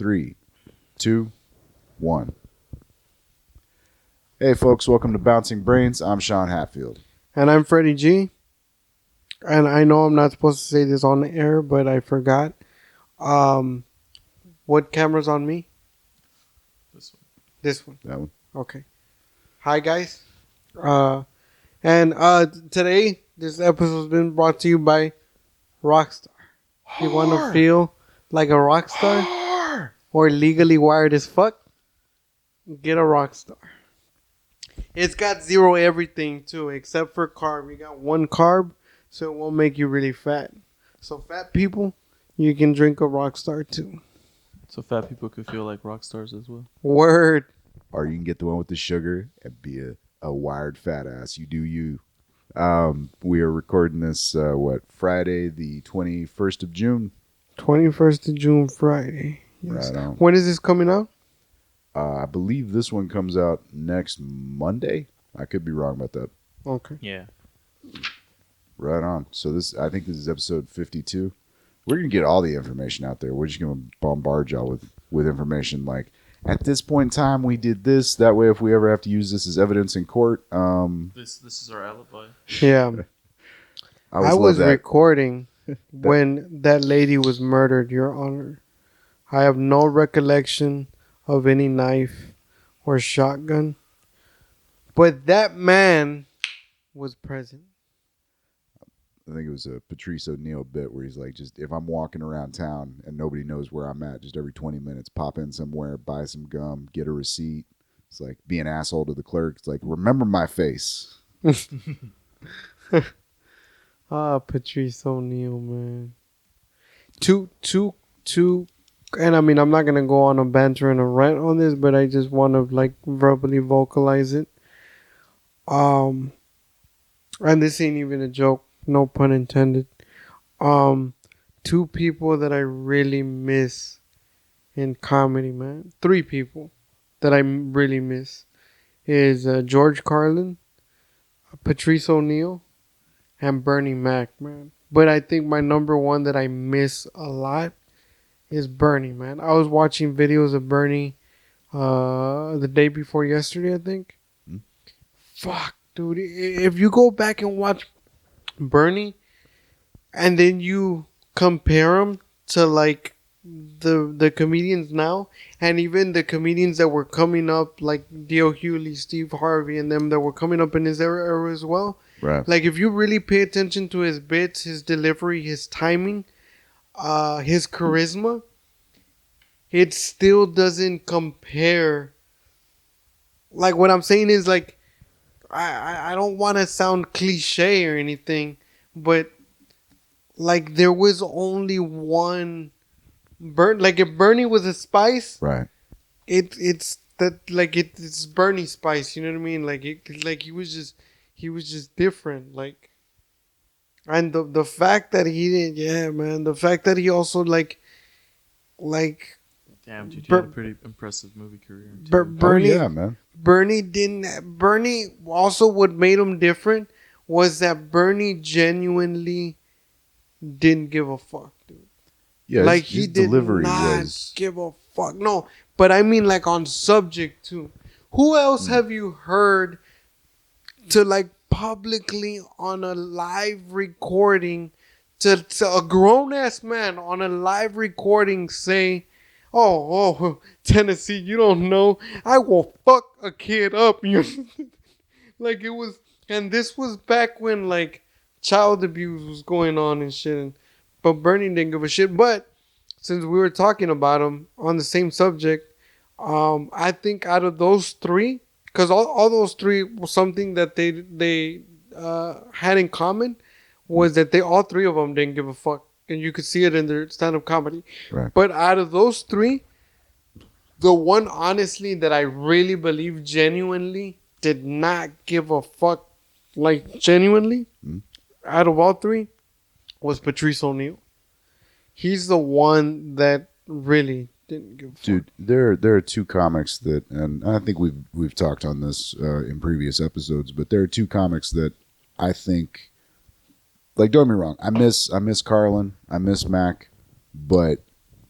3, 2, 1. Hey, folks, welcome to Bouncing Brains. I'm Sean Hatfield. And I'm Freddy G. And I know I'm not supposed to say this on the air, but I forgot. What camera's on me? This one. That one. Okay. Hi, guys. And today, this episode's been brought to you by Rockstar. You want to feel like a rock star or legally wired as fuck? Get a Rockstar. It's got zero everything too, except for carb. You got one carb, so it won't make you really fat. So fat people, you can drink a Rockstar too. So fat people could feel like rock stars as well. Word. Or you can get the one with the sugar and be a wired fat ass. You do you. We are recording this, Friday the 21st of June? 21st of June, Friday. Yes. Right on. When is this coming out? I believe this one comes out next Monday. I could be wrong about that. Okay. Yeah. Right on. So I think this is episode 52. We're going to get all the information out there. We're just going to bombard y'all with information like, at this point in time, we did this. That way, if we ever have to use this as evidence in court. This is our alibi. Yeah. I was recording that when that lady was murdered, Your Honor. I have no recollection of any knife or shotgun. But that man was present. I think it was a Patrice O'Neal bit where he's like, just if I'm walking around town and nobody knows where I'm at, just every 20 minutes, pop in somewhere, buy some gum, get a receipt. It's like, be an asshole to the clerk. It's like, remember my face. Patrice O'Neal, man. Two. And I mean, I'm not gonna go on a banter and a rant on this, but I just want to like verbally vocalize it. And this ain't even a joke, no pun intended. Two people that I really miss in comedy, man. Three people that I really miss is George Carlin, Patrice O'Neal, and Bernie Mac, man. But I think my number one that I miss a lot is Bernie, man. I was watching videos of Bernie the day before yesterday, I think. Fuck, dude. If you go back and watch Bernie and then you compare him to like the comedians now, and even the comedians that were coming up like D.L. Hewley, Steve Harvey, and them that were coming up in his era as well. Right. Like if you really pay attention to his bits, his delivery, his timing, his charisma, it still doesn't compare. Like what I'm saying is like, I don't want to sound cliche or anything, but like there was only one like if Bernie was a spice, Right. it's Bernie spice. You know what I mean? Like he was just different. Like, and the fact that he didn't, yeah, man. The fact that he also like. Damn, dude, you had a pretty impressive movie career. Bernie, yeah, man. Bernie also what made him different was that Bernie genuinely didn't give a fuck, dude. Yeah, like his he did delivery not was... give a fuck. No, but I mean like on subject too. Who else have you heard to like publicly on a live recording to a grown ass man on a live recording say, Oh, Tennessee, you don't know. I will fuck a kid up. Like it was, and this was back when like child abuse was going on and shit. But Bernie didn't give a shit. But since we were talking about him on the same subject, I think out of those three, because all those three was something that they had in common, was that all three of them didn't give a fuck. And you could see it in their stand-up comedy. Right. But out of those three, the one honestly that I really believe genuinely did not give a fuck, like genuinely, out of all three, was Patrice O'Neal. He's the one that really didn't give a fuck. Dude, there are two comics that, and I think we've talked on this in previous episodes, but there are two comics that I think, like, don't get me wrong, I miss Carlin, I miss Mac, but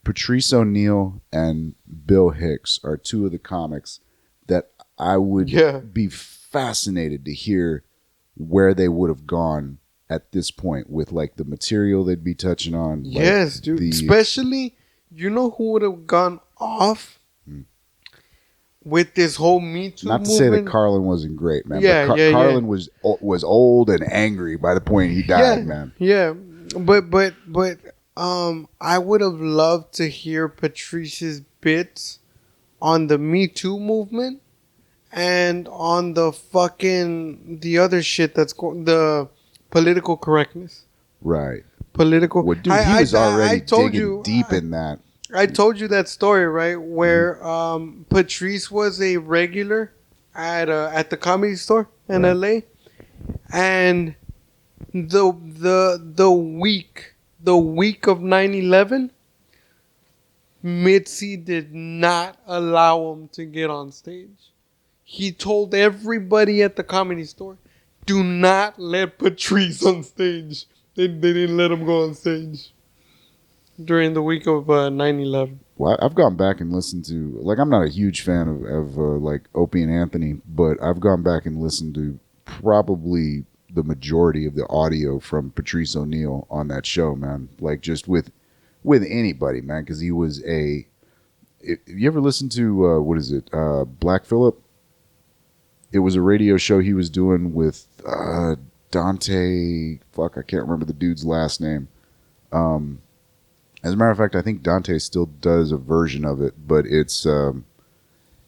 Patrice O'Neal and Bill Hicks are two of the comics that I would be fascinated to hear where they would have gone at this point with like the material they'd be touching on. Yes, like dude. Especially, you know who would have gone off with this whole Me Too Not to movement? say that Carlin wasn't great, man. Yeah, but Carlin was old and angry by the point he died, man. Yeah, but I would have loved to hear Patrice's bits on the Me Too movement and on the other shit that's the political correctness. Right. Political. Well, dude, he was already digging deep in that. I told you that story, right? Where Patrice was a regular at the Comedy Store in LA, and the week of 9/11, Mitzi did not allow him to get on stage. He told everybody at the Comedy Store, "Do not let Patrice on stage." They didn't let him go on stage during the week of 9/11. Well, I've gone back and listened to, like, I'm not a huge fan of like Opie and Anthony, but I've gone back and listened to probably the majority of the audio from Patrice O'Neal on that show, man. Like, just with anybody, man, because he was you ever listen to, what is it, Black Phillip? It was a radio show he was doing with Dante, fuck, I can't remember the dude's last name. As a matter of fact, I think Dante still does a version of it, but it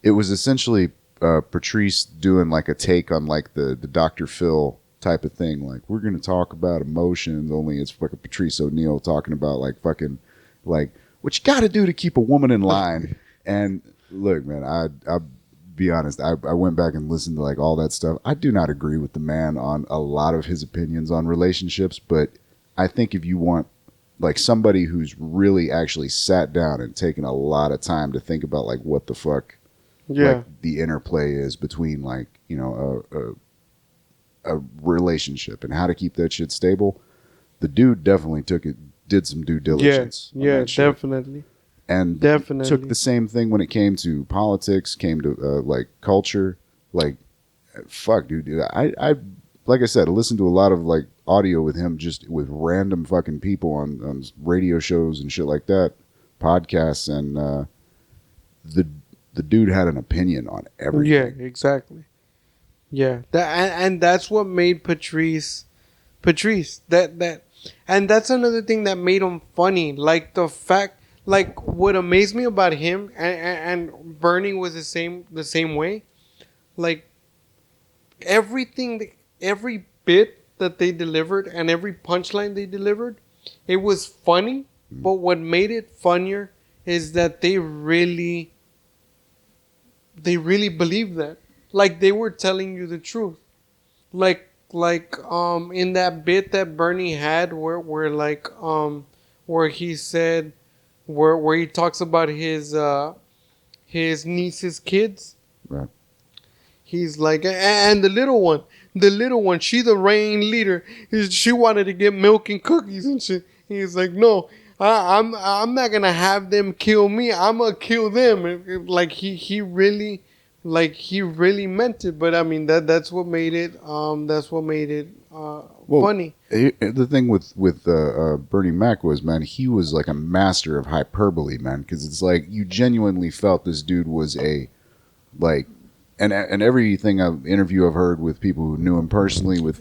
was essentially Patrice doing like a take on like the Dr. Phil type of thing. Like, we're going to talk about emotions, only it's fucking Patrice O'Neal talking about like fucking, like, what you got to do to keep a woman in line. And look, man, I'll be honest, I went back and listened to like all that stuff. I do not agree with the man on a lot of his opinions on relationships, but I think if you want like somebody who's really actually sat down and taken a lot of time to think about like what the fuck like the interplay is between like, you know, a relationship and how to keep that shit stable, the dude definitely did some due diligence. Yeah, definitely. And definitely took the same thing when it came to politics, came to like culture. Like, fuck, dude. I like I said, I listened to a lot of like audio with him, just with random fucking people on radio shows and shit like that, podcasts, and the dude had an opinion on everything. Yeah, exactly. Yeah, and that's what made Patrice. That and that's another thing that made him funny. Like the fact. Like, what amazed me about him and Bernie was the same way. Like, every bit that they delivered and every punchline they delivered, it was funny. But what made it funnier is that they really believed that. Like, they were telling you the truth. Like in that bit that Bernie had where he said, where he talks about his niece's kids. Right. He's like, and the little one, she the reign leader. She wanted to get milk and cookies and shit. He's like, no, I'm not gonna have them kill me. I'm gonna kill them. Like he really meant it. But I mean that's what made it funny. The thing with Bernie Mac was, man, he was like a master of hyperbole, man, because it's like you genuinely felt this dude was a like, and everything interview I've heard with people who knew him personally, with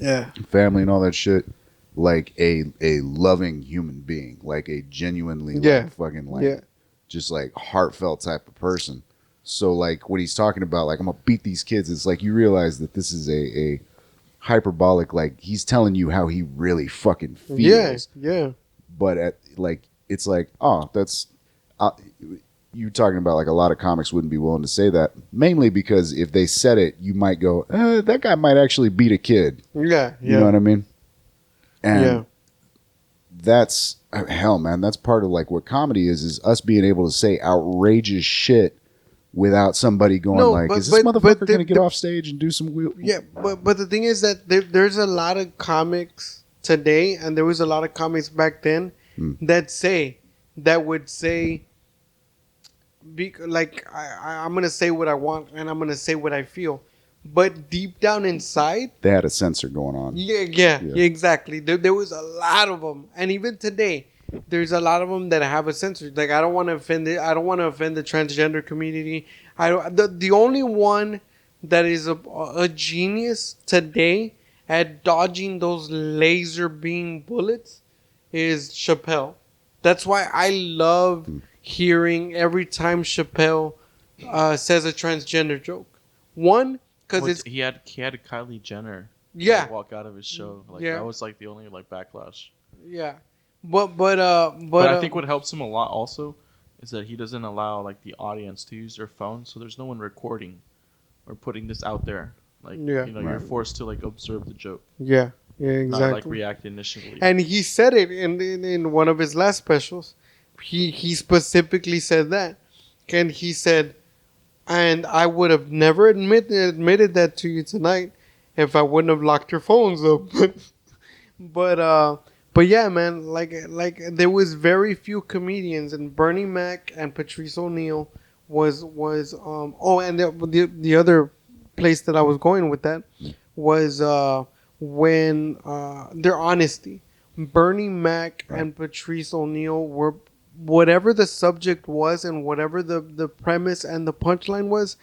family and all that shit, like a loving human being, like a genuinely like fucking like just like heartfelt type of person. So like when he's talking about like I'm gonna beat these kids, it's like you realize that this is a hyperbolic, like he's telling you how he really fucking feels. Yeah. But it's like, oh, that's you talking about like a lot of comics wouldn't be willing to say that, mainly because if they said it, you might go, that guy might actually beat a kid. Yeah. You know what I mean? And that's hell, man. That's part of like what comedy is us being able to say outrageous shit without somebody going is this motherfucker going to get off stage and do some weird... Yeah, but the thing is that there's a lot of comics today, and there was a lot of comics back then that would say like I'm gonna say what I want and I'm gonna say what I feel, but deep down inside, They had a censor going on. yeah, exactly. There was a lot of them, and even today, there's a lot of them that have a censor. Like I don't want to offend it. I don't want to offend the transgender community. I don't, the only one that is a genius today at dodging those laser beam bullets is Chappelle. That's why I love hearing every time Chappelle says a transgender joke. One, because it's He had Kylie Jenner yeah, walk out of his show. Like yeah, that was like the only like backlash. yeah. But I think what helps him a lot also is that he doesn't allow like the audience to use their phone, so there's no one recording or putting this out there. Like Yeah. you're forced to like observe the joke, yeah, not like exactly. react initially. And he said it in one of his last specials. He specifically said that, and he said, and I would have never admitted that to you tonight if I wouldn't have locked your phones up. But but yeah, man, like there was very few comedians, and Bernie Mac and Patrice O'Neill was oh, and the other place that I was going with that was when their honesty. Bernie Mac and Patrice O'Neill were, whatever the subject was and whatever the premise and the punchline was,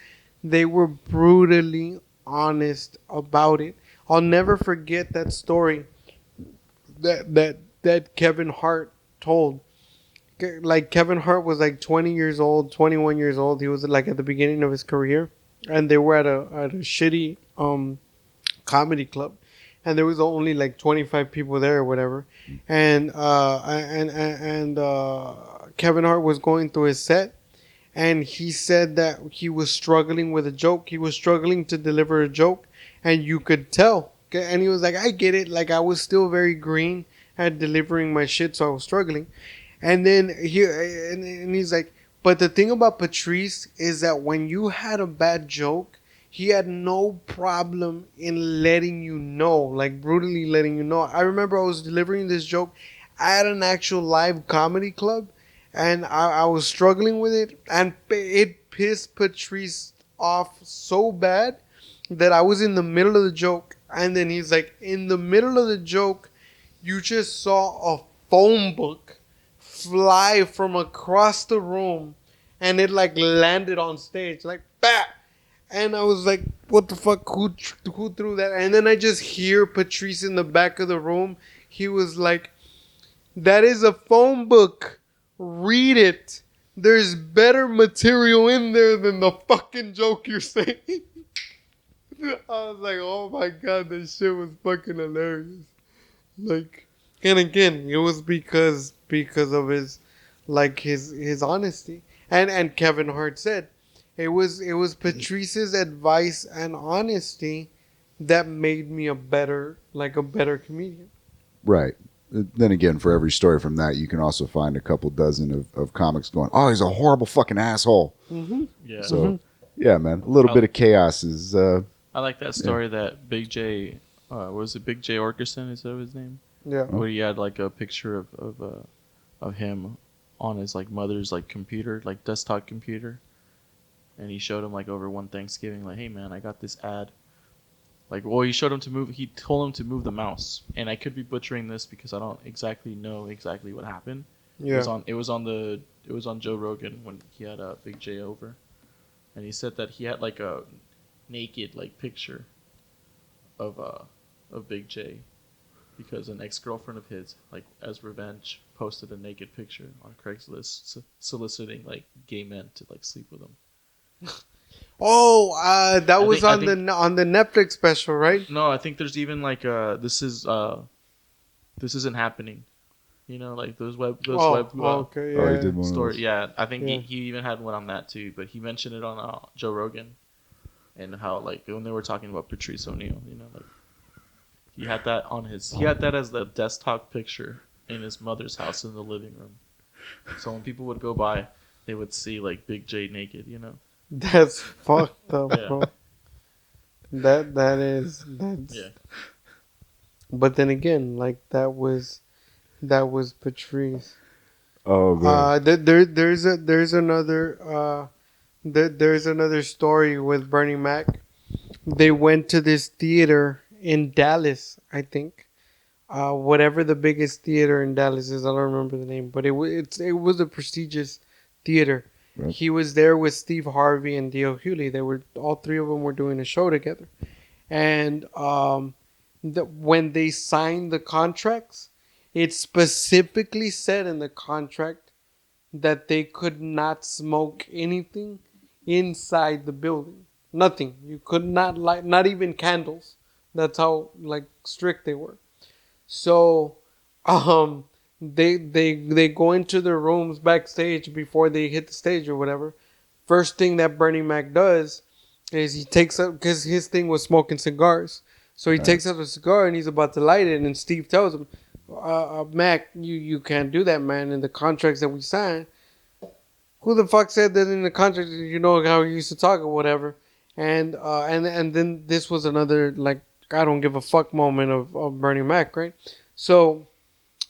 they were brutally honest about it. I'll never forget that story that Kevin Hart told. Like Kevin Hart was like 20 years old, 21 years old. He was like at the beginning of his career, and they were at a shitty comedy club, and there was only like 25 people there or whatever, and Kevin Hart was going through his set, and he said that he was struggling with a joke. He was struggling to deliver a joke, and you could tell. Okay? And he was like, I get it. Like, I was still very green at delivering my shit, so I was struggling. And then and he's like, but the thing about Patrice is that when you had a bad joke, he had no problem in letting you know, like brutally letting you know. I remember I was delivering this joke at an actual live comedy club, and I was struggling with it, and it pissed Patrice off so bad that I was in the middle of the joke, and then he's like, in the middle of the joke, you just saw a phone book fly from across the room, and it like landed on stage, like bah! And I was like, what the fuck? Who threw that? And then I just hear Patrice in the back of the room. He was like, that is a phone book. Read it. There's better material in there than the fucking joke you're saying. I was like, oh my god, this shit was fucking hilarious. Like, and again, it was because of his, like his honesty. And Kevin Hart said, it was Patrice's advice and honesty that made me a better comedian. Right. Then again, for every story from that, you can also find a couple dozen of comics going, "Oh, he's a horrible fucking asshole." Mm-hmm. Yeah. So, yeah, man, a little bit of chaos is. I like that story that Big J, was it Big J Orkerson? Is that his name? Yeah. Where he had like a picture of him on his like mother's like computer, like desktop computer, and he showed him like over one Thanksgiving, like, hey man, I got this ad. Like, well, he showed him to move. He told him to move the mouse, and I could be butchering this because I don't exactly know exactly what happened. Yeah. It was on Joe Rogan when he had Big J over, and he said that he had like a naked like picture of Big J because an ex-girlfriend of his, like as revenge, posted a naked picture on Craigslist soliciting like gay men to like sleep with him. Oh, that was on the Netflix special, right? No, I think there's even like this isn't happening. You know, like those web okay, yeah. Oh, he did one story. of those. Yeah, I think Yeah. he even had one on that too. But he mentioned it on Joe Rogan, and how like when they were talking about Patrice O'Neill, you know, like he had that as the desktop picture in his mother's house in the living room. So when people would go by, they would see like Big J naked, you know. That's fucked up, Yeah. bro. That's. Yeah. But then again, like that was Patrice. Oh man. There's another story with Bernie Mac. They went to this theater in Dallas, I think. Whatever the biggest theater in Dallas is, I don't remember the name, but it was a prestigious theater. Right. He was there with Steve Harvey and D.L. Hewley. They were all three of them were doing a show together, and when they signed the contracts, it specifically said in the contract that they could not smoke anything inside the building. Nothing. You could not light, not even candles. That's how like strict they were. So, they go into their rooms backstage before they hit the stage or whatever. First thing that Bernie Mac does is he takes up, because his thing was smoking cigars. So he takes out a cigar and he's about to light it, and Steve tells him, "Mac, you can't do that, man. In the contracts that we signed, who the fuck said that in the contract? You know how we used to talk or whatever." And then this was another like I don't give a fuck moment of Bernie Mac, right? So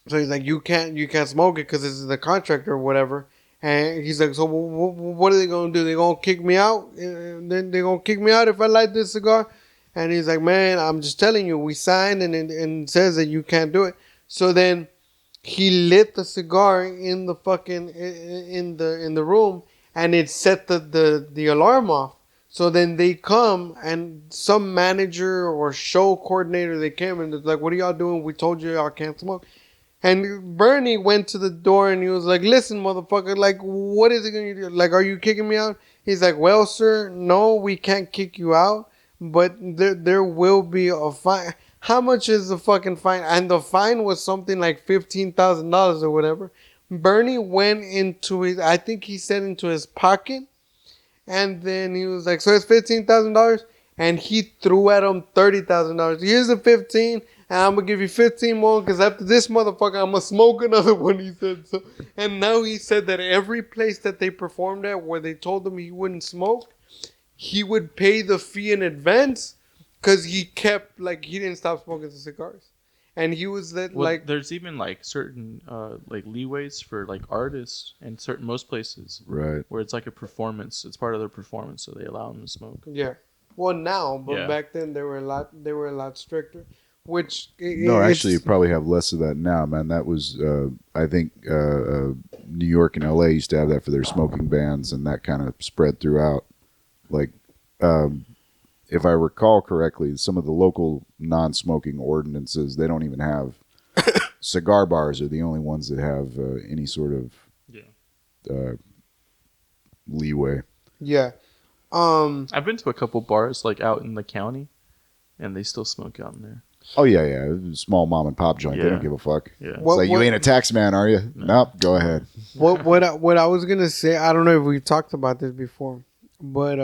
he's like, you can't smoke it because this is the contract or whatever. And he's like, so what are they gonna do? They gonna kick me out? And then they gonna kick me out if I light this cigar? And he's like, man, I'm just telling you, we signed and it says that you can't do it. So then he lit the cigar in the fucking in the room, and it set the alarm off. So then they come, and some manager or show coordinator, they came and it's like, what are y'all doing? We told you y'all can't smoke. And Bernie went to the door and he was like, listen, motherfucker, like, what is it going to do? Like, are you kicking me out? He's like, well, sir, no, we can't kick you out, but there will be a fine. How much is the fucking fine? And the fine was something like $15,000 or whatever. Bernie went into his, I think he said into his pocket. And then he was like, so it's $15,000? And he threw at him $30,000. Here's the 15, and I'm going to give you 15 more because after this motherfucker, I'm going to smoke another one, he said. So, and now he said that every place that they performed at where they told him he wouldn't smoke, he would pay the fee in advance because he kept, like, he didn't stop smoking the cigars. And he was like, there's even like certain like leeways for like artists and most places, Right. where it's like a performance. It's part of their performance, so they allow them to smoke. yeah. Well, now, but Yeah. back then they were a lot stricter. Which No, actually, you probably have less of that now, man. That was, I think, New York and LA used to have that for their smoking bans, and that kind of spread throughout. Like, if I recall correctly, some of the local non-smoking ordinances, they don't even have cigar bars are the only ones that have any sort of leeway. Yeah. I've been to a couple bars like out in the county, and they still smoke out in there. Oh yeah. Small mom and pop joint. They Yeah. don't give a fuck. Yeah. It's like, you ain't a tax man, are you? Nope. Go ahead. What I was gonna say, I don't know if we've talked about this before, but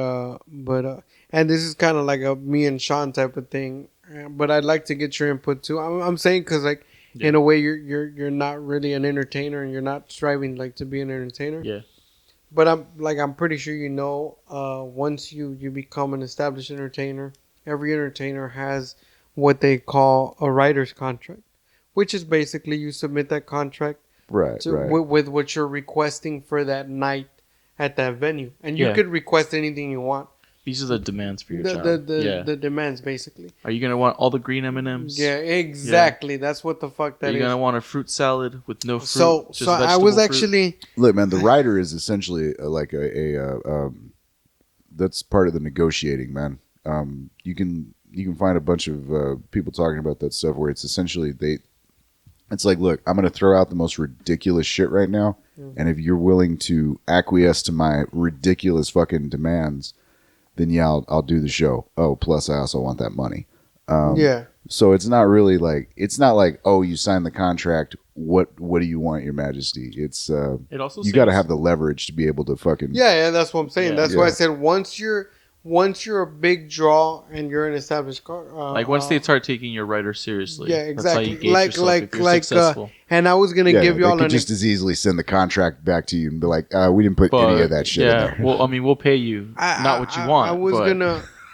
and this is kind of like a me and Sean type of thing, but I'd like to get your input too. I'm saying because like in a way you're not really an entertainer and you're not striving like to be an entertainer. Yeah. But I'm pretty sure you know, once you become an established entertainer, every entertainer has what they call a writer's contract, which is basically you submit that contract Right. with what you're requesting for that night at that venue, and you Yeah. could request anything you want. These are the demands for your job. The demands basically. Are you gonna want all the green M&Ms? Yeah, exactly. Yeah. That's what the fuck that Are you is. gonna want a fruit salad with no fruit? So I was actually Look, man, the writer is essentially like that's part of the negotiating, man. You can find a bunch of people talking about that stuff where it's essentially it's like, look, I'm going to throw out the most ridiculous shit right now, and if you're willing to acquiesce to my ridiculous fucking demands, then yeah, I'll do the show. Oh, plus I also want that money. yeah. So it's not really like, it's not like, oh, you signed the contract. What do you want, Your Majesty? It's It also you got to have the leverage to be able to fucking Yeah, that's what I'm saying. Yeah. That's why I said once you're a big draw and you're an established car. Like once they start taking your writer seriously. Yeah, That's how you exactly. gauge yourself if you're successful. And I was gonna give they y'all could just as easily send the contract back to you and be like, we didn't put any of that shit in there. Well, I mean, we'll pay you, not what you want.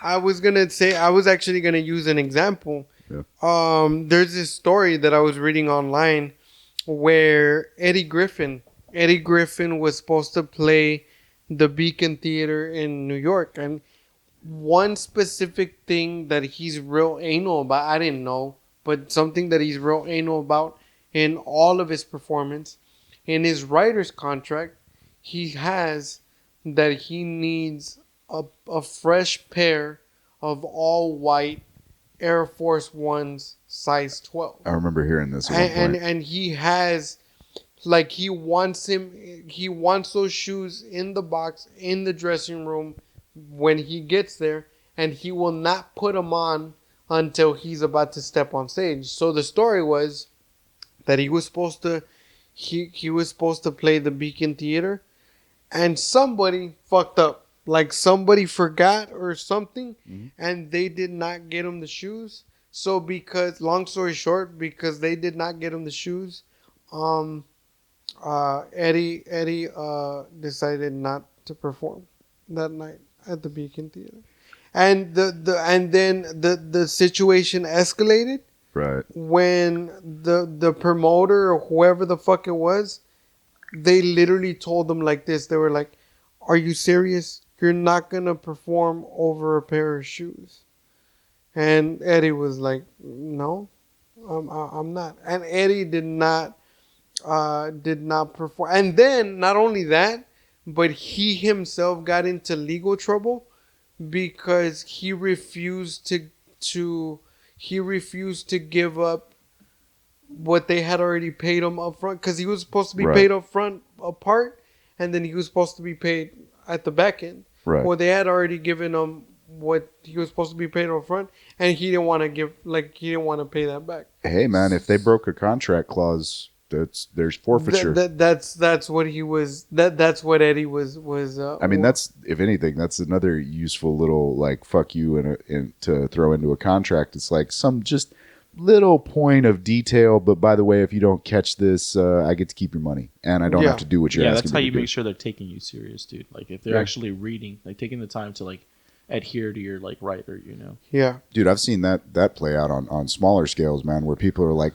I was gonna say I was actually gonna use an example. Yeah. There's this story that I was reading online where Eddie Griffin Eddie Griffin was supposed to play the Beacon Theater in New York, and one specific thing that he's real anal about, I didn't know, but something that he's real anal about in all of his performance, in his writer's contract, he has that he needs a fresh pair of all white Air Force Ones size 12. I remember hearing this at one And point. and he has he wants those shoes in the box in the dressing room when he gets there, and he will not put them on until he's about to step on stage. So the story was that he was supposed to play the Beacon Theater, and somebody fucked up. Like somebody forgot or something, and they did not get him the shoes. So because, long story short, because they did not get him the shoes, Eddie decided not to perform that night at the Beacon Theater, and the situation escalated Right. when the promoter or whoever the fuck it was, they literally told them like this. They were like, "Are you serious? You're not gonna perform over a pair of shoes?" And Eddie was like, "No, I'm not." And Eddie did not perform. And then not only that, but he himself got into legal trouble because he refused to give up what they had already paid him up front, because he was supposed to be Right. paid up front a part, and then he was supposed to be paid at the back end. Right. Well, they had already given him what he was supposed to be paid up front, and he didn't want to pay that back. Hey, man, if they broke a contract clause, there's forfeiture. That's what he was. That's what Eddie was. I mean, that's, if anything, that's another useful little like fuck you in to throw into a contract. It's like some just little point of detail, but by the way, if you don't catch this, I get to keep your money, and I don't Yeah. have to do what you're Yeah, asking that's how me you to do. make sure they're taking you serious, dude. Like if they're Yeah. actually reading, like taking the time to like adhere to your like writer, you know. Yeah. Dude, I've seen that play out on smaller scales, man, where people are like,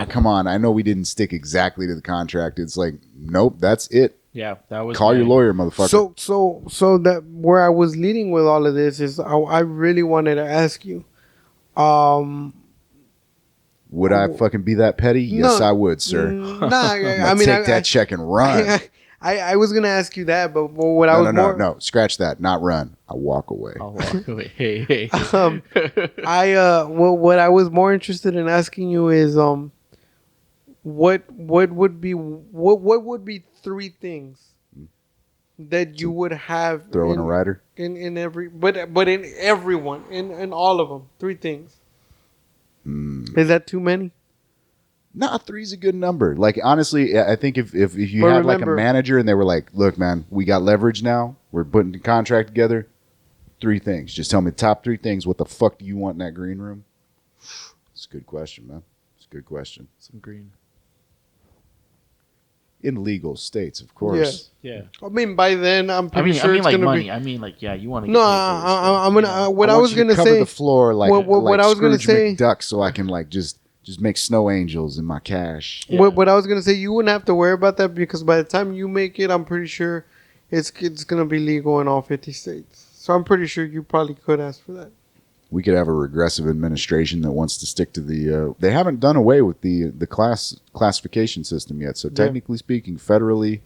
come on, I know we didn't stick exactly to the contract. It's like, nope, that's it. Yeah, that was Call your my- lawyer, motherfucker. So that where I was leading with all of this is I really wanted to ask you, Would I fucking be that petty? Yes, No. I would, sir. Nah, I mean, take that check and run. I was gonna ask you that, but what I was more No, scratch that. Not run. I walk away. I'll walk away. Hey. what I was more interested in asking you is what would be three things that you would have Throw in a rider. in every but in everyone in all of them, three things. Is that too many? Nah, three's a good number. Like, honestly, I think if you But had like a remember- manager and they were like, look, man, we got leverage now. We're putting the contract together. Three things. Just tell me the top three things. What the fuck do you want in that green room? It's a good question, man. It's a good question. Some green. In legal states, of course. Yeah. I mean, by then I'm I pretty mean, sure it's like gonna money. be. I mean, like, yeah, you want to. No, I'm gonna. What I want was you to gonna cover say. the floor like what I was gonna Scrooge say- McDuck, so I can like just make snow angels in my cash. Yeah. What I was gonna say, you wouldn't have to worry about that because by the time you make it, I'm pretty sure it's gonna be legal in all 50 states. So I'm pretty sure you probably could ask for that. We could have a regressive administration that wants to stick to the. They haven't done away with the classification system yet. So technically speaking, federally,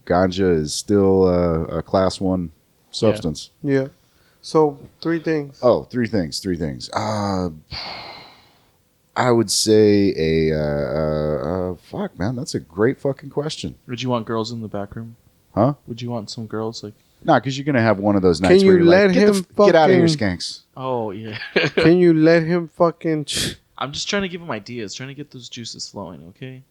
ganja is still a class 1 substance. Yeah. So three things. Oh, three things. I would say fuck, man, that's a great fucking question. Would you want girls in the back room? Huh? Would you want some girls like? Nah, because you're gonna have one of those Can nights where you you're like, let get, him get out of here, fucking- skanks. Oh yeah. Can you let him fucking? I'm just trying to give him ideas, trying to get those juices flowing. Okay.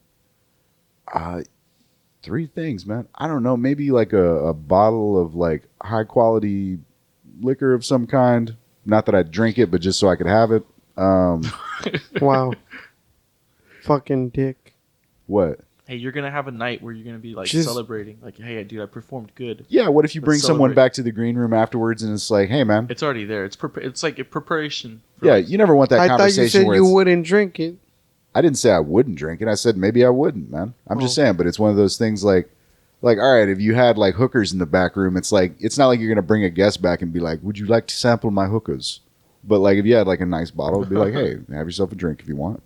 Three things, man. I don't know. Maybe like a bottle of like high quality liquor of some kind. Not that I'd drink it, but just so I could have it. Wow. Fucking dick. What? Hey, you're gonna have a night where you're gonna be like Just- celebrating, like, hey, dude, I performed good. Yeah. What if you Let's bring someone celebrate. back to the green room afterwards and it's like, hey, man. It's already there. It's like a preparation. for, Yeah, like- you never want that I thought you conversation said where you it's, wouldn't drink it. I didn't say I wouldn't drink it. I said maybe I wouldn't, man. I'm just saying, but it's one of those things like Like, all right, if you had like hookers in the back room, it's like it's not like you're gonna bring a guest back and be like, "Would you like to sample my hookers?" But like, if you had like a nice bottle, it'd be like, "Hey, have yourself a drink if you want."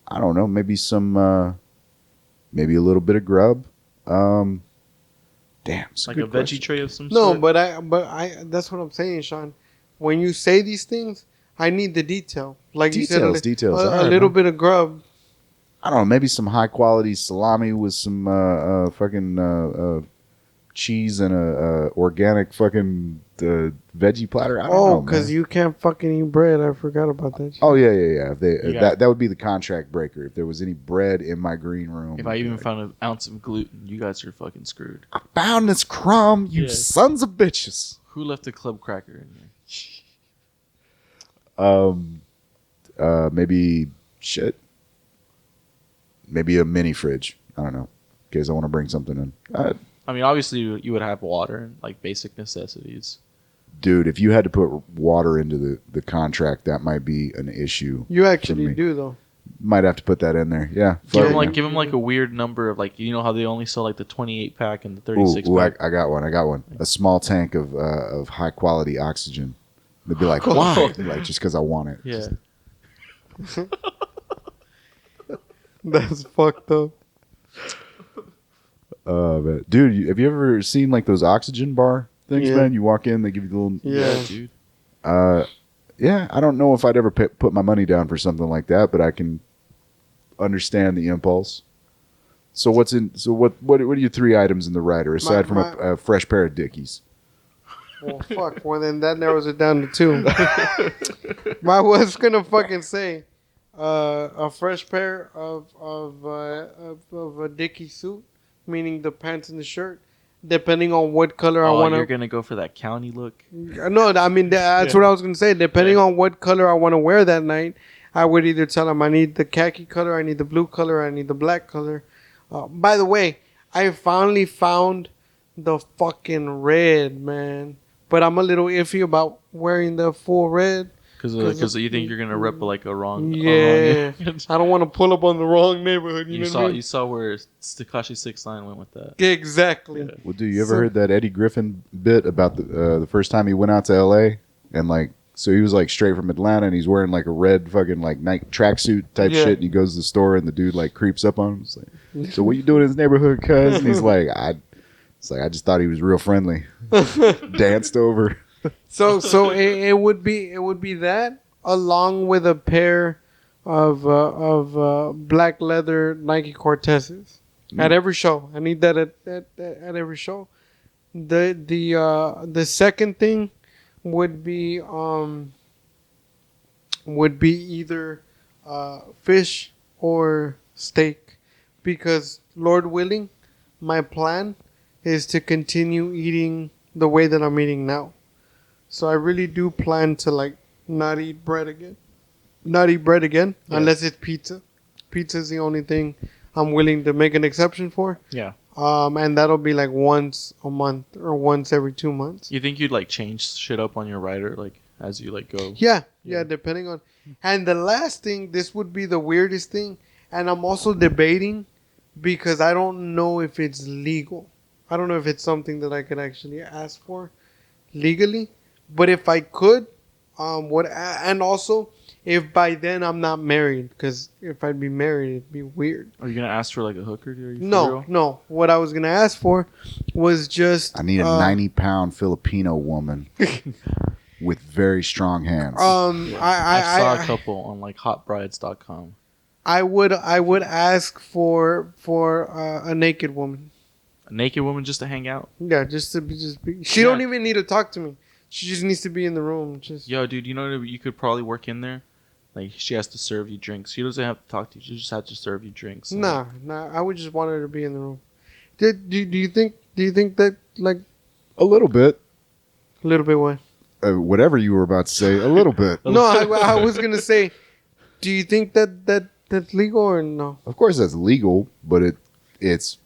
I don't know, maybe some, maybe a little bit of grub. Damn, it's Like a good veggie question. tray of some No, sort. but I that's what I'm saying, Sean. When you say these things, I need the detail. Like you said, Details. All a right, little man. bit of grub. I don't know, maybe some high quality salami with some fucking cheese and a organic fucking veggie platter. I don't Oh, know, because man. you can't fucking eat bread. I forgot about that shit. Oh yeah. If they Yeah. that would be the contract breaker. If there was any bread in my green room, If I I'd be even like, found an ounce of gluten, you guys are fucking screwed. I found this crumb, you Yes. sons of bitches. Who left a club cracker in here? Maybe shit. Maybe a mini fridge. I don't know. In case I want to bring something in. I mean, obviously you would have water and like basic necessities. Dude, if you had to put water into the contract, that might be an issue. You for actually me. do though. Might have to put that in there. Yeah. Give fuck him it, like man. give him like a weird number of like, you know how they only sell like the 28 pack and the Ooh, 36 ooh, pack. I got one. A small tank of high quality oxygen. They'd be like, why? Like, just because I want it. Yeah. Just- That's fucked up. but dude, have you ever seen like those oxygen bar things, Yeah. man? You walk in, they give you the little. Yeah. dude. Yeah, I don't know if I'd ever put my money down for something like that, but I can understand the impulse. So what's in? So what are your 3 items in the rider aside from a fresh pair of Dickies? Well, fuck. Well, then that narrows it down to 2. But I was gonna fucking say, a fresh pair of a Dickie suit, meaning the pants and the shirt, depending on what color I Oh, want you're to. gonna go for that county look. No, I mean that's Yeah. what I was gonna say. Depending Yeah. on what color I want to wear that night, I would either tell them I need the khaki color, I need the blue color, I need the black color. By the way, I finally found the fucking red, man. But I'm a little iffy about wearing the full red. Because you think you're gonna rep like a wrong. Yeah, A wrong I don't want to pull up on the wrong neighborhood. You, you know saw what I mean? you saw where Tekashi 6ix9ine went with that. Exactly. Yeah. Well, dude, you ever So- heard that Eddie Griffin bit about the first time he went out to L.A. and like, so he was like straight from Atlanta and he's wearing like a red fucking like Nike tracksuit type Yeah. shit, and he goes to the store and the dude like creeps up on him. It's like, so what you doing in his neighborhood, cuz? And he's like, I just thought he was real friendly. Danced over. So it would be that along with a pair of black leather Nike Cortezes at every show. I need that at every show. The second thing would be either fish or steak, because Lord willing, my plan is to continue eating the way that I'm eating now. So I really do plan to like not eat bread again. Yeah. Unless it's pizza. Pizza is the only thing I'm willing to make an exception for. Yeah. And that'll be like once a month or once every 2 months. You think you'd like change shit up on your rider like as you like go? Yeah, Yeah. depending on. And the last thing, this would be the weirdest thing, and I'm also debating because I don't know if it's legal. I don't know if it's something that I could actually ask for legally. But if I could, and also if by then I'm not married, because if I'd be married, it'd be weird. Are you gonna ask for like a hooker? Dude? Are you for No, real? no. What I was gonna ask for was just I need a 90-pound Filipino woman with very strong hands. Yeah. I saw a I couple on like hotbrides.com. I would ask for a naked woman. A naked woman just to hang out. Yeah, just to be She Yeah. don't even need to talk to me. She just needs to be in the room. Just Yo, dude, you know what you could probably work in there? Like she has to serve you drinks. She doesn't have to talk to you. She just has to serve you drinks. nah. I would just want her to be in the room. Do you think that like A little bit. a little bit what? Whatever you were about to say, a little bit. No, I was gonna say. Do you think that's legal or no? Of course, that's legal, but it's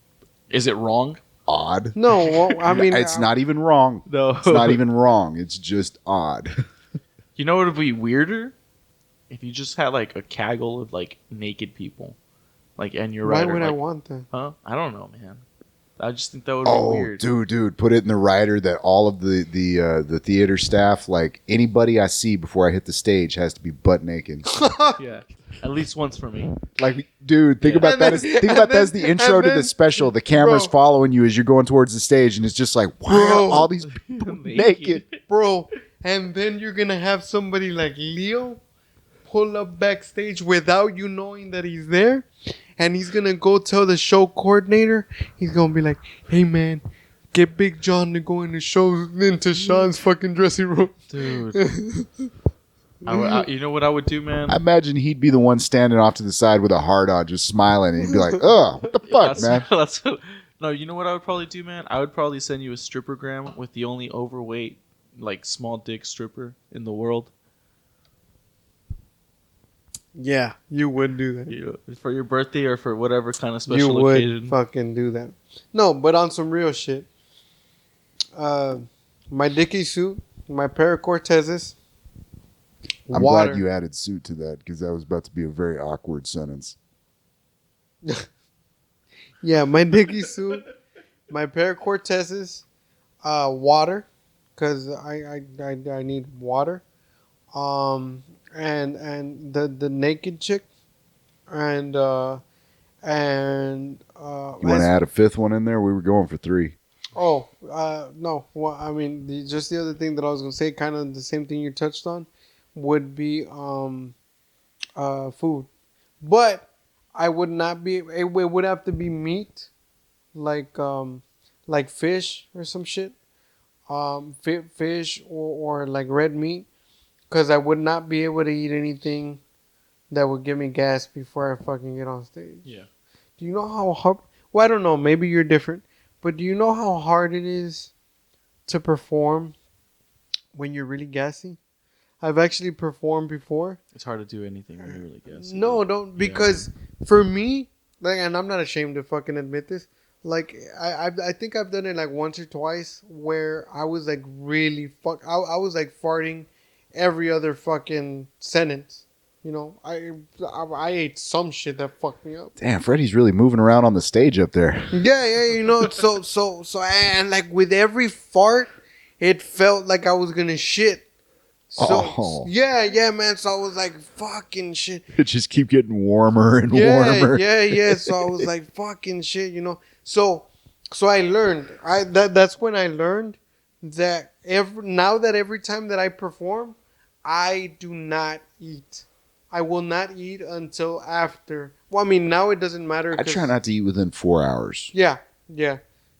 Is it wrong? odd. No, well, I mean It's not even wrong. No. It's not even wrong. It's just odd. You know what would be weirder? If you just had like a gaggle of like naked people, Like, and you're Why right. would I Like, want that? huh? I don't know, man. I just think that would be Oh, weird. dude, put it in the rider that all of the theater staff, like anybody I see before I hit the stage, has to be butt naked. Yeah, at least once for me. Like, dude, think Yeah. about And that. then- Think and about that as then- the intro and to the then- special. The camera's bro. following you as you're going towards the stage, and it's just like, why are Bro. all these people naked? Bro, and then you're gonna have somebody like Leo pull up backstage without you knowing that he's there, and he's gonna go tell the show coordinator. He's gonna be like, "Hey man, get Big John to go into Sean's fucking dressing room." Dude. You know what I would do, man? I imagine he'd be the one standing off to the side with a hard on, just smiling, and he'd be like, "Oh, what the fuck, man?" No, you know what I would probably do, man? I would probably send you a strippergram with the only overweight, like small dick stripper in the world. Yeah, you would do that. You know, for your birthday or for whatever kind of You special would occasion. fucking do that. No, but on some real shit. My Dickie suit, my pair of Cortezes. I'm water. glad you added suit to that because that was about to be a very awkward sentence. Yeah, my Dickie suit, my pair of Cortezes, water, because I need water, and the naked chick, and You want to add a fifth one in there? We were going for 3. no, well, I mean, just the other thing that I was gonna say, kind of the same thing you touched on, would be food, but I would not be. It would have to be meat, like fish or some shit, fish or like red meat, because I would not be able to eat anything that would give me gas before I fucking get on stage. Yeah. Do you know how hard? Well, I don't know. Maybe you're different, but do you know how hard it is to perform when you're really gassy? I've actually performed before. It's hard to do anything when you really guess. No, don't, because for me, like, and I'm not ashamed to fucking admit this. Like, I think I've done it like once or twice where I was like really I was like farting every other fucking sentence. You know, I ate some shit that fucked me up. Damn, Freddy's really moving around on the stage up there. Yeah, you know, so and like with every fart, it felt like I was gonna shit. So yeah, man. So I was like, fucking shit. It just keep getting warmer and warmer. Yeah. So I was like, fucking shit, you know. So I learned. That's when I learned that every time that I perform, I do not eat. I will not eat until after. Well, I mean, now it doesn't matter. I try not to eat within 4 hours. Yeah.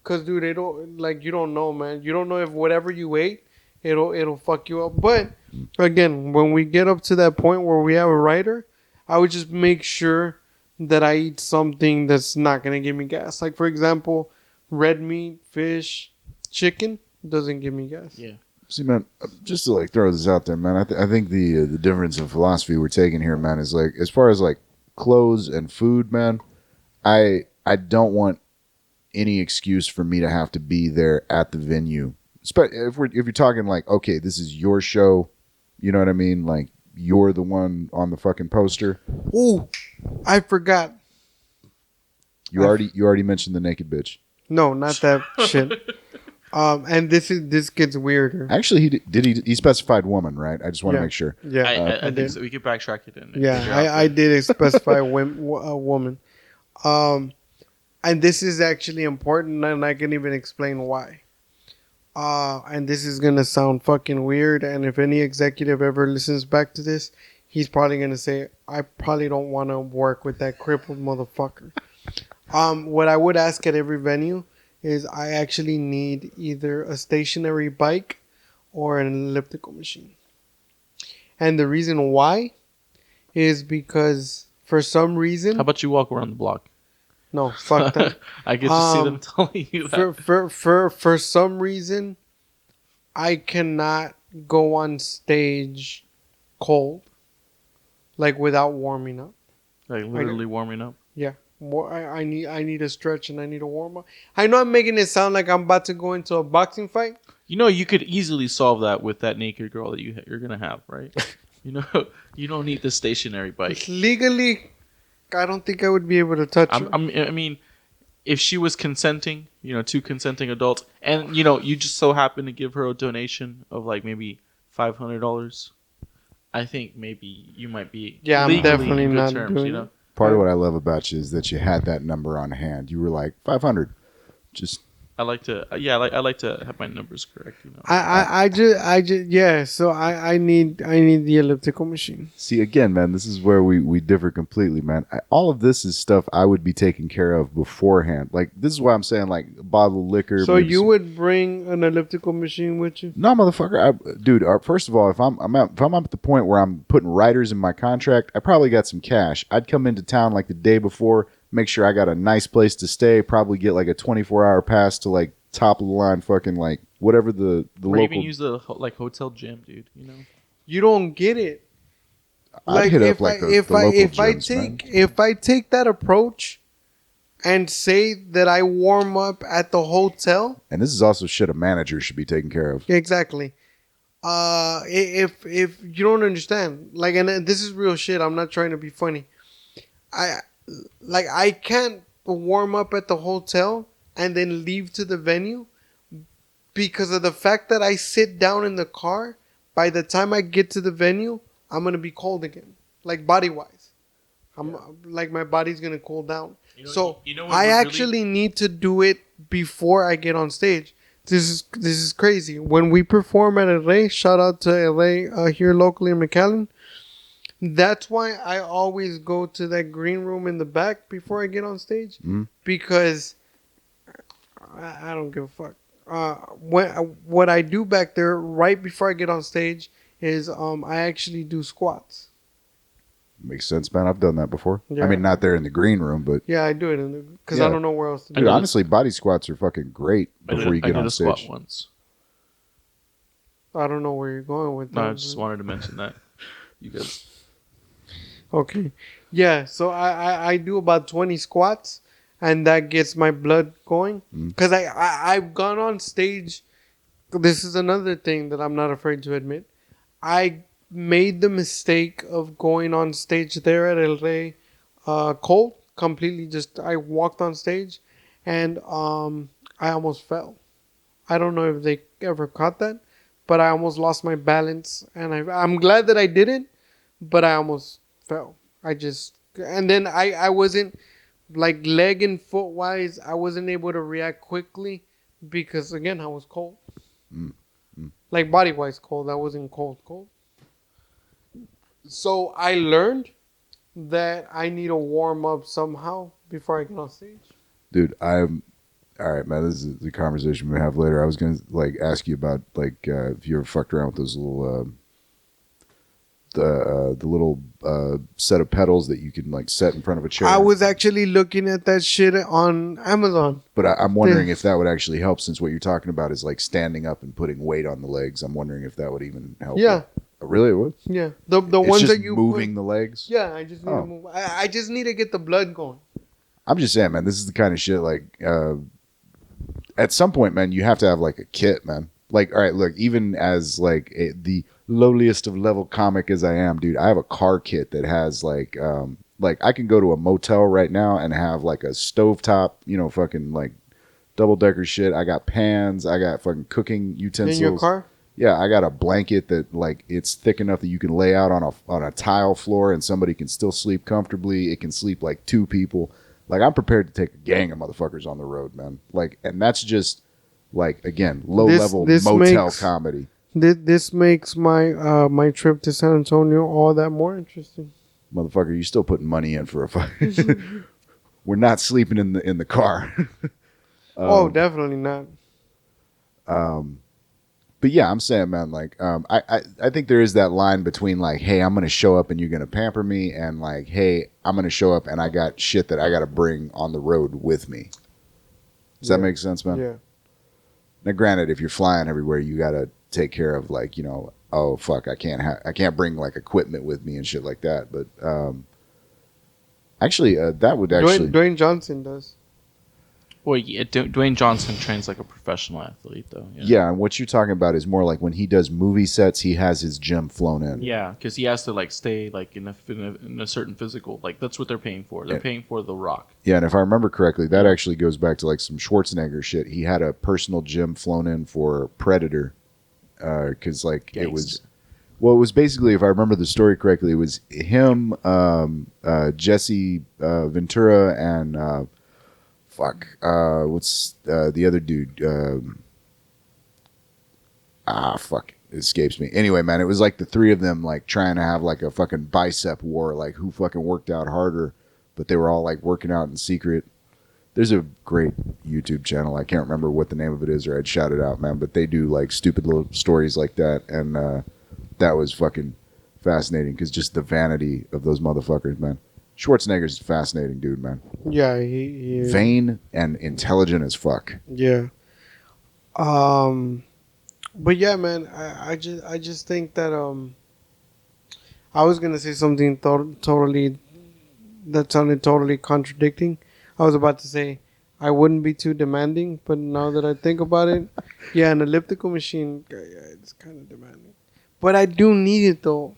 Cause dude, you don't know, man. You don't know if whatever you ate, it'll fuck you up. But again, when we get up to that point where we have a writer, I would just make sure that I eat something that's not gonna give me gas. Like, for example, red meat, fish, chicken doesn't give me gas. Yeah. See, man, just to like throw this out there, man. I think the difference in philosophy we're taking here, man, is like as far as like clothes and food, man. I don't want any excuse for me to have to be there at the venue. If you're talking like, okay, this is your show, you know what I mean? Like you're the one on the fucking poster. Ooh, I forgot. You already mentioned the naked bitch. No, not that shit. And this gets weirder. Actually, he specified woman, right? I just want to Yeah. make sure. Yeah, I think so. We could backtrack it in. Yeah, I did specify a woman. And this is actually important, and I can even explain why. And this is gonna sound fucking weird, and if any executive ever listens back to this, he's probably gonna say, I probably don't want to work with that crippled motherfucker. What I would ask at every venue is I actually need either a stationary bike or an elliptical machine. And the reason why is because for some reason... How about you walk around the block? No, fuck that. I get to see them telling you that. For some reason, I cannot go on stage cold, like without warming up. Like literally warming up. Yeah. I need a stretch and I need a warm up. I know I'm making it sound like I'm about to go into a boxing fight. You know, you could easily solve that with that naked girl that you're gonna have, right? You know, you don't need the stationary bike. Legally, I don't think I would be able to touch her. I mean, if she was consenting, two consenting adults, and you just so happen to give her a donation of like maybe $500, I think maybe you might be Yeah, I'm legally definitely in good not terms. doing it. Part of what I love about you is that you had that number on hand. You were like 500. Just I like to, I like to have my numbers correct. I just yeah. So I need the elliptical machine. see again, man. This is where we differ completely, man. All of this is stuff I would be taking care of beforehand. Like this is why I'm saying like a bottle of liquor. So maybe you some- would bring an elliptical machine with you? No, motherfucker, dude. First of all, if I'm at the point where I'm putting riders in my contract, I probably got some cash. I'd come into town like the day before, make sure I got a nice place to stay. Probably get like a 24-hour pass to like top of the line, fucking like whatever the Or local. even use the like hotel gym, dude. You don't get it. I'd hit up like the local gyms, man. If I take that approach and say that I warm up at the hotel, And this is also shit a manager should be taking care of. exactly. If you don't understand, like, and this is real shit. I'm not trying to be funny. I can't warm up at the hotel and then leave to the venue because of the fact that I sit down in the car. By the time I get to the venue, I'm gonna be cold again, like body wise. Like my body's gonna cool down. So when I we're actually need to do it before I get on stage. This is crazy. When we perform at LA, shout out to LA here locally in McAllen. That's why I always go to that green room in the back before I get on stage, because I don't give a fuck. What I do back there right before I get on stage is I actually do squats. Makes sense, man. I've done that before. Yeah. I mean, not there in the green room, but Yeah, I do it because Yeah. I don't know where else to do dude, it. honestly, body squats are fucking great I before you did get a on squat stage. once. I don't know where you're going with No, that. I just wanted to mention that. You guys. Okay. Yeah, so I do about 20 squats, and that gets my blood going. Because I've gone on stage. This is another thing that I'm not afraid to admit. I made the mistake of going on stage there at El Rey cold. Completely just, I walked on stage, and I almost fell. I don't know if they ever caught that, but I almost lost my balance. And I'm glad that I didn't, but I almost fell. And then I wasn't, like, leg and foot wise, I wasn't able to react quickly because, again, I was cold. Like, body wise cold. I wasn't cold. So I learned that I need to warm up somehow before I get on stage. Dude, I'm all right, man. This is the conversation we have later. I was gonna like ask you about like if you ever fucked around with those little the little set of pedals that you can like set in front of a chair. I was actually looking at that shit on Amazon. But I'm wondering if that would actually help, since what you're talking about is like standing up and putting weight on the legs. I'm wondering if that would even help. Yeah. Really, it would. Yeah, the It's ones just that you moving put, the legs. Yeah, I just need to move. I just need to get the blood going. I'm just saying, man. This is the kind of shit like. At some point, man, you have to have like a kit, man. Like, all right, look, even as like the lowliest of level comic as I am, dude, I have a car kit that has like I can go to a motel right now and have like a stovetop, fucking like double decker shit. I got pans, I got fucking cooking utensils. In your car? Yeah, I got a blanket that like it's thick enough that you can lay out on a tile floor and somebody can still sleep comfortably. It can sleep like two people. Like, I'm prepared to take a gang of motherfuckers on the road, man. Like, and that's just like, again, low level motel comedy. This makes my my trip to San Antonio all that more interesting. Motherfucker, you still putting money in for a fight. We're not sleeping in the car. Oh, definitely not. But yeah, I'm saying, man, like, I think there is that line between like, hey, I'm going to show up and you're going to pamper me, and like, hey, I'm going to show up and I got shit that I got to bring on the road with me. Does that make sense, man? Yeah. Now, granted, if you're flying everywhere, you got to take care of like, oh fuck, I can't bring like equipment with me and shit like that. But actually, that would actually Dwayne Johnson does. Well, yeah, Dwayne Johnson trains like a professional athlete, though. Yeah, and what you're talking about is more like when he does movie sets, he has his gym flown in. Yeah, because he has to like stay like in a certain physical. Like that's what they're paying for. They're paying for The Rock. Yeah, and if I remember correctly, that actually goes back to like some Schwarzenegger shit. He had a personal gym flown in for Predator, because like Gangster. it was. Well, it was basically, if I remember the story correctly, it was him, Jesse Ventura, and what's the other dude? Fuck, it escapes me. Anyway, man, it was like the three of them like trying to have like a fucking bicep war, like who fucking worked out harder, but they were all like working out in secret. There's a great YouTube channel. I can't remember what the name of it is, or I'd shout it out, man. But they do like stupid little stories like that, and that was fucking fascinating because just the vanity of those motherfuckers, man. Schwarzenegger's a fascinating dude, man. Yeah, he Vain and intelligent as fuck. Yeah. But yeah, man, I just think that I was gonna say something totally that sounded totally contradicting. I was about to say I wouldn't be too demanding, but now that I think about it, yeah, an elliptical machine, yeah, it's kind of demanding. But I do need it though.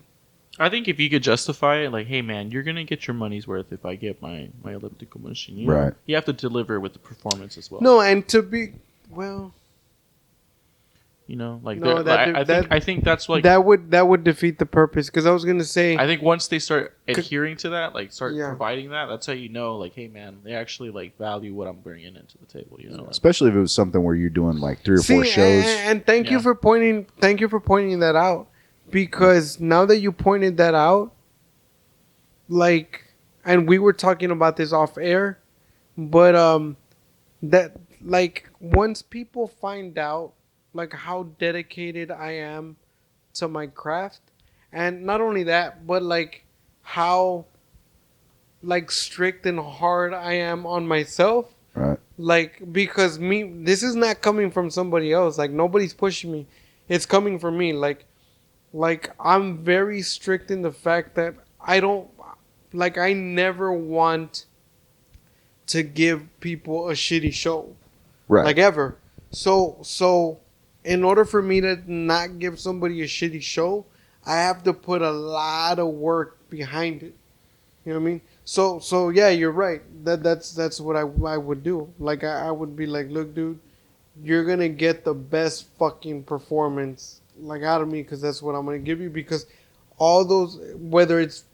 I think if you could justify it, like, hey man, you're gonna get your money's worth if I get my elliptical machine. You know? Right. You have to deliver with the performance as well. No, and to be well, You know, like No, I think that's like that would defeat the purpose. Because I was gonna say, I think once they start adhering to that, like start Yeah. providing that, that's how you know, like, hey man, they actually like value what I'm bringing into the table. You know, like, Especially if it was something where you're doing like 3 or 4 shows. and thank you Yeah. for pointing that out, because now that you pointed that out, like, and we were talking about this off air, but that like once people find out like how dedicated I am to my craft, and not only that, but like how like strict and hard I am on myself. Right. Like, because this is not coming from somebody else. Like, nobody's pushing me. It's coming from me. Like I'm very strict in the fact that I never want to give people a shitty show. Right. Like, ever. So in order for me to not give somebody a shitty show, I have to put a lot of work behind it. You know what I mean? So yeah, you're right. That's what I would do. Like, I would be like, look, dude, you're gonna get the best fucking performance like out of me, because that's what I'm gonna give you. Because all those, whether it's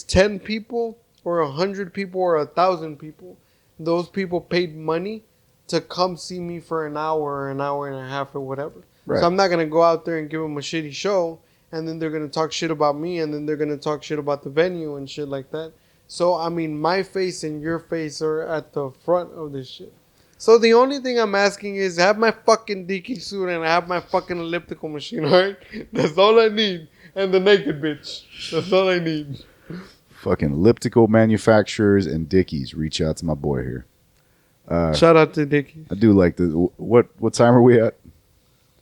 10 people or 100 people or 1,000 people, those people paid money to come see me for an hour or an hour and a half or whatever. Right. So I'm not gonna go out there and give them a shitty show, and then they're gonna talk shit about me, and then they're gonna talk shit about the venue and shit like that. So I mean, my face and your face are at the front of this shit. So the only thing I'm asking is have my fucking Diki suit and I have my fucking elliptical machine, alright? That's all I need. And the naked bitch. That's all I need. Fucking elliptical manufacturers and Dickies, reach out to my boy here. Shout out to Dickie. I do like the what time are we at?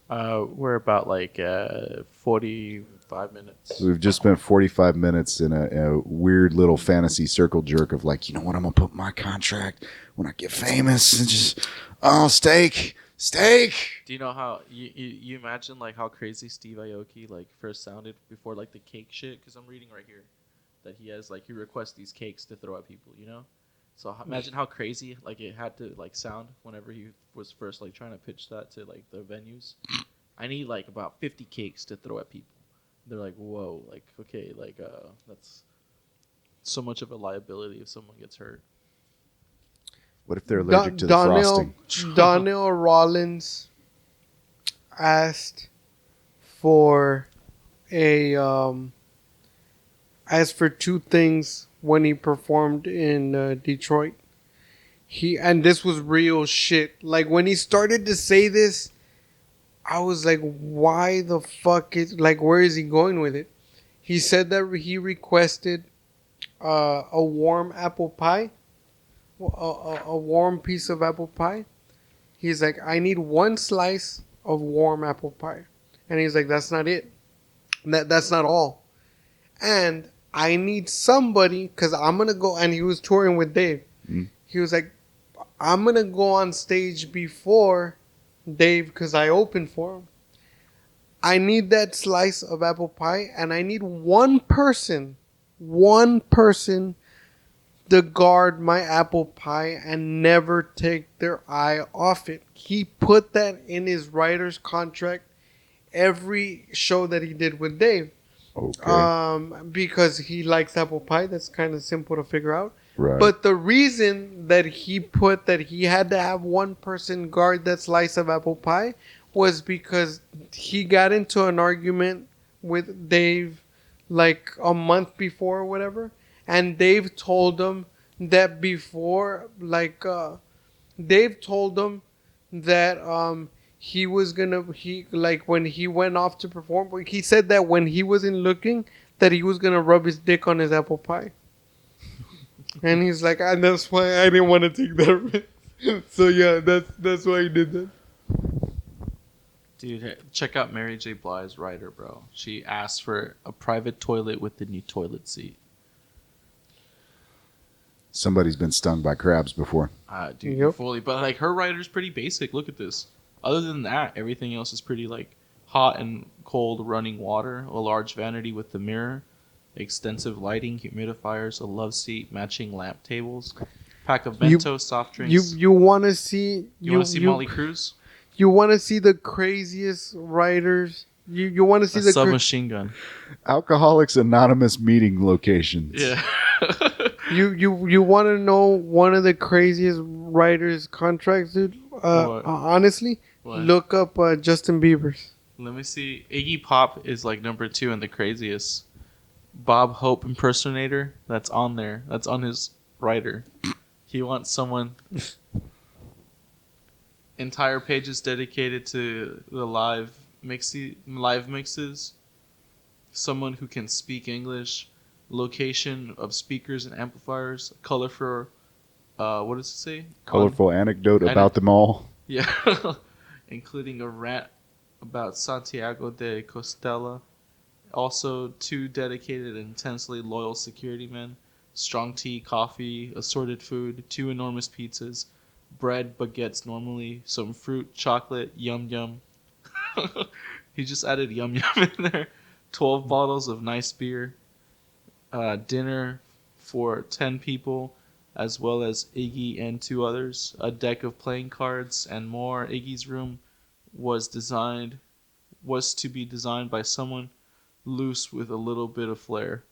we're about like 45 minutes. We've just spent 45 minutes in a weird little fantasy circle jerk of like, you know what, I'm gonna put my contract when I get famous and just steak. Do you know how you imagine like how crazy Steve Aoki like first sounded before like the cake shit? Because I'm reading right here that he has like he requests these cakes to throw at people, you know. So imagine how crazy like it had to like sound whenever he was first like trying to pitch that to like the venues. I need like about 50 cakes to throw at people. They're like, whoa, like okay, like that's so much of a liability if someone gets hurt. What if they're allergic to the frosting? Donnell Rollins asked for asked for 2 things when he performed in Detroit. And this was real shit. Like, when he started to say this, I was like, why the fuck is, like, where is he going with it? He said that he requested a warm apple pie, a warm piece of apple pie. He's like, I need 1 slice of warm apple pie. And he's like, that's not it. That's not all. And I need somebody, because I'm going to go, and he was touring with Dave. He was like, I'm going to go on stage before Dave because I opened for him. I need that slice of apple pie, and I need one person to guard my apple pie and never take their eye off it. He put that in his writer's contract every show that he did with Dave. Okay. Because he likes apple pie. That's kind of simple to figure out. Right. But the reason that he put that he had to have one person guard that slice of apple pie was because he got into an argument with Dave like a month before or whatever. And Dave told him that before, Dave told him that he was gonna when he went off to perform, he said that when he wasn't looking, that he was gonna rub his dick on his apple pie. And he's like, and that's why I didn't want to take that risk. So yeah, that's why he did that. Dude, check out Mary J. Blige's writer, bro. She asked for a private toilet with the new toilet seat. Somebody's been stung by crabs before. Dude, Yep. fully. But like her writer's pretty basic. Look at this. Other than that, everything else is pretty like hot and cold running water, a large vanity with the mirror, extensive lighting, humidifiers, a love seat, matching lamp tables, pack of Mentos soft drinks. You want to see you want to see Molly Cruz? You want to see the craziest writers. You want to see A the submachine gun. Alcoholics Anonymous meeting locations. Yeah. You want to know one of the craziest writers' contracts, dude? Honestly, What? look up Justin Bieber's. Let me see. Iggy Pop is like number 2 and the craziest. Bob Hope impersonator. That's on there. That's on his writer. He wants someone. Entire pages dedicated to the live mixes. Someone who can speak English. Location of speakers and amplifiers. Color for, what does it say? Colorful anecdote about them all. Yeah. Including a rant about Santiago de Compostela. Also, 2 dedicated and intensely loyal security men. Strong tea, coffee, assorted food, 2 enormous pizzas. Bread, baguettes normally, some fruit, chocolate, yum yum. He just added yum yum in there. 12 bottles of nice beer. Dinner for 10 people, as well as Iggy and 2 others. A deck of playing cards and more. Iggy's room was to be designed by someone loose with a little bit of flair.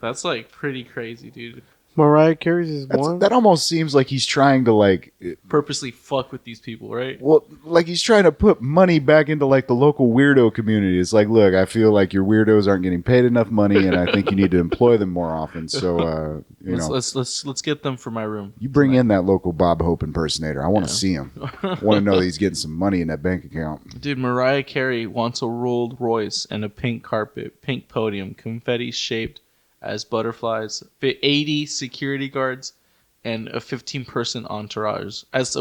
That's like pretty crazy, dude. Mariah Carey's is one. That almost seems like he's trying to Purposely fuck with these people, right? well, like he's trying to put money back into like the local weirdo community. It's like, look, I feel like your weirdos aren't getting paid enough money, and I think you need to employ them more often. So, let's get them for my room. you bring in that local Bob Hope impersonator. I want to see him. I want to know that he's getting some money in that bank account. Dude, Mariah Carey wants a Rolls Royce and a pink carpet, pink podium, confetti shaped as butterflies, 80 security guards, and a 15-person entourage. As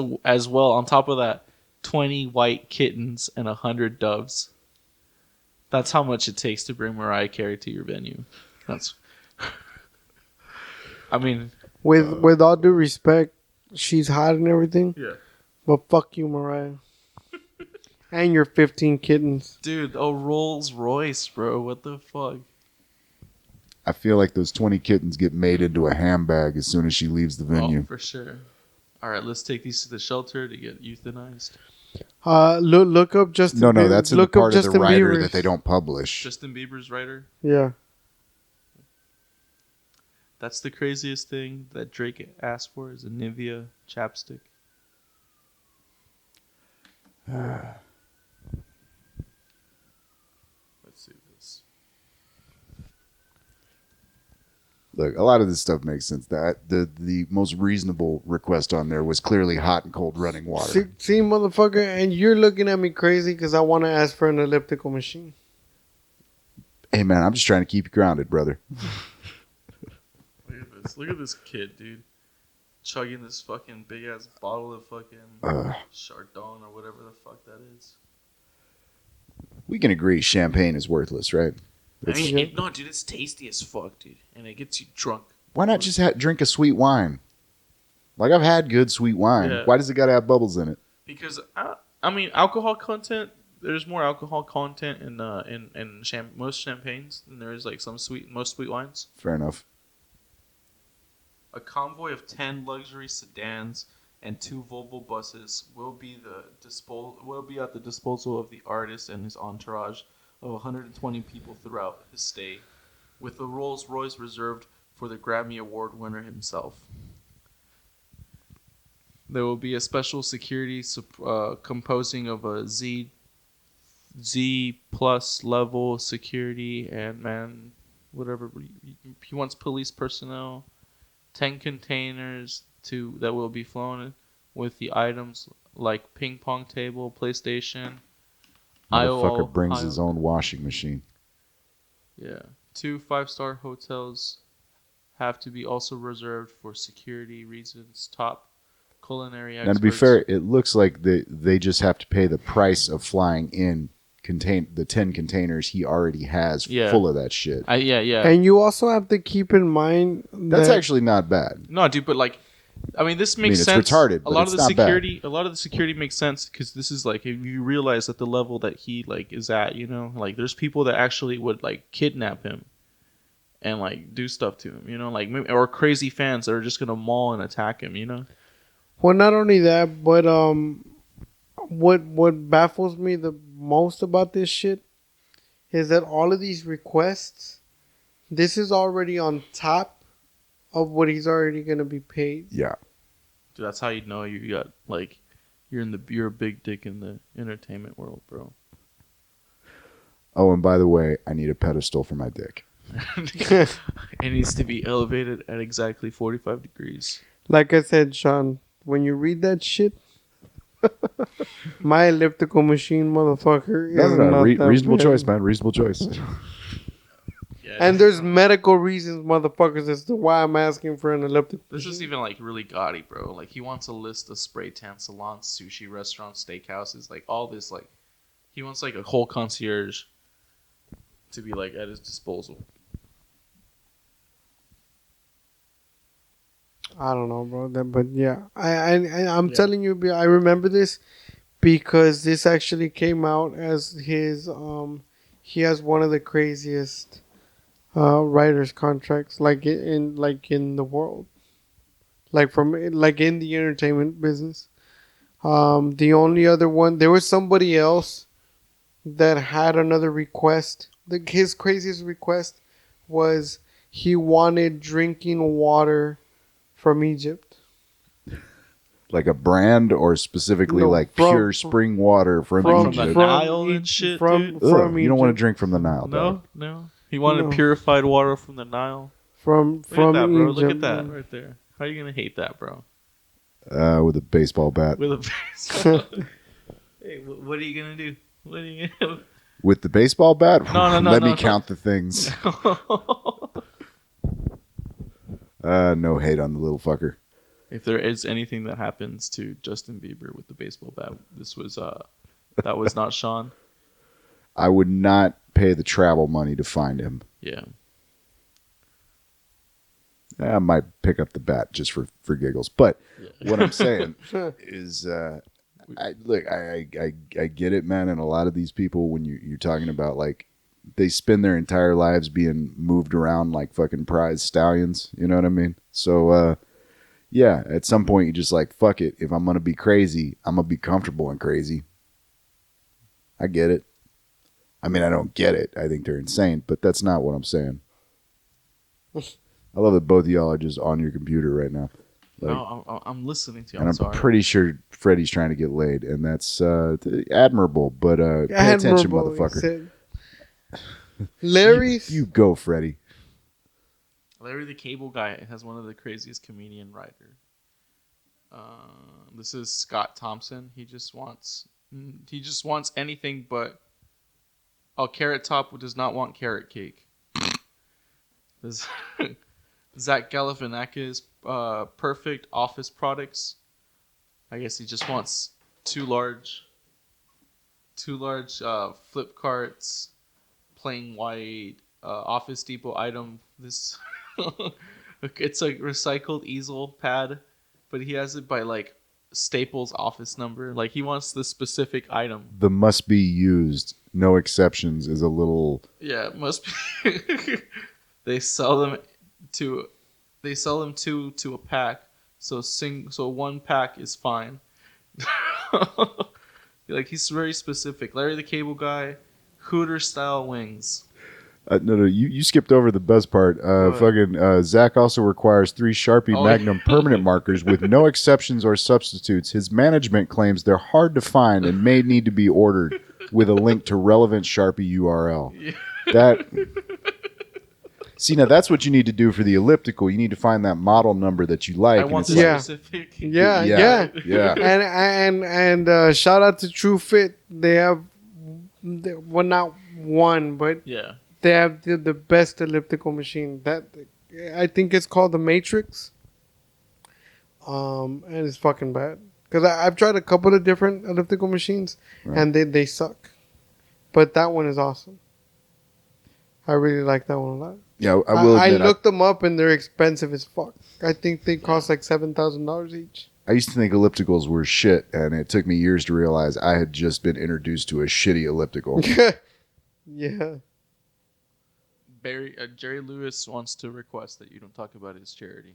well, on top of that, 20 white kittens and 100 doves. That's how much it takes to bring Mariah Carey to your venue. That's. I mean, with all due respect, she's hot and everything. yeah. But fuck you, Mariah. And your 15 kittens. Dude, a Rolls Royce, bro. What the fuck? I feel like those 20 kittens get made into a handbag as soon as she leaves the venue. Oh, for sure. All right, let's take these to the shelter to get euthanized. Look up Justin. No, that's in the look up part of the Justin writer Bieber's. that they don't publish. Justin Bieber's writer. Yeah. That's the craziest thing that Drake asked for is a Nivea chapstick. Let's see this. Look, a lot of this stuff makes sense. That the most reasonable request on there was clearly hot and cold running water. See, motherfucker, and you're looking at me crazy because I want to ask for an elliptical machine. Hey man, I'm just trying to keep you grounded, brother. Look at this. Look at this kid, dude. Chugging this fucking big ass bottle of fucking Chardonnay or whatever the fuck that is. We can agree champagne is worthless, right? I mean, no, dude, it's tasty as fuck, dude, and it gets you drunk. Why not just drink a sweet wine? Like, I've had good sweet wine. Yeah. Why does it got to have bubbles in it? Because I mean, alcohol content. There's more alcohol content in most champagnes than there is like most sweet wines. Fair enough. A convoy of 10 luxury sedans and 2 Volvo buses will be at the disposal of the artist and his entourage of 120 people throughout his stay, with the Rolls Royce reserved for the Grammy Award winner himself. There will be a special security composing of a Z plus level security and whatever he wants, police personnel, 10 containers that will be flown with the items like ping pong table, PlayStation. Motherfucker brings his own washing machine. Yeah, 2 5-star hotels have to be also reserved for security reasons. Top culinary experts. And to be fair, it looks like they just have to pay the price of flying in the 10 containers he already has full of that shit. Yeah. And you also have to keep in mind That's actually not bad. No, dude, but like, I mean, this makes it's sense. retarded, A but lot it's of the not security, a lot of the security makes sense because this is like, if you realize at the level that he like is at, you know, like there's people that actually would like kidnap him and like do stuff to him, you know, like or crazy fans that are just gonna maul and attack him, you know. Well, not only that, but what baffles me the most about this shit is that all of these requests, this is already on top of what he's already gonna be paid. Yeah. Dude, that's how you know you got like you're a big dick in the entertainment world, bro. Oh, and by the way, I need a pedestal for my dick. It needs to be elevated at exactly 45 degrees. Like I said, Sean, when you read that shit, my elliptical machine, motherfucker. No. Reasonable bad. choice, man. Reasonable choice. Yeah, And there's medical reasons, motherfuckers, as to why I'm asking for an elliptical. this is even like really gaudy, bro. Like he wants a list of spray tan salons, sushi restaurants, steakhouses, like all this. Like he wants like a whole concierge to be like at his disposal. I don't know, bro. But yeah, I'm telling you, I remember this because this actually came out as his. He has one of the craziest writers contracts, like in the world, like in the entertainment business. The only other one, there was somebody else that had another request. His craziest request was he wanted drinking water from Egypt. Like a brand or specifically No, like from- pure spring water from Egypt? the Nile and shit, dude? From You don't want to Egypt. drink from the Nile, dog. No. He wanted No. purified water from the Nile. From Look at that, bro. Egypt. Look at that man. right there. How are you gonna hate that, bro? With a baseball bat. With a baseball. Hey, what are you gonna do? What are you gonna? With the baseball bat? No, Let me no. count the things. No hate on the little fucker. If there is anything that happens to Justin Bieber with the baseball bat, that was not Sean. I would not pay the travel money to find him. Yeah. I might pick up the bat just for giggles. But what I'm saying is, I get it, man. And a lot of these people, when you're talking about like, they spend their entire lives being moved around like fucking prize stallions. You know what I mean? So, yeah, at some point you're just like, fuck it. If I'm going to be crazy, I'm going to be comfortable and crazy. I get it. I mean, I don't get it. I think they're insane, but that's not what I'm saying. I love that both of y'all are just on your computer right now. Like, No, I'm listening to you. and I'm I'm sorry. pretty sure Freddy's trying to get laid, and that's admirable. But pay attention, Admirable, he motherfucker. said. Larry's. You go, Freddy. Larry the Cable Guy has one of the craziest comedian writer. This is Scott Thompson. He just wants anything but Carrot Top does not want carrot cake. This Zach Galifianakis perfect office products. I guess he just wants two large flip carts, plain white Office Depot item. This it's a recycled easel pad, but he has it by like Staples office number. Like he wants the specific item. The must be used, no exceptions is a little. Yeah, it must be. They sell them to to a pack. So one pack is fine. Like he's very specific. Larry the Cable Guy, Hooter style wings. No, you skipped over the best part. What? Zach also requires 3 Sharpie Oh, Magnum permanent markers with no exceptions or substitutes. His management claims they're hard to find and may need to be ordered with a link to relevant Sharpie URL. Yeah. That. See, now that's what you need to do for the elliptical. You need to find that model number that you like. I want it's the Yeah. specific. Yeah. yeah. And shout out to True Fit. They have, well, not one, but Yeah. they have the best elliptical machine. That I think it's called the Matrix. And it's fucking bad because I've tried a couple of different elliptical machines, Right. and they suck. But that one is awesome. I really like that one a lot. Yeah, I will I admit, looked them up and they're expensive as fuck. I think they cost like $7,000 each. I used to think ellipticals were shit, and it took me years to realize I had just been introduced to a shitty elliptical. Yeah. Jerry Lewis wants to request that you don't talk about his charity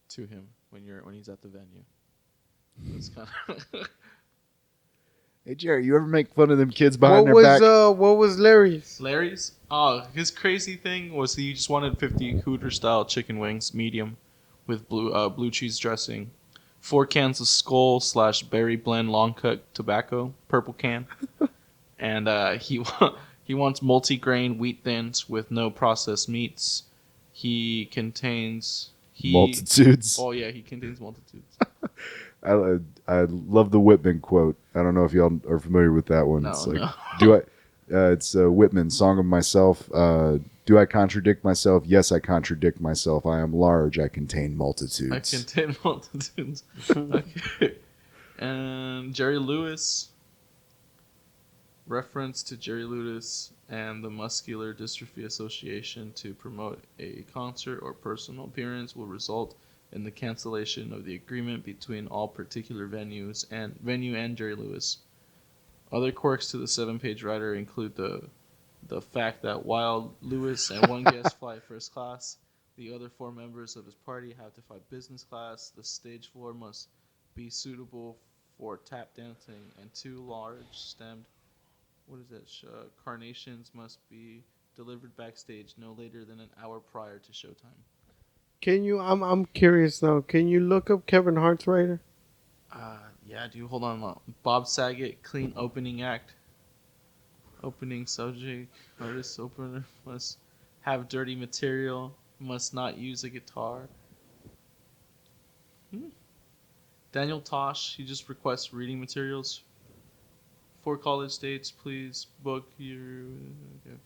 to him when he's at the venue. It's kind of Hey, Jerry, you ever make fun of them kids behind their back? What was Larry's? Larry's. Oh, his crazy thing was he just wanted 50 Hooter style chicken wings, medium, with blue cheese dressing, 4 cans of Skull / Berry Blend long cut tobacco, purple can, and he wants multi-grain wheat thins with no processed meats. He contains Multitudes. Oh yeah, he contains multitudes. I love the Whitman quote. I don't know if y'all are familiar with that one. No, It's like, no. do I? It's Whitman, Song of Myself. Do I contradict myself? Yes, I contradict myself. I am large. I contain multitudes. I contain multitudes. Okay. And Jerry Lewis. Reference to Jerry Lewis and the Muscular Dystrophy Association to promote a concert or personal appearance will result in the cancellation of the agreement between all particular venue and Jerry Lewis. Other quirks to the 7-page rider include the fact that while Lewis and one guest fly first class, the other 4 members of his party have to fly business class. The stage floor must be suitable for tap dancing, and 2 large stemmed carnations must be delivered backstage no later than an hour prior to showtime. Can you? I'm curious now. Can you look up Kevin Hart's writer? Yeah, dude. Hold on. Bob Saget, clean opening act. Opening subject. Artist opener must have dirty material. Must not use a guitar. Daniel Tosh, he just requests reading materials. For college dates, please book your.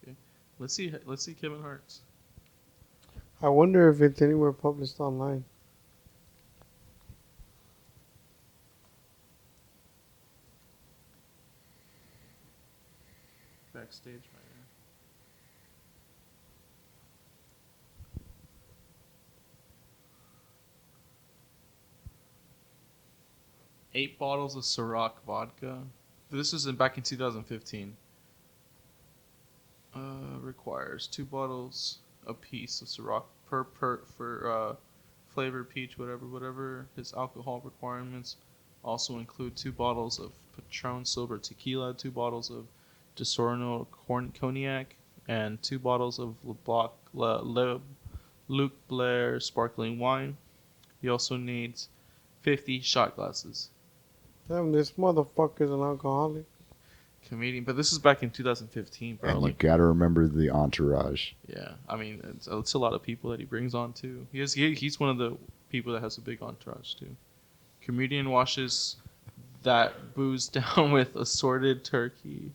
Okay. Let's see Kevin Hart's. I wonder if it's anywhere published online. Backstage right here. Eight bottles of Ciroc vodka. This is back in 2015. Requires 2 bottles a piece of Ciroc for flavor peach, whatever. His alcohol requirements also include 2 bottles of Patron Silver Tequila, 2 bottles of Disaronno Cognac, and 2 bottles of Luc Blair sparkling wine. He also needs 50 shot glasses. Damn, this motherfucker's an alcoholic. Comedian, but this is back in 2015, bro. And you Like, gotta remember the entourage. yeah, I mean, it's a lot of people that he brings on too. He's one of the people that has a big entourage too. Comedian washes that booze down with assorted turkey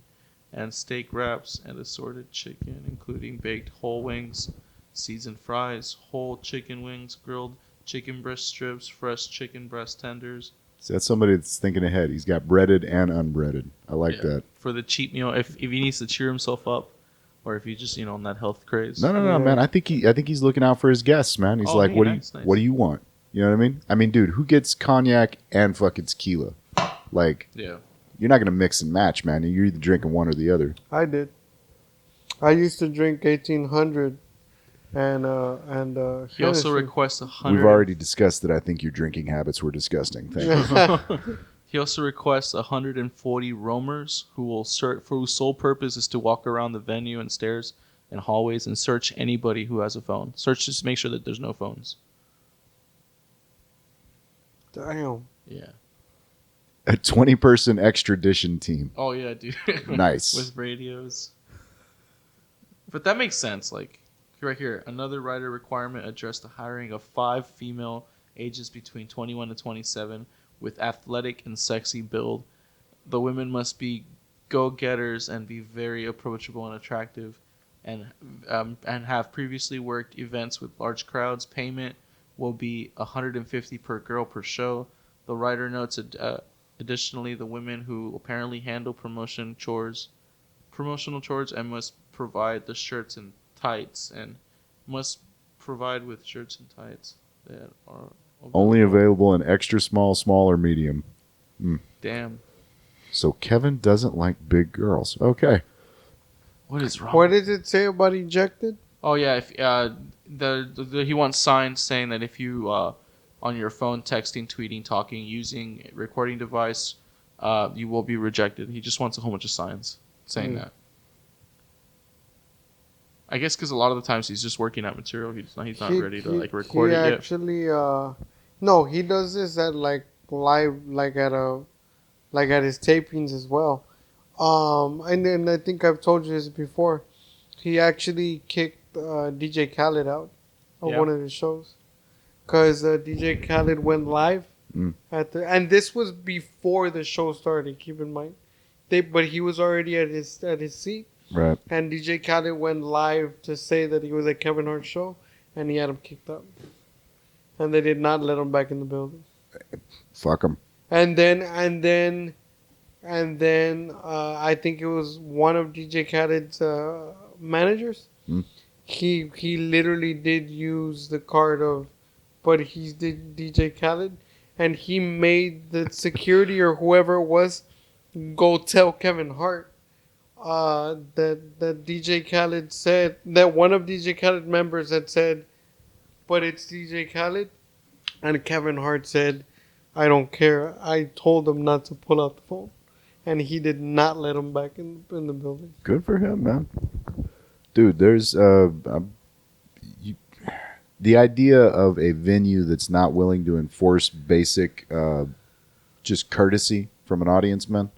and steak wraps and assorted chicken, including baked whole wings, seasoned fries, whole chicken wings, grilled chicken breast strips, fresh chicken breast tenders. So that's somebody that's thinking ahead. He's got breaded and unbreaded. I like that. For the cheap meal, if he needs to cheer himself up, or if he just on that health craze. No, Yeah. man. I think he's looking out for his guests, man. He's Oh, like, hey, what nice. do you want? You know what I mean? I mean, dude, who gets cognac and fucking tequila? Like, Yeah. you're not gonna mix and match, man. You're either drinking one or the other. I did. I used to drink 1800 and He also Hennessy. requests 100. We've already discussed that. I think your drinking habits were disgusting. Thank you. He also requests 140 roamers who will search, for whose sole purpose is to walk around the venue and stairs and hallways and search anybody who has a phone. Search just to make sure that there's no phones. Damn. Yeah. A 20-person extradition team. Oh yeah, dude. Nice. With radios. But that makes sense. Like right here, another rider requirement addressed the hiring of 5 female ages between 21 and 27 with athletic and sexy build. The women must be go-getters and be very approachable and attractive, and have previously worked events with large crowds. Payment will be $150 per girl per show. The writer notes additionally the women who apparently handle promotional chores and must provide the shirts and tights and must provide with shirts and tights that are Only available in extra small, small, or medium. Damn. So Kevin doesn't like big girls. Okay. What is wrong? What does it say about ejected? Oh yeah, if he wants signs saying that if you on your phone texting, tweeting, talking, using a recording device, you will be rejected. He just wants a whole bunch of signs saying that. I guess because a lot of the times he's just working out material. He's not ready to like record he it yet. Actually, no, he does this at like live, like at his tapings as well. And then I think I've told you this before. He actually kicked DJ Khaled out of one of his shows because DJ Khaled went live and this was before the show started. Keep in mind, but he was already at his seat. Right. And DJ Khaled went live to say that he was at Kevin Hart's show, and he had him kicked out. And they did not let him back in the building. Fuck him. And then I think it was one of DJ Khaled's managers. He literally did use the card of, but he's DJ Khaled, and he made the security or whoever it was go tell Kevin Hart. That DJ Khaled said that one of DJ Khaled members had said, but it's DJ Khaled, and Kevin Hart said, I don't care. I told him not to pull out the phone, and he did not let him back in the building. Good for him, man. Dude, there's the idea of a venue that's not willing to enforce basic just courtesy from an audience, man.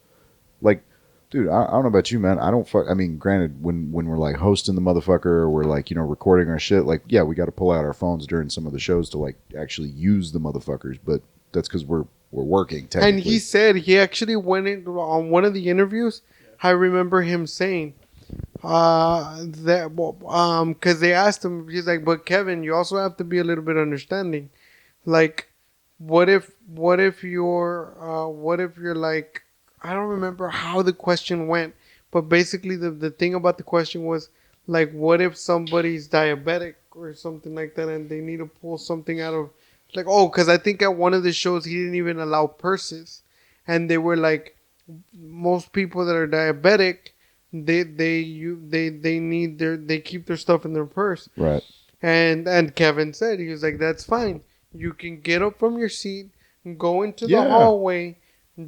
Like, dude, I don't know about you, man. I mean, granted, when we're like hosting the motherfucker or we're like, recording our shit, like, yeah, we got to pull out our phones during some of the shows to like actually use the motherfuckers, but that's because we're working technically. And he said he actually went in on one of the interviews. I remember him saying that because they asked him, he's like, but Kevin, you also have to be a little bit understanding. Like, what if you're like, I don't remember how the question went, but basically the thing about the question was like, what if somebody's diabetic or something like that and they need to pull something out of, like, because I think at one of the shows he didn't even allow purses, and they were like, most people that are diabetic, they keep their stuff in their purse. Right. And Kevin said, he was like, that's fine. You can get up from your seat, go into the hallway,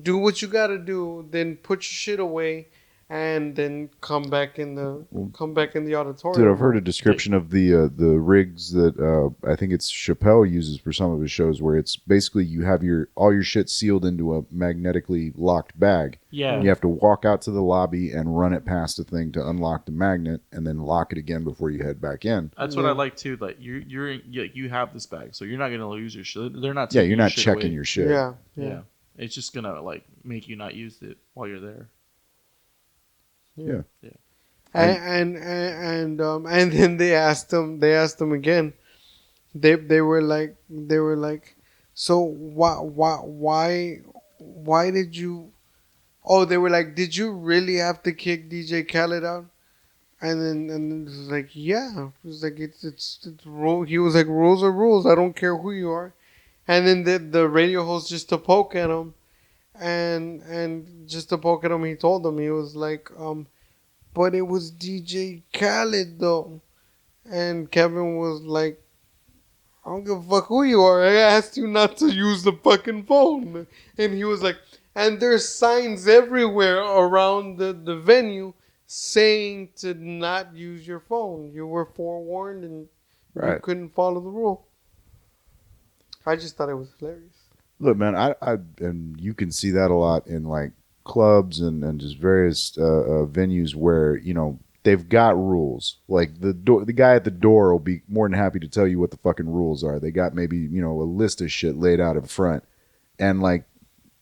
do what you gotta do, then put your shit away, and then come back in the auditorium. Dude, I've heard a description of the rigs that I think it's Chappelle uses for some of his shows, where it's basically you have all your shit sealed into a magnetically locked bag. Yeah. And you have to walk out to the lobby and run it past the thing to unlock the magnet, and then lock it again before you head back in. That's what I like too. Like you have this bag, so you're not gonna lose your shit. They're not. Yeah, you're not your checking away. your shit. Yeah. It's just gonna like make you not use it while you're there. Yeah. And then they asked him again. They were like, so why did you? Oh, they were like, did you really have to kick DJ Khaled out? And then it was like, yeah. It was like it's rule. He was like, rules are rules. I don't care who you are. And then the radio host, just to poke at him, and just to poke at him, he told him, he was like, but it was DJ Khaled though. And Kevin was like, I don't give a fuck who you are. I asked you not to use the fucking phone. And he was like, and there's signs everywhere around the venue saying to not use your phone. You were forewarned and you Right. couldn't follow the rule. I just thought it was hilarious. Look, man, I and you can see that a lot in like clubs and just various venues where they've got rules. Like the guy at the door will be more than happy to tell you what the fucking rules are. They got maybe a list of shit laid out in front, and like,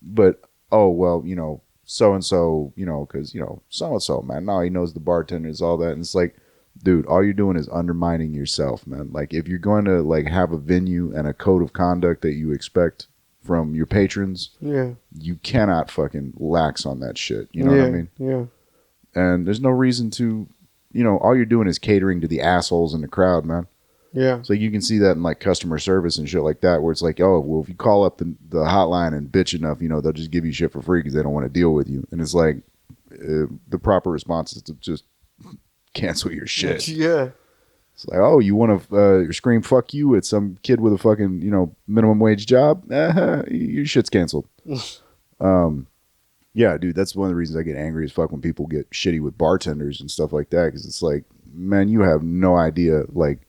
but oh well, so and so, because so and so, man, no, he knows the bartenders, all that, and it's like, dude, all you're doing is undermining yourself, man. Like, if you're going to like have a venue and a code of conduct that you expect from your patrons, Yeah. you cannot fucking lax on that shit. You know what I mean? Yeah. And there's no reason to, all you're doing is catering to the assholes in the crowd, man. Yeah. So you can see that in like customer service and shit like that, where it's like, oh, well, if you call up the hotline and bitch enough, they'll just give you shit for free because they don't want to deal with you. And it's like, the proper response is to just cancel your shit. Yeah. It's like, oh, you want to scream "fuck you" at some kid with a fucking minimum wage job? Your shit's canceled. Yeah, dude, that's one of the reasons I get angry as fuck when people get shitty with bartenders and stuff like that, because it's like, man, you have no idea. Like,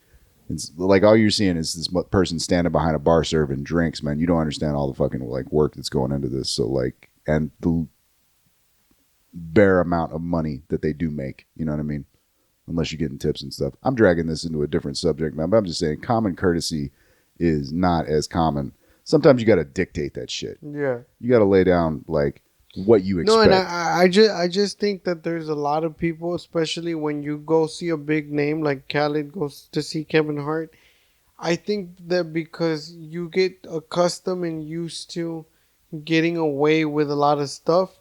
it's like all you're seeing is this person standing behind a bar serving drinks, man. You don't understand all the fucking like work that's going into this. So like, and the bare amount of money that they do make. You know what I mean? Unless you're getting tips and stuff. I'm dragging this into a different subject, man, but I'm just saying common courtesy is not as common. Sometimes you got to dictate that shit. Yeah. You got to lay down like what you expect. No, and I just think that there's a lot of people, especially when you go see a big name like Khaled goes to see Kevin Hart. I think that because you get accustomed and used to getting away with a lot of stuff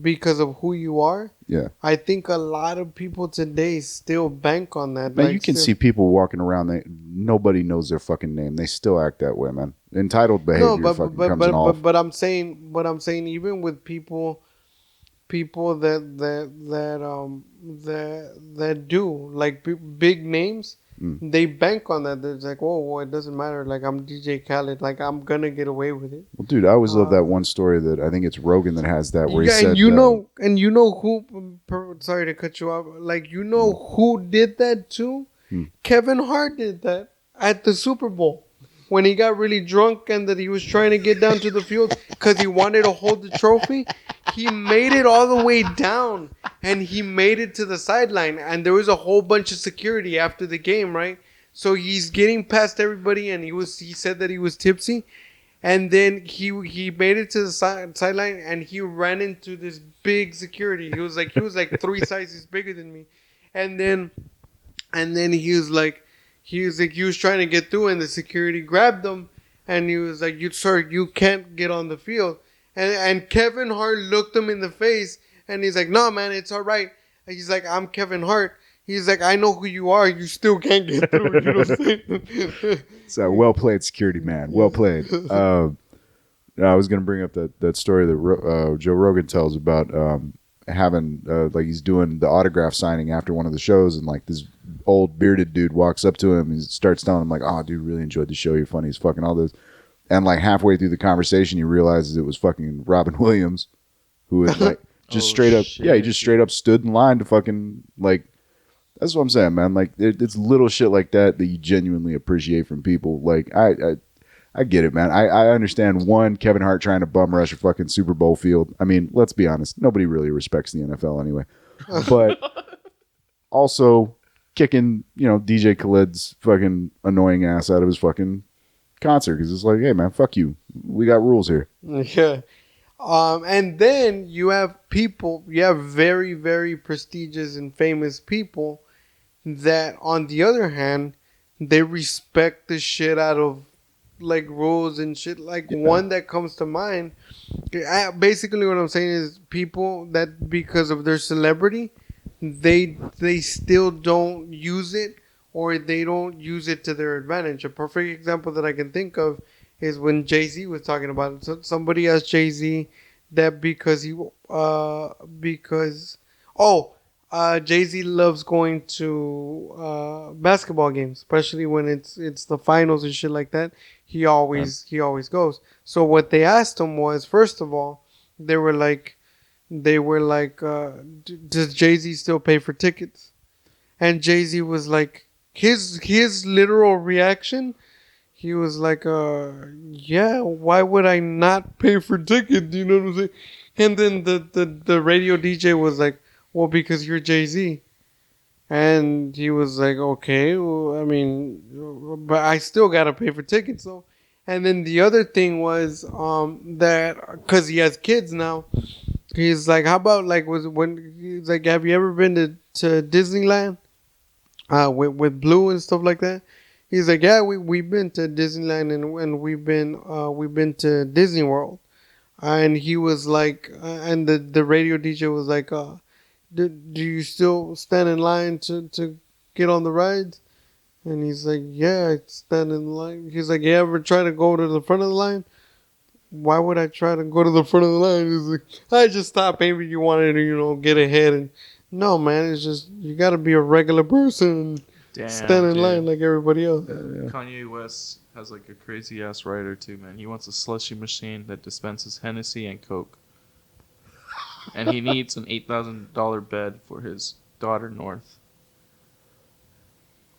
because of who you are. Yeah. I think a lot of people today still bank on that. Man, you can see people walking around that nobody knows their fucking name. They still act that way, man. Entitled behavior fucking comes in off. But I'm saying even with people that do like big names, they bank on that. They're like, oh, well, it doesn't matter. Like, I'm DJ Khaled. Like, I'm gonna get away with it. Well, dude, I always love that one story that I think it's Rogan that has that where he said, and you know who. Sorry to cut you off. Like, who did that too? Kevin Hart did that at the Super Bowl when he got really drunk and that he was trying to get down to the field because he wanted to hold the trophy. He made it all the way down and he made it to the sideline, and there was a whole bunch of security after the game, right? So he's getting past everybody, and he said that he was tipsy, and then he made it to the sideline, and he ran into this big security. He was like 3 sizes bigger than me, and then he was trying to get through, and the security grabbed him, and he was like, "Sir, you can't get on the field." And Kevin Hart looked him in the face, and he's like, "No, man, it's all right." And he's like, "I'm Kevin Hart." He's like, "I know who you are. You still can't get through." You know what I'm saying? So well played, security man. Well played. I was going to bring up that story that Joe Rogan tells about having like he's doing the autograph signing after one of the shows, and like this old bearded dude walks up to him and starts telling him like, "Oh, dude, really enjoyed the show. You're funny as fucking all this." And like halfway through the conversation, he realizes it was fucking Robin Williams, who had like just straight up, he just straight up stood in line to fucking like. That's what I'm saying, man. Like it's little shit like that you genuinely appreciate from people. Like I get it, man. I understand Kevin Hart trying to bum rush a fucking Super Bowl field. I mean, let's be honest, nobody really respects the NFL anyway. But also kicking, DJ Khaled's fucking annoying ass out of his fucking concert because it's like, hey man, fuck you. We got rules here. Yeah. And then you have very, very prestigious and famous people that, on the other hand, they respect the shit out of like rules and shit. Like one that comes to mind, basically what I'm saying is people that because of their celebrity, they still don't use it, or they don't use it to their advantage. A perfect example that I can think of is when Jay-Z was talking about it. So somebody asked Jay-Z that because Jay-Z loves going to basketball games, especially when it's the finals and shit like that. He always goes. So what they asked him was, first of all, they were like, does Jay-Z still pay for tickets? And Jay-Z was like, his literal reaction, he was like, yeah, why would I not pay for tickets? You know what I'm saying? And then the radio DJ was like, well, because you're Jay-Z. And he was like, okay, well, I mean, but I still got to pay for tickets. So, and then the other thing was that because he has kids now, he's like, how about like, he's like, have you ever been to Disneyland with Blue and stuff like that? He's like, yeah, we've been to Disneyland and we've been to Disney World. And he was like, and the radio DJ was like, do you still stand in line to get on the rides? And he's like, yeah, I stand in line. He's like, you ever try to go to the front of the line? Why would I try to go to the front of the line? He's like, I just thought maybe you wanted to, get ahead. And no, man, it's just, you got to be a regular person and Damn, stand in dude. line like everybody else. Kanye West has like a crazy ass writer too, man. He wants a slushy machine that dispenses Hennessy and Coke. And he needs an $8,000 bed for his daughter North.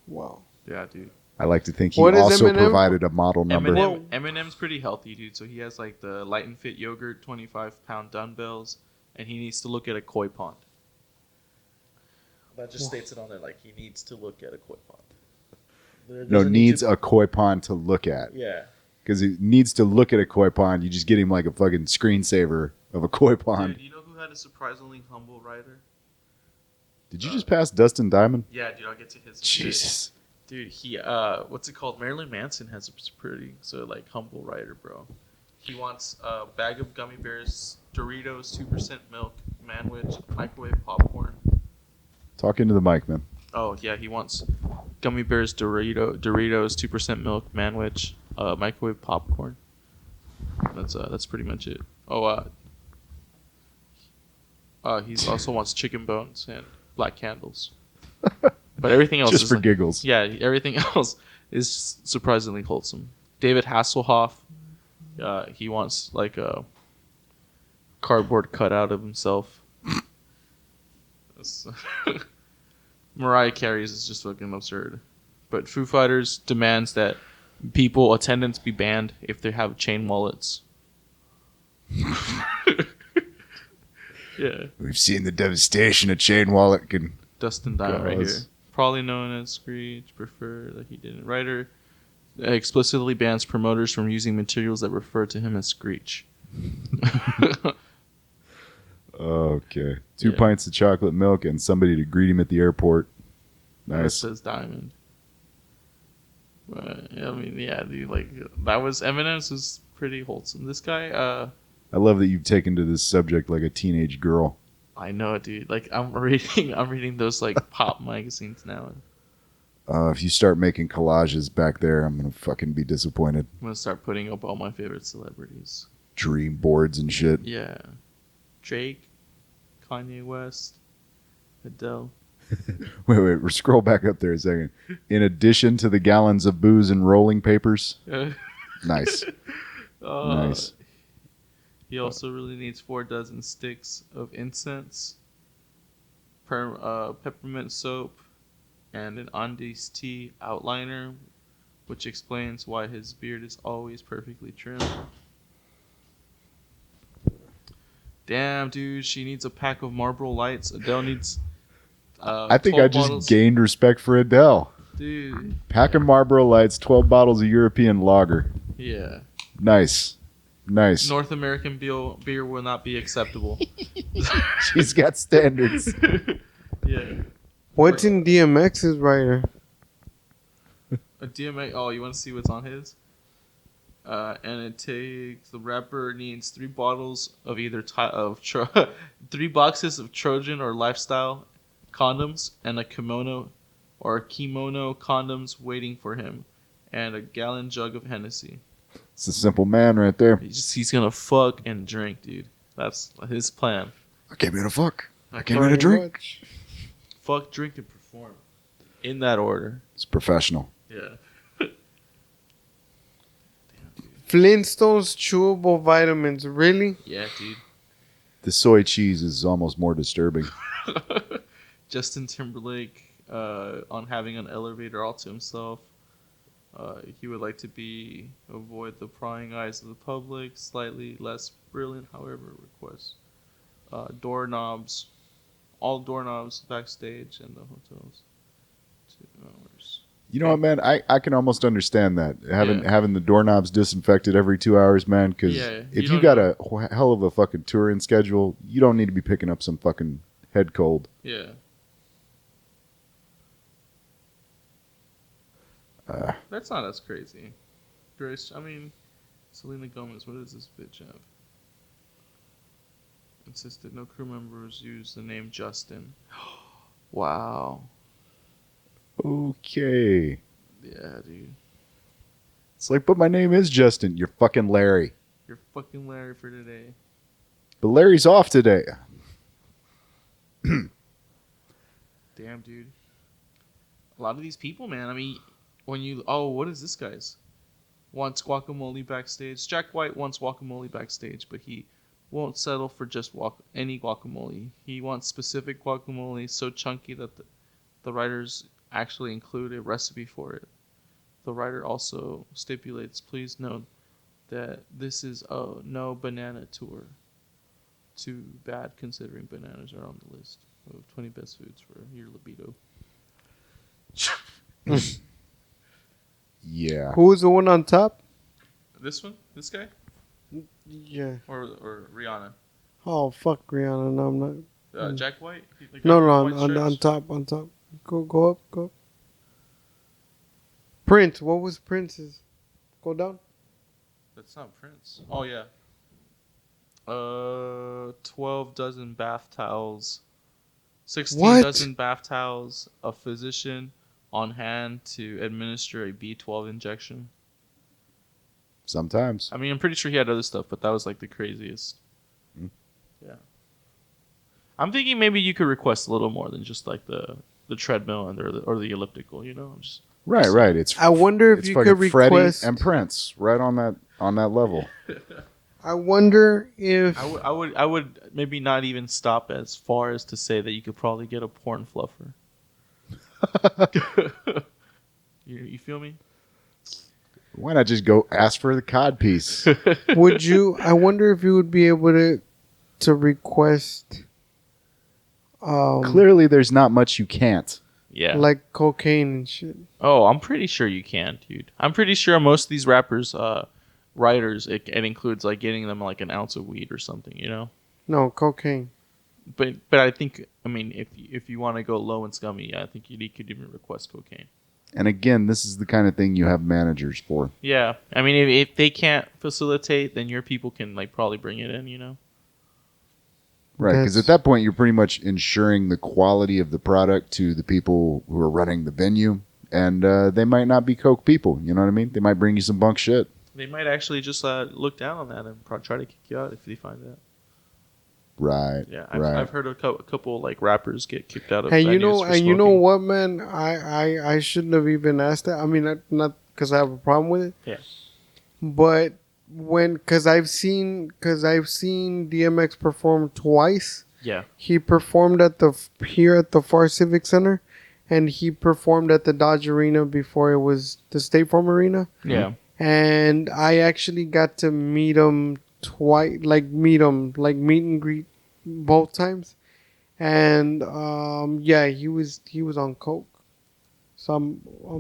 Wow. Yeah, dude. I like to think he What is also Eminem? provided a model number. Eminem's pretty healthy, dude. So he has like the Light and Fit yogurt, 25-pound dumbbells, and he needs to look at a koi pond. That just states it on there, like he needs to look at a koi pond. No, needs a koi pond to look at. Yeah. Because he needs to look at a koi pond. You just get him like a fucking screensaver of a koi pond. Dude, you know who had a surprisingly humble writer? Did you just pass Dustin Diamond? Yeah, dude, I'll get to his. Jesus. Dude, he what's it called? Marilyn Manson has a pretty like humble writer, bro. He wants a bag of gummy bears, Doritos, 2% milk, manwich, microwave popcorn. Talk into the mic, man. Oh yeah, he wants gummy bears, Doritos, 2% milk, manwich, microwave popcorn. That's pretty much it. He also wants chicken bones and black candles. But everything else Just is for like, giggles. Yeah, everything else is surprisingly wholesome. David Hasselhoff, he wants like a cardboard cutout of himself. Mariah Carey's is just fucking absurd. But Foo Fighters demands that attendance be banned if they have chain wallets. Yeah. We've seen the devastation a chain wallet can Dustin Diamond right here. cause. Probably known as Screech, prefer that he didn't. Writer explicitly bans promoters from using materials that refer to him as Screech. Okay. 2 Yeah. pints of chocolate milk and somebody to greet him at the airport. That Nice. says Diamond. But, I mean, yeah, dude, like that was Eminem's was pretty wholesome. This guy, I love that you've taken to this subject like a teenage girl. I know, dude. Like I'm reading those like pop magazines now. If you start making collages back there, I'm going to fucking be disappointed. I'm gonna start putting up all my favorite celebrities. Dream boards and shit. Yeah, Drake, Kanye West, Adele. Wait, scroll back up there a second. In addition to the gallons of booze and rolling papers. Nice. Nice. He also really needs 4 dozen sticks of incense, peppermint soap, and an Andes tea outliner, which explains why his beard is always perfectly trimmed. Damn, dude, she needs a pack of Marlboro Lights. Adele needs. I think 12 I just bottles. gained respect for Adele. Dude, Pack of Marlboro Lights, 12 bottles of European lager. yeah. Nice. Nice. North American beer will not be acceptable. She's got standards. Yeah. What's in DMX's writer? A DMX. Oh, you want to see what's on his? And it takes the rapper needs 3 bottles of either 3 boxes of Trojan or Lifestyle condoms and a kimono condoms waiting for him, and a gallon jug of Hennessy. It's a simple man right there. He's gonna fuck and drink, dude. That's his plan. I came here to fuck. I came here Pretty to drink. much. Fuck, drink, and perform. In that order. It's professional. Yeah. Flintstones chewable vitamins. Really? Yeah, dude. The soy cheese is almost more disturbing. Justin Timberlake on having an elevator all to himself. He would like to avoid the prying eyes of the public. Slightly less brilliant, however, requests. Doorknobs. All doorknobs backstage and the hotels. 2 hours. You know what, man? I can almost understand that having the doorknobs disinfected every 2 hours, man. Because if you got a hell of a fucking touring schedule, you don't need to be picking up some fucking head cold. Yeah. That's not as crazy. Grace, I mean, Selena Gomez, what does this bitch have? Insisted no crew members use the name Justin. Wow. Okay. Yeah, dude. It's like, but my name is Justin. You're fucking Larry. You're fucking Larry for today. But Larry's off today. Damn, dude. A lot of these people, man. I mean, what is this guy's? Wants guacamole backstage. Jack White wants guacamole backstage, but he won't settle for just any guacamole. He wants specific guacamole so chunky that the writers actually include a recipe for it. The writer also stipulates, please note that this is a no banana tour. Too bad considering bananas are on the list of 20 best foods for your libido. Yeah. Who was the one on top? This one? This guy? Yeah. Or Rihanna? Oh, fuck Rihanna. No, I'm not. Jack White? The guy No, with no, white on stripes? top, on top. Go up. Prince. What was Prince's? Go down. That's not Prince. Oh, yeah. 12 dozen bath towels. 16 What? dozen bath towels. A physician on hand to administer a B12 injection. Sometimes. I mean, I'm pretty sure he had other stuff, but that was like the craziest. Mm. Yeah. I'm thinking maybe you could request a little more than just like the treadmill and or the elliptical, you know? Right. It's I wonder if it's you fucking could Freddy request. and Prince right on that level. I wonder if. I would maybe not even stop as far as to say that you could probably get a porn fluffer. You feel me? Why not just go ask for the cod piece? Would you? I wonder if you would be able to request. Clearly, there's not much you can't. Yeah. Like cocaine and shit. Oh, I'm pretty sure you can, dude. I'm pretty sure most of these rappers, writers, it includes like getting them like an ounce of weed or something, you know. No, cocaine. But I think, I mean, if you want to go low and scummy, I think you could even request cocaine. And again, this is the kind of thing you have managers for. Yeah, I mean, if they can't facilitate, then your people can like probably bring it in, you know. Right, because at that point, you're pretty much ensuring the quality of the product to the people who are running the venue. And they might not be coke people, you know what I mean? They might bring you some bunk shit. They might actually just look down on that and try to kick you out if they find that. Right. Yeah, right. I've heard a couple like rappers get kicked out of. And you venues know, for and you know smoking. what, man? I shouldn't have even asked that. I mean, not because I have a problem with it. Yeah. But because I've seen DMX perform twice. Yeah. He performed here at the Far Civic Center, and he performed at the Dodge Arena before it was the State Farm Arena. Yeah. And I actually got to meet him twice, meet and greet both times. And yeah, he was on coke. So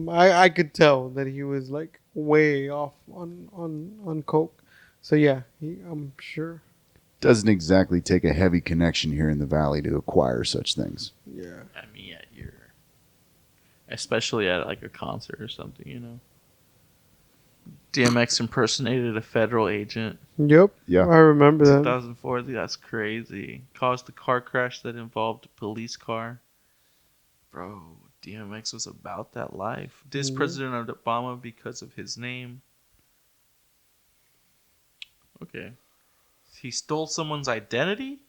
I could tell that he was like way off on coke. So yeah, I'm sure. Doesn't exactly take a heavy connection here in the Valley to acquire such things. Yeah. I mean, especially at like a concert or something, you know. DMX impersonated a federal agent. Yep. Yeah. I remember that. 2004. That's crazy. Caused a car crash that involved a police car. Bro, DMX was about that life. Dissed President Obama because of his name. Okay. He stole someone's identity?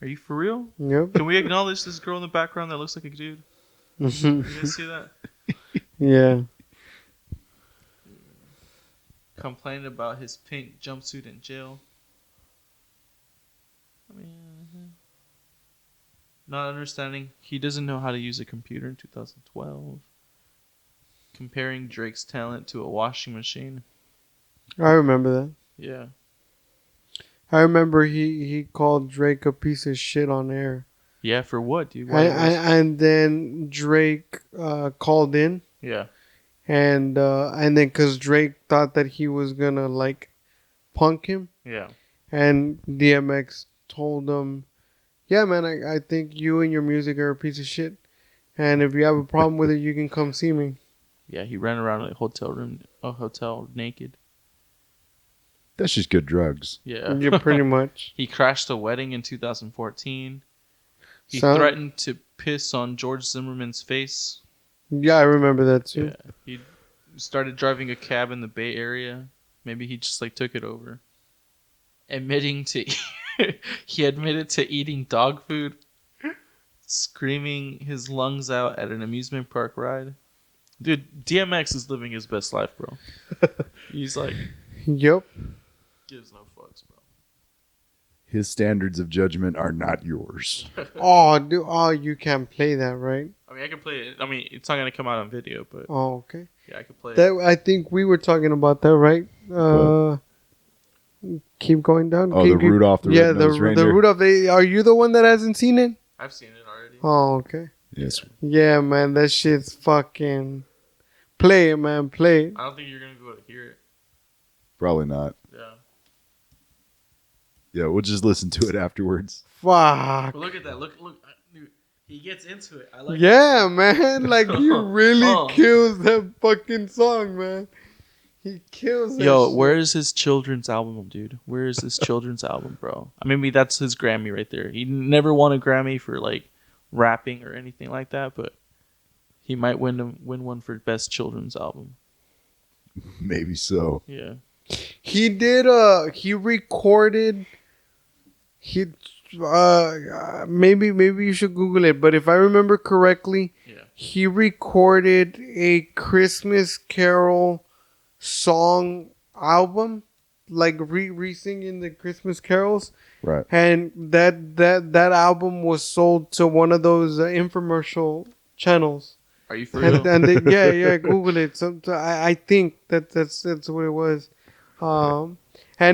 Are you for real? Yep. Can we acknowledge this girl in the background that looks like a dude? You guys see that? Yeah. Complaining about his pink jumpsuit in jail. I mean, not understanding. He doesn't know how to use a computer in 2012. Comparing Drake's talent to a washing machine. I remember that. Yeah. I remember he called Drake a piece of shit on air. Yeah, for what, dude? Why And then Drake called in. yeah. And then because Drake thought that he was gonna like punk him, Yeah. and DMX told him, "Yeah, man, I think you and your music are a piece of shit, and if you have a problem with it, you can come see me." Yeah, he ran around a hotel naked. That's just good drugs. Yeah. Yeah, pretty much. He crashed a wedding in 2014. He So- threatened to piss on George Zimmerman's face. Yeah, I remember that too. Yeah. He started driving a cab in the Bay Area. Maybe he just like took it over. Admitting to he admitted to eating dog food, screaming his lungs out at an amusement park ride. Dude, DMX is living his best life, bro. He's like Yep. gives no fucks, bro. His standards of judgment are not yours. Oh, you can't play that, right? I mean, I can play it. I mean, it's not gonna come out on video, but Oh, okay. yeah, I can play it. That I think we were talking about that, right? Keep going down. Oh, Keep- the Rudolph the yeah, Red-Nosed the Reindeer? Rudolph. Are you the one that hasn't seen it? I've seen it already. Oh, okay. Yes. Yeah, man, that shit's fucking. Play it, man. Play it. I don't think you're gonna be able to hear it. Probably not. Yeah. Yeah, we'll just listen to it afterwards. Fuck. But look at that. Look. Dude, he gets into it. I like. Yeah, man. Like he really Oh. kills that fucking song, man. He kills that Yo, shit. where is his children's album, dude? Where is his children's album, bro? I mean, maybe that's his Grammy right there. He never won a Grammy for like rapping or anything like that, but he might win one for best children's album. Maybe so. Yeah. He did he recorded maybe you should Google it, but if I remember correctly, Yeah. he recorded a Christmas Carol song album, like re-singing the Christmas carols, Right. and that album was sold to one of those infomercial channels. Are you for real? And they, yeah, Google it. I think that's what it was, and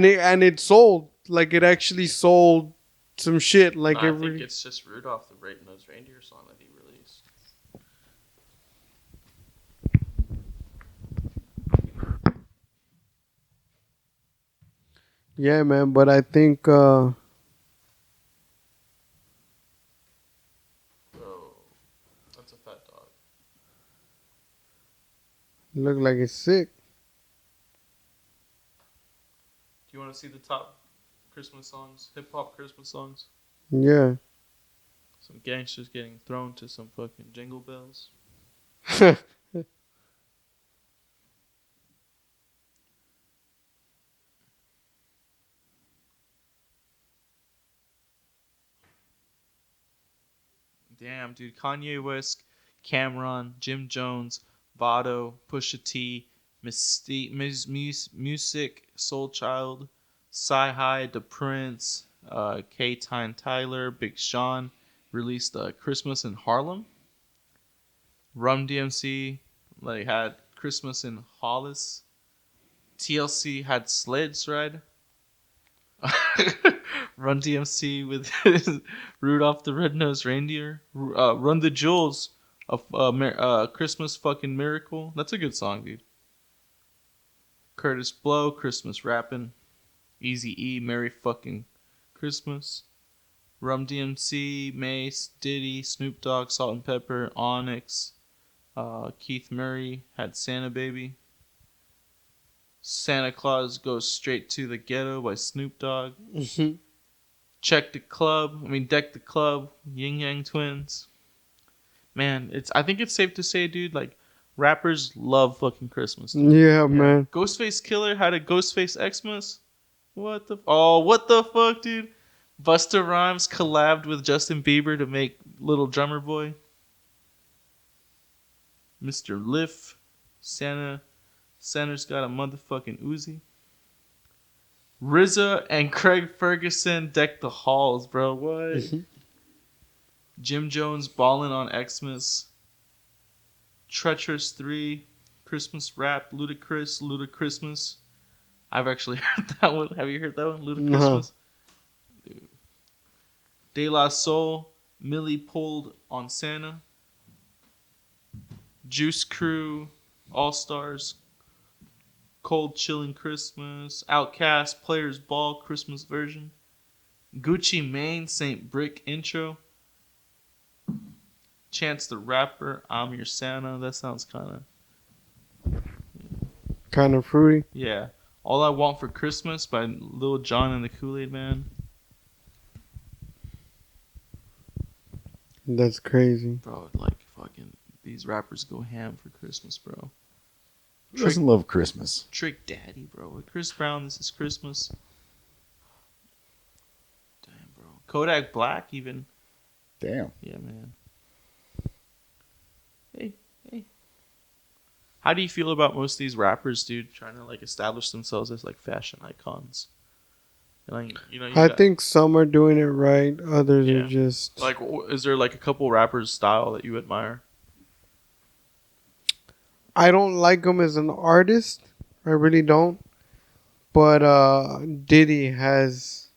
it sold, like it actually sold some shit, like I every. think it's just Rudolph the Red-Nosed Reindeer song that he released. Yeah, man, but I think Oh, that's a fat dog. it looked like it's sick. Do you want to see the top Christmas songs, hip hop Christmas songs? Yeah. Some gangsters getting thrown to some fucking jingle bells. Damn, dude. Kanye West, Cameron, Jim Jones, Vado, Pusha T, Mystique, Music, Soul Child, Sci-Hi, The Prince, K-Time Tyler, Big Sean released Christmas in Harlem. Rum DMC had Christmas in Hollis. TLC had Sleds Ride. Run DMC with Rudolph the Red-Nosed Reindeer. Run the Jewels of Christmas fucking Miracle. That's a good song, dude. Curtis Blow, Christmas Rappin'. Easy E, Merry fucking Christmas. Rum DMC, Mace, Diddy, Snoop Dogg, Salt and Pepper, Onyx. Keith Murray had Santa Baby. Santa Claus Goes Straight to the Ghetto by Snoop Dogg. Deck the Club, Yin Yang Twins. Man, I think it's safe to say, dude, like rappers love fucking Christmas. Dude. Yeah, man. Ghostface Killer had a Ghostface Xmas. What the fuck, dude? Busta Rhymes collabed with Justin Bieber to make Little Drummer Boy. Mr. Liff, Santa's got a motherfucking Uzi. RZA and Craig Ferguson decked the halls, bro. What? Jim Jones balling on Xmas. Treacherous 3, Christmas Rap, Ludacrismas. I've actually heard that one. Have you heard that one? Ludacrismas? No. De La Soul, Millie pulled on Santa. Juice Crew, All Stars, Cold Chillin' Christmas, Outcast, Players Ball, Christmas version. Gucci Mane, Saint Brick intro. Chance the Rapper, I'm Your Santa. That sounds kind of fruity. Yeah. All I Want for Christmas by Lil Jon and the Kool-Aid Man. That's crazy. Bro, like fucking these rappers go ham for Christmas, bro. Who doesn't love Christmas? Trick Daddy, bro. With Chris Brown, This Is Christmas. Damn, bro. Kodak Black, even. Damn. Yeah, man. Hey. How do you feel about most of these rappers, dude, trying to like establish themselves as like fashion icons? And, like, you I think some are doing it right. Others are just like. Is there like a couple rappers' style that you admire? I don't like him as an artist. I really don't. But Diddy has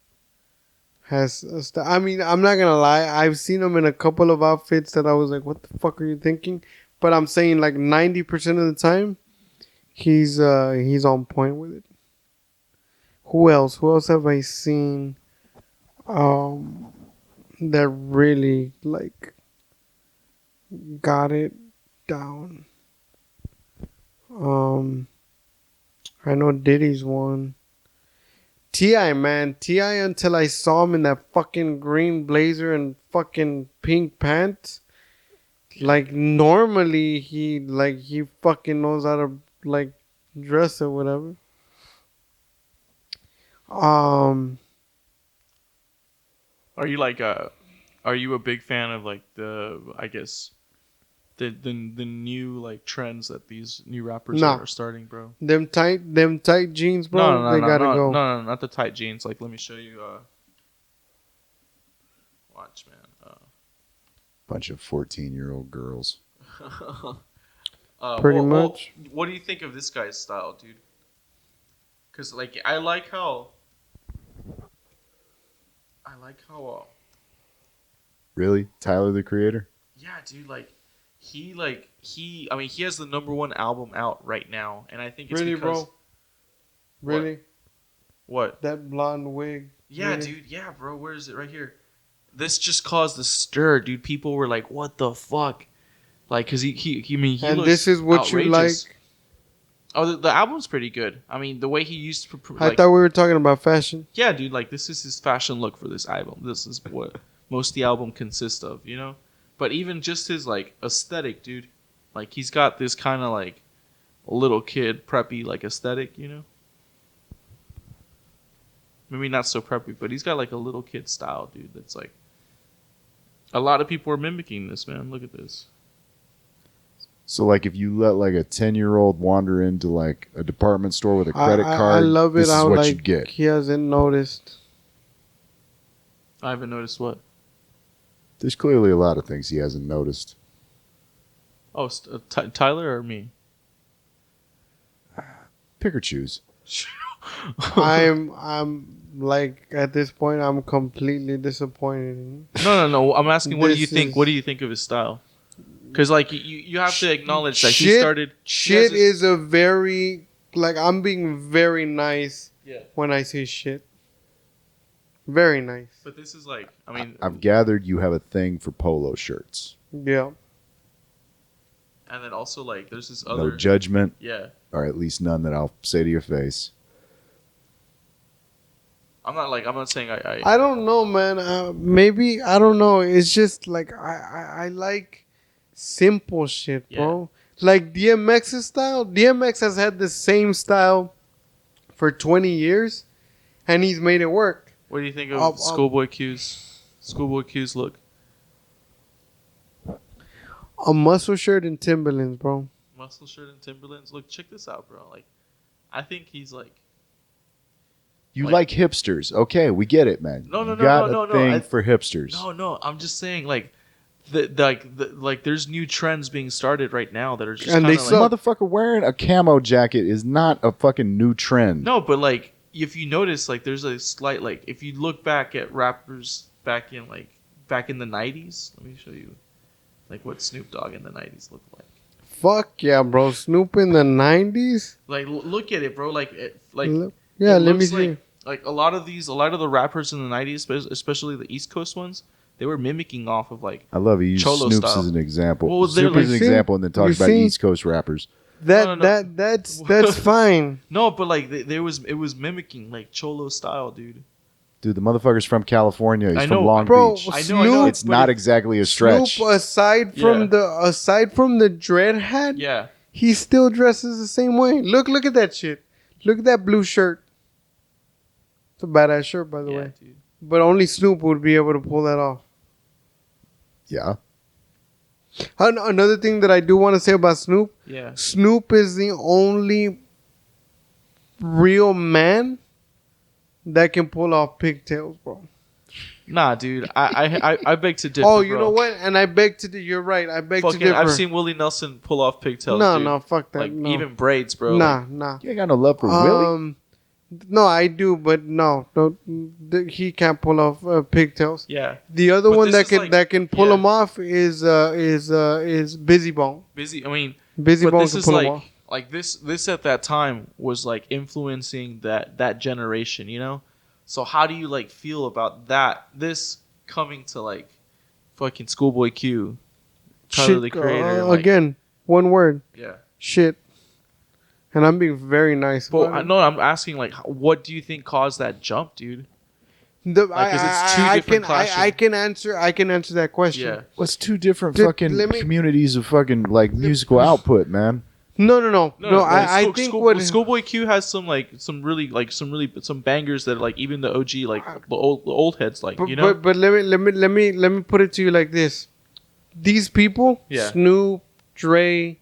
I mean, I'm not gonna lie. I've seen him in a couple of outfits that I was like, "What the fuck are you thinking?" But I'm saying like 90% of the time, he's on point with it. Who else? Who else have I seen? That really like got it down. I know Diddy's one. T.I., man. T.I. until I saw him in that fucking green blazer and fucking pink pants. Like, normally he fucking knows how to, like, dress or whatever. Are you like are you a big fan of like the new like trends that these new rappers Nah. are starting, bro? Them tight jeans, bro. They gotta go. No, not the tight jeans. Like, let me show you. Watch, man. Bunch of 14-year-old girls. Pretty much. What do you think of this guy's style, dude? Because like I like how. Really? Tyler, the Creator? Yeah, dude. Like he I mean, he has the #1 album out right now, and I think it's Really, because. bro? Really? What? That blonde wig. Yeah, really? dude. Yeah, bro. Where is it? Right here. This just caused a stir, dude. People were like, "What the fuck?" Like, cause he And looks this is what you like? outrageous. Oh, the album's pretty good. I mean, the way he used to. I thought we were talking about fashion. Yeah, dude. Like, this is his fashion look for this album. This is what most of the album consists of, you know. But even just his like aesthetic, dude. Like, he's got this kind of like little kid preppy like aesthetic, you know. Maybe not so preppy, but he's got like a little kid style, dude. That's like a lot of people are mimicking this, man. Look at this. So, like, if you let, like, a 10-year-old wander into, like, a department store with a credit card, I love it this is how, what like, you'd get. he hasn't noticed. I haven't noticed what. There's clearly a lot of things he hasn't noticed. Oh, Tyler or me? Pick or choose. I'm like, at this point, I'm completely disappointed in you. No. I'm asking, what do you This think? is- What do you think of his style? Because like you have to acknowledge that he Shit- started. Shit is a very, like, I'm being very nice Yeah. when I say shit. Very nice. But this is like, I mean, I've gathered you have a thing for polo shirts. Yeah. and then also like there's this No other. judgment, Yeah, or at least none that I'll say to your face. I'm not saying I I don't know, man. Maybe, I don't know. It's just like, I like simple shit, bro. Like DMX's style. DMX has had the same style for 20 years. and he's made it work. What do you think of Schoolboy Q's look? A muscle shirt and Timberlands, bro. Muscle shirt and Timberlands. Look, check this out, bro. Like, I think he's like. You like hipsters. Okay, we get it, man. No, you got no, a thing for hipsters. No. I'm just saying, like, there's new trends being started right now that are just And kind they of suck. like. Motherfucker wearing a camo jacket is not a fucking new trend. No, but like, if you notice, like, there's a slight, like, if you look back at rappers back in the 90s, let me show you, like, what Snoop Dogg in the 90s looked like. Fuck yeah, bro. Snoop in the 90s? Like, look at it, bro. Like, Yeah, it let me looks see. Like a lot of the rappers in the 90s, especially the East Coast ones, they were mimicking off of like. I love it. You use Cholo Snoop's style. as an example. Well, they're Snoop like- is an See? example, and then talk You about see? East Coast rappers. No. That's fine. No, but like it was mimicking like Cholo style, dude. Dude, the motherfucker's from California. He's I from know, Long bro. Beach. I know. It's but not exactly a stretch. Snoop, aside from the dread hat, Yeah. he still dresses the same way. Look at that shit. Look at that blue shirt. It's a badass shirt, by the way. Dude. But only Snoop would be able to pull that off. Yeah. Another thing that I do want to say about Snoop, Yeah. Snoop is the only real man that can pull off pigtails, bro. Nah, dude. I beg to differ. Oh, you bro. know what? And I beg to. You're right. I beg to Fucking, differ. I've seen Willie Nelson pull off pigtails. No, dude. no, fuck that. Like no. even braids, bro. Nah, Like, nah. You ain't got no love for Willie? No, I do, but no, he can't pull off pigtails. yeah. The other But one this is that can pull yeah. them off is Busy Bone. Busy. I mean, Busy but Bone this can is pull them like off. like this at that time was like influencing that generation, you know. So how do you like feel about that? This coming to like fucking Schoolboy Q, Tyler the Creator. Like, again, one word, yeah. shit. And I'm being very nice. But about I it. know I'm asking like, what do you think caused that jump, dude? Like, 'cause it's two different classes. I can answer that question. Yeah. What's two different Dude, fucking let me- communities of fucking like musical output, man? No. I think what Schoolboy Q has some bangers that like even the OG like the old heads like, you know. But let me put it to you like this: these people, Yeah. Snoop, Dre,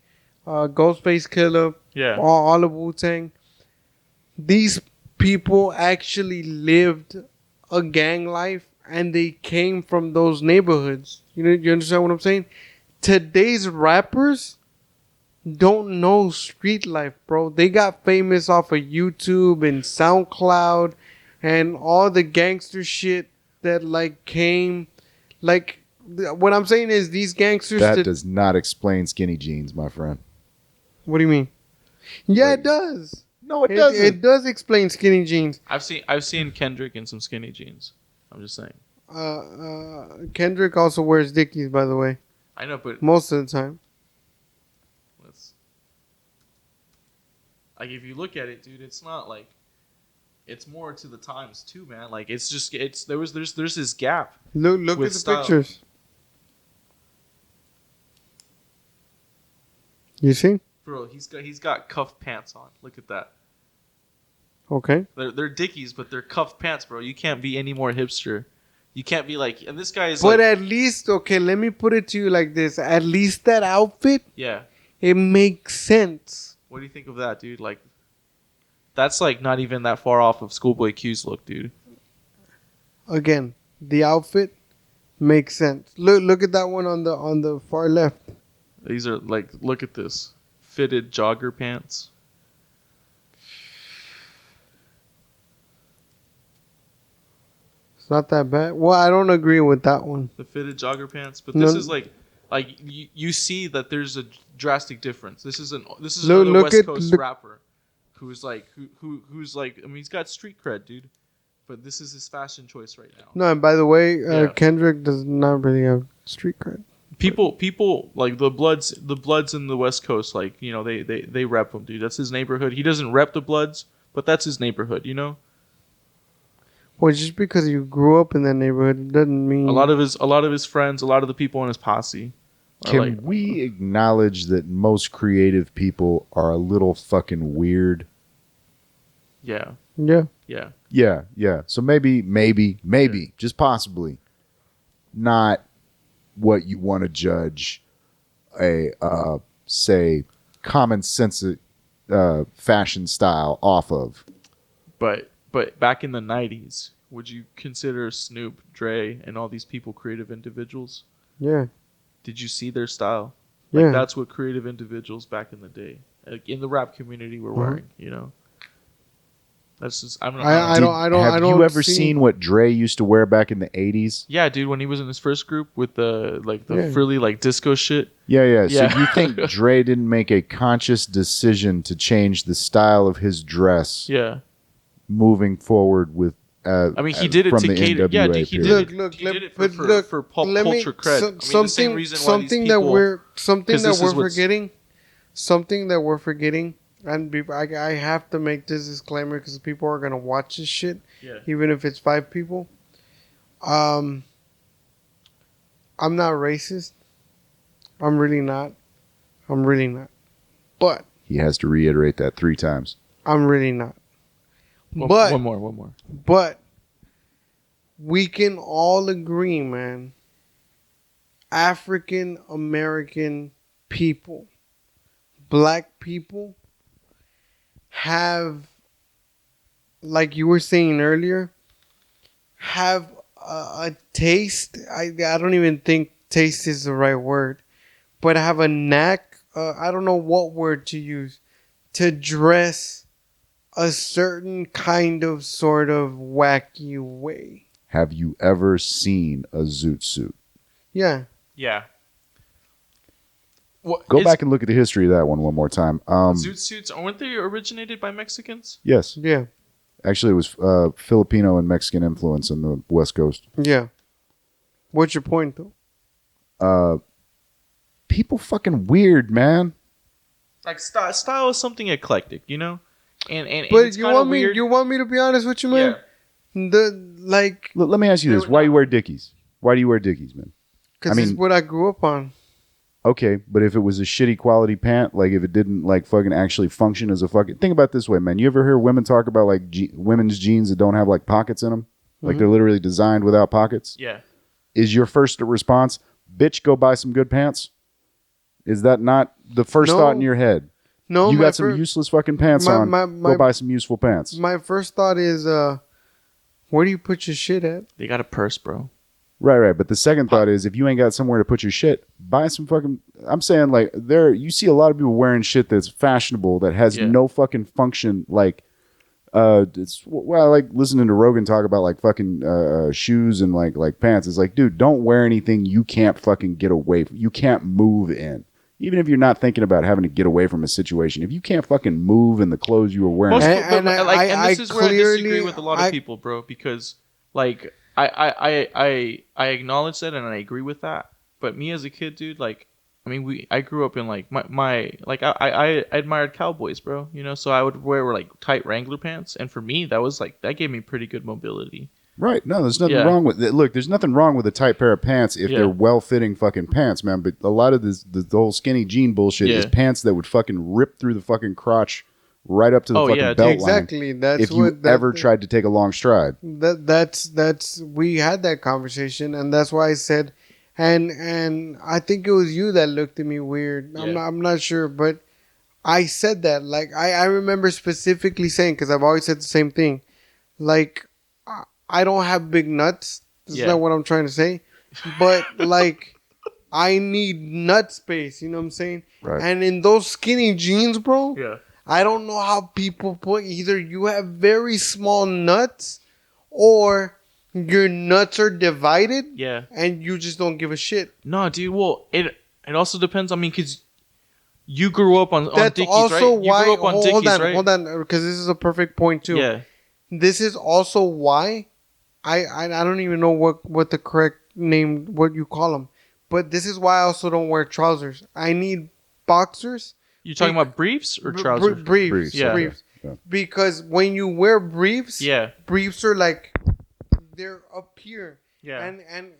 Ghostface Killer, Yeah. all of Wu-Tang, these people actually lived a gang life and they came from those neighborhoods. You understand what I'm saying? Today's rappers don't know street life, bro. They got famous off of YouTube and SoundCloud and all the gangster shit that like came. Like what I'm saying is these gangsters. That does not explain skinny jeans, my friend. What do you mean? Yeah, Like- it does. No, it doesn't. It does explain skinny jeans. I've seen Kendrick in some skinny jeans. I'm just saying. Kendrick also wears Dickies, by the way, I know, but most of the time. let's like if you look at it, dude, it's not like it's more to the times too, man. Like it's there's this gap. Look With at the style. pictures. You see? Bro, he's got cuff pants on. Look at that. Okay. They're Dickies, but they're cuff pants, bro. You can't be any more hipster. You can't be like, and this guy is But like, at least, okay, let me put it to you like this. At least that outfit, yeah. it makes sense. What do you think of that, dude? Like, that's like not even that far off of Schoolboy Q's look, dude. Again, the outfit makes sense. Look at that one on the far left. These are like, look at this, fitted jogger pants. It's not that bad. Well, I don't agree with that one. The fitted jogger pants, but No. this is like you see that there's a drastic difference. This is Look- another look West at- Coast look- rapper who's like who's like, I mean, he's got street cred, dude. But this is his fashion choice right now. No, and by the way, Yeah. Kendrick does not really have street cred. People like the Bloods in the West Coast, like, you know, they rep him, dude. That's his neighborhood. He doesn't rep the Bloods, but that's his neighborhood, you know. Well, just because you grew up in that neighborhood doesn't mean A lot of his friends, a lot of the people in his posse are Can like, we acknowledge that most creative people are a little fucking weird? yeah. Yeah. Yeah. Yeah. So maybe, just possibly, not what you want to judge a say common sense fashion style off of. But back in the 90s, would you consider Snoop, Dre, and all these people creative individuals? Yeah. Did you see their style? Yeah. Like that's what creative individuals back in the day, like in the rap community, were wearing. You know. That's just I don't know. Have you ever seen what Dre used to wear back in the 80s? Yeah, dude, when he was in his first group with the Yeah. frilly like disco shit. Yeah. Yeah. So you think Dre didn't make a conscious decision to change the style of his dress Yeah. moving forward with I mean, he did it from to the cater. Yeah, NWA dude, he period? did it. Look, He let- did it but for look, for pop let me- culture cred. so- I mean, the same reason why these something people. that we're something 'cause that this is we're what's- forgetting. Something that we're forgetting, and I have to make this disclaimer because people are gonna watch this shit, Yeah. even if it's 5 people. I'm not racist. I'm really not. But He has to reiterate that 3 times. I'm really not. One But more. But we can all agree, man. African American people, black people, have, like you were saying earlier, have a taste. I don't even think taste is the right word, but have a knack. I don't know what word to use to dress a certain kind of sort of wacky way. Have you ever seen a zoot suit? Yeah. Yeah. Go back and look at the history of that one more time. Zoot suits weren't they originated by Mexicans? Yes. Yeah. Actually, it was Filipino and Mexican influence on the West Coast. Yeah. What's your point, though? People fucking weird, man. Like style is something eclectic, you know, and But it's you kinda want me? weird. You want me to be honest with you, man? Let me ask you this: Why you wear Dickies? Why do you wear Dickies, man? Because it's what I grew up on. Okay, but if it was a shitty quality pant, like if it didn't like fucking actually function as a fucking think about it this way, man. You ever hear women talk about like women's jeans that don't have like pockets in them, like they're literally designed without pockets? Yeah. Is your first response, "Bitch, go buy some good pants"? Is that not the first No. thought in your head? No, You my got some fir- useless fucking pants my- on. my- Go buy some useful pants. My first thought is, where do you put your shit at? They got a purse, bro. Right. But the second thought is, if you ain't got somewhere to put your shit, buy some fucking. I'm saying like you see a lot of people wearing shit that's fashionable that has no fucking function. Like, I like listening to Rogan talk about like fucking shoes and like pants. It's like, dude, don't wear anything you can't fucking get away from. You can't move in. Even if you're not thinking about having to get away from a situation, if you can't fucking move in the clothes you were wearing, And this is where I disagree clearly- with a lot of people, bro. Because like I acknowledge that and I agree with that. But me as a kid, dude, like I mean, I grew up in like my like I admired cowboys, bro. You know, so I would wear like tight Wrangler pants, and for me, that gave me pretty good mobility. right? No, there's nothing wrong with it. Look, there's nothing wrong with a tight pair of pants if they're well-fitting fucking pants, man. But a lot of the whole skinny jean bullshit is pants that would fucking rip through the fucking crotch right up to the fucking belt line. Exactly. That's if you ever tried to take a long stride. That's we had that conversation, and that's why I said, and I think it was you that looked at me weird. I'm not sure, but I said that. Like I remember specifically saying, because I've always said the same thing. Like I don't have big nuts. That's not what I'm trying to say, but like I need nut space. You know what I'm saying? Right. And in those skinny jeans, bro. Yeah. I don't know how people put either you have very small nuts or your nuts are divided. Yeah. And you just don't give a shit. No, dude. Well, it also depends. I mean, because you grew up on That's Dickies, also right? why. You grew up on hold Dickies, on, right? hold on, because this is a perfect point too. Yeah. This is also why I don't even know what the correct name, what you call them, but this is why I also don't wear trousers. I need boxers. You talking about briefs or trousers? Briefs. Yeah. Briefs. Because when you wear briefs, Yeah. briefs are like they're up here. Yeah. And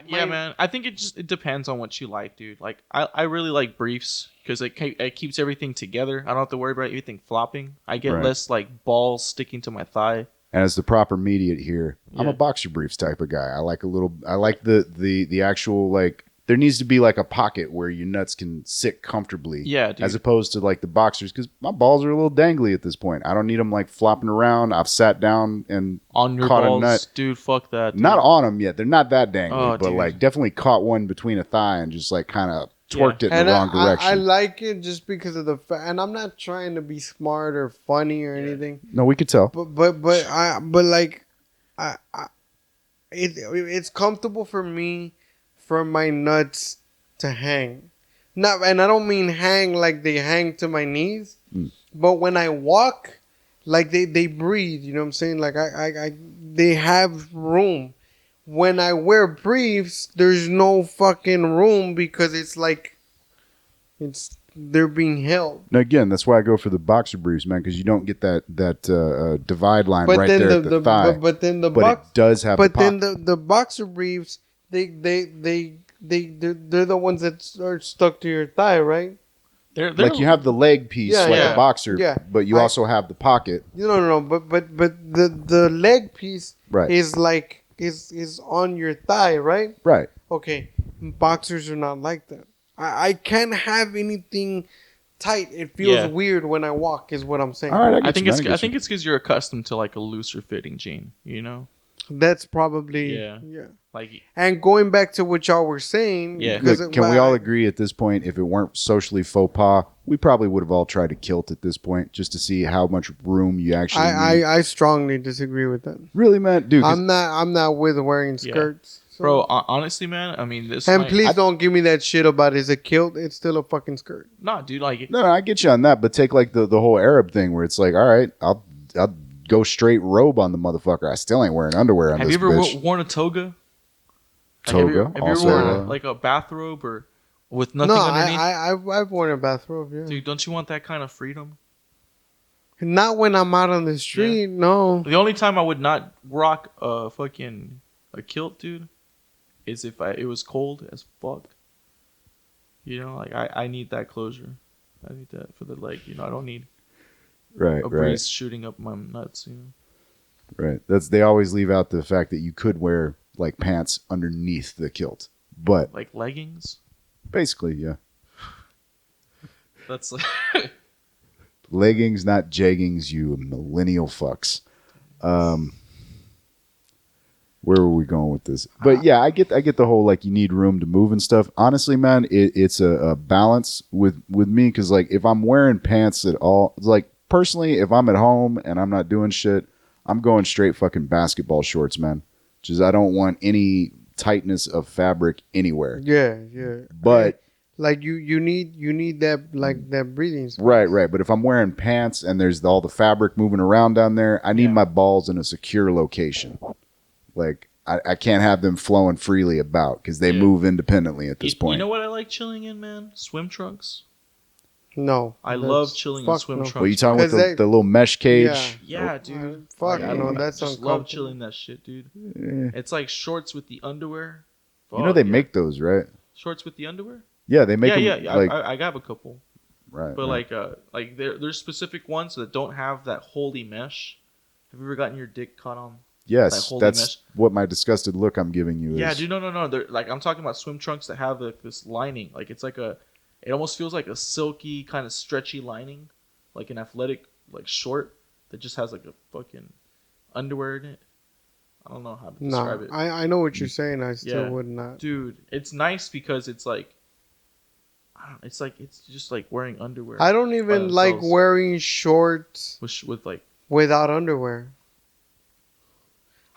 yeah, man. I think it depends on what you like, dude. Like I really like briefs because it keeps everything together. I don't have to worry about anything flopping. I get less like balls sticking to my thigh. And as the proper mediate here, I'm Yeah. a boxer briefs type of guy. I like the actual, like, there needs to be like a pocket where your nuts can sit comfortably. Yeah, dude. As opposed to like the boxers, because my balls are a little dangly at this point. I don't need them like flopping around. I've sat down and On your caught a balls, nut. dude. Fuck that. Dude. Not on them yet. They're not that dangly, Oh, but dude. like definitely caught one between a thigh and just like kind of twerked it in And the wrong I direction. like it just because of the fact, and I'm not trying to be smart or funny or anything, No, we could tell. it's comfortable for me for my nuts to hang. Not, and I don't mean hang like they hang to my knees, but when I walk, like they breathe. You know what I'm saying? Like they have room. When I wear briefs, there's no fucking room because it's like they're being held. Now, again, that's why I go for the boxer briefs, man, because you don't get that divide line right there at the thigh. But then the But it does have. But the then pop. the boxer briefs, they're the ones that are stuck to your thigh, right? They're like you have the leg piece, Yeah, like yeah. a boxer, Yeah. but you also have the pocket. No. But the leg piece Right. is like is on your thigh, right? Right. Okay, boxers are not like that. I can't have anything tight. It feels Yeah. weird when I walk. Is what I'm saying. All right. I think it's I I think it's because you're accustomed to like a looser fitting jean. You know, That's probably Yeah. yeah. like And going back to what y'all were saying, Yeah. because Look, can we all agree at this point, if it weren't socially faux pas, we probably would have all tried to kilt at this point just to see how much room you actually need. I strongly disagree with that. Really, man, dude. 'cause I'm not with wearing Yeah. skirts, so- bro. Honestly, man. I mean, this. And might- please don't give me that shit about is a kilt. It's still a fucking skirt. nah, dude. Like, No, I get you on that, but take like the whole Arab thing where it's like, all right, I'll go straight robe on the motherfucker. I still ain't wearing underwear on have this you ever bitch. worn a toga? Toga, Have you ever also, worn like a bathrobe or with nothing No, underneath? I've worn a bathrobe. Yeah. Dude, don't you want that kind of freedom? Not when I'm out on the street. No. The only time I would not rock a kilt, dude, is if it was cold as fuck. You know, like I need that closure. I need that for the leg. You know, I don't need right, a right, breeze shooting up my nuts. You know. right. They always leave out the fact that you could wear like pants underneath the kilt, but Like leggings. basically, yeah, That's like leggings, not jeggings. You millennial fucks. Where were we going with this? But yeah, I get the whole like you need room to move and stuff. Honestly, man, it's a balance with me because like if I'm wearing pants at all, it's like personally, if I'm at home and I'm not doing shit, I'm going straight fucking basketball shorts, man. Just I don't want any tightness of fabric anywhere. Yeah, yeah. But like you need that like that breathing space. right. But if I'm wearing pants and there's all the fabric moving around down there, I need my balls in a secure location. Like I can't have them flowing freely about because they move independently at this point. You know what I like chilling in, man? Swim trunks. No, I that's- love chilling in fuck swim no. trunks. Well, you talking about 'Cause the little mesh cage? Yeah, dude. Fuck Like, no, I that's just uncomfortable. love chilling that shit, dude. Eh. It's like shorts with the underwear. You know Fuck, they yeah. make those, right? shorts with the underwear. Yeah, they make Yeah, them yeah. like I have a couple, right. but right. like there's specific ones that don't have that holy mesh. Have you ever gotten your dick caught on? Yes, holy that's mesh. what my disgusted look I'm giving you is. Yeah, dude. No. They're like I'm talking about swim trunks that have like this lining. Like it's like it almost feels like a silky kind of stretchy lining, like an athletic like short that just has like a fucking underwear in it. I don't know how to describe No, it. I know what you're saying. I still Yeah. would not. Dude, it's nice because it's like, it's just like wearing underwear. I don't even like themselves. wearing shorts with like, without underwear.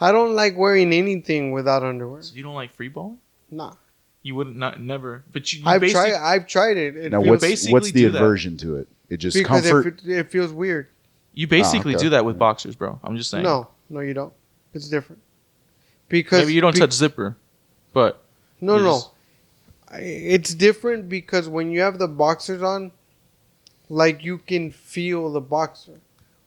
I don't like wearing anything without underwear. so you don't like free balling? Nah, You wouldn't never. But you I've basically, tried. I've tried it. It Now feels, basically what's the do that. aversion to it? It just because comfort. it feels weird. You basically okay. do that with boxers, bro. I'm just saying. No, you don't. It's different. Because Maybe you don't touch zipper, but No, you no. just- It's different because when you have the boxers on, like you can feel the boxer.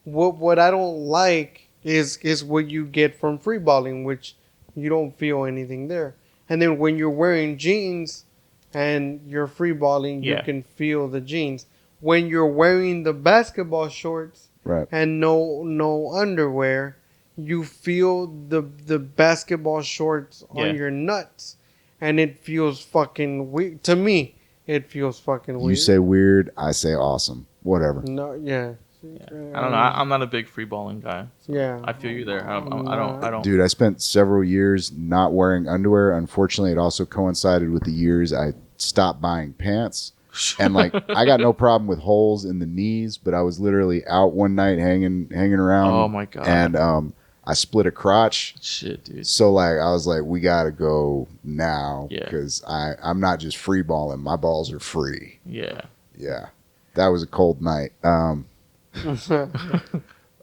What I don't like is what you get from free balling, which you don't feel anything there. And then when you're wearing jeans and you're free balling, you Yeah. can feel the jeans. When you're wearing the basketball shorts Right. and no underwear, you feel the basketball shorts Yeah. on your nuts, and it feels fucking weird. To me, it feels fucking weird. You say weird, I say awesome. Whatever. no, yeah. I don't know. I'm not a big free balling guy. Yeah, I feel you there. I not. don't. Dude, I spent several years not wearing underwear. Unfortunately, it also coincided with the years I stopped buying pants. And like, I got no problem with holes in the knees, but I was literally out one night hanging around. Oh my God. And I split a crotch. Shit, dude. So like, I was like, we gotta go now Yeah. because I'm not just free balling. My balls are free. Yeah. Yeah, that was a cold night.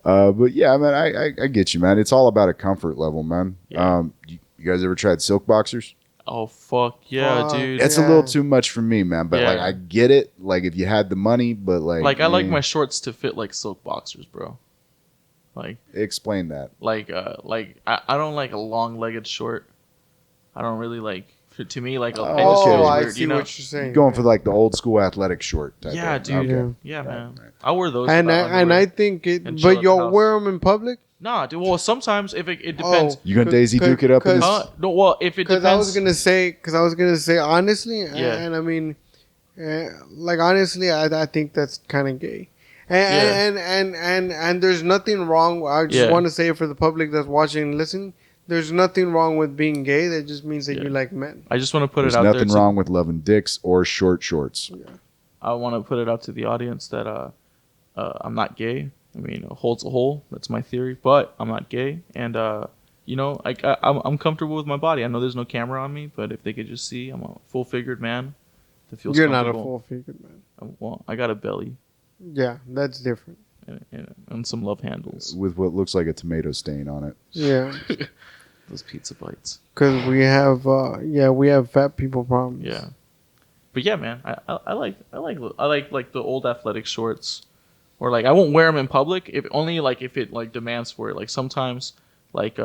But yeah, man, I get you, man. It's all about a comfort level, man. Yeah. You guys ever tried silk boxers? Oh fuck yeah, Fuck. dude. It's a Yeah. little too much for me, man. But like, Yeah. I get it. Like, if you had the money, but like, I like man, my shorts to fit like silk boxers, bro. Like explain that. I don't like a long-legged short. I don't really like. To me, like Oh, it just okay. feels I weird, see you know? what you're saying. Going for like the old school athletic short type. Yeah, of, dude. Okay. Yeah, Right, man. right. I wear those. And without I underwear. think it, And chill but at the you'll house. wear them in public. Nah, dude. Well, sometimes if it depends. Oh, You gonna Daisy Duke it up in Cause- this? No, well, if it Because depends. I was gonna say honestly, Yeah. and I mean, like honestly, I think that's kind of gay, and there's nothing wrong. I just Yeah. want to say it for the public that's watching and listening. There's nothing wrong with being gay. That just means that Yeah. you like men. I just want to put There's it out there. nothing wrong with loving dicks or short shorts. I want to put it out to the audience that I'm not gay. I mean, a hole's a hole. That's my theory. But I'm not gay, and I'm comfortable with my body. I know there's no camera on me, but if they could just see, I'm a full-figured man that feels You're not a comfortable. full-figured man. Well, I got a belly Yeah, that's different. and some love handles. With what looks like a tomato stain on it. Yeah, Those pizza bites. because we have fat people problems. Yeah, but yeah, man, I like like the old athletic shorts, or like I won't wear them in public if it like demands for it. Like sometimes, like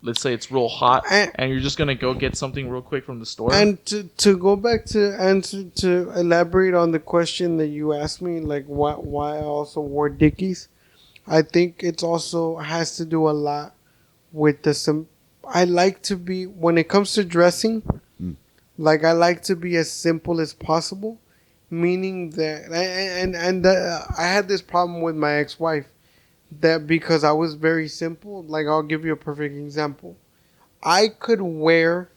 let's say it's real hot and you're just gonna go get something real quick from the store. And to go back to answer to elaborate on the question that you asked me, like why I also wore Dickies, I think it's also has to do a lot with I like to be, when it comes to dressing, like I like to be as simple as possible, meaning that I had this problem with my ex-wife, that because I was very simple. Like, I'll give you a perfect example. I could wear,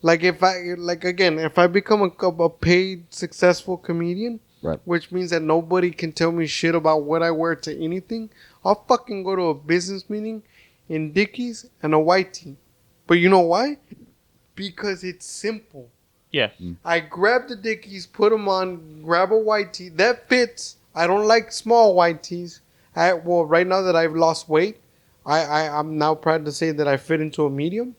like, if I become a paid successful comedian, Right. which means that nobody can tell me shit about what I wear to anything, I'll fucking go to a business meeting in Dickies and a white tee. But you know why? Because it's simple. yeah, I grab the Dickies, put them on, grab a white tee that fits. I don't like small white tees. Well, right now that I've lost weight, I'm now proud to say that I fit into a medium.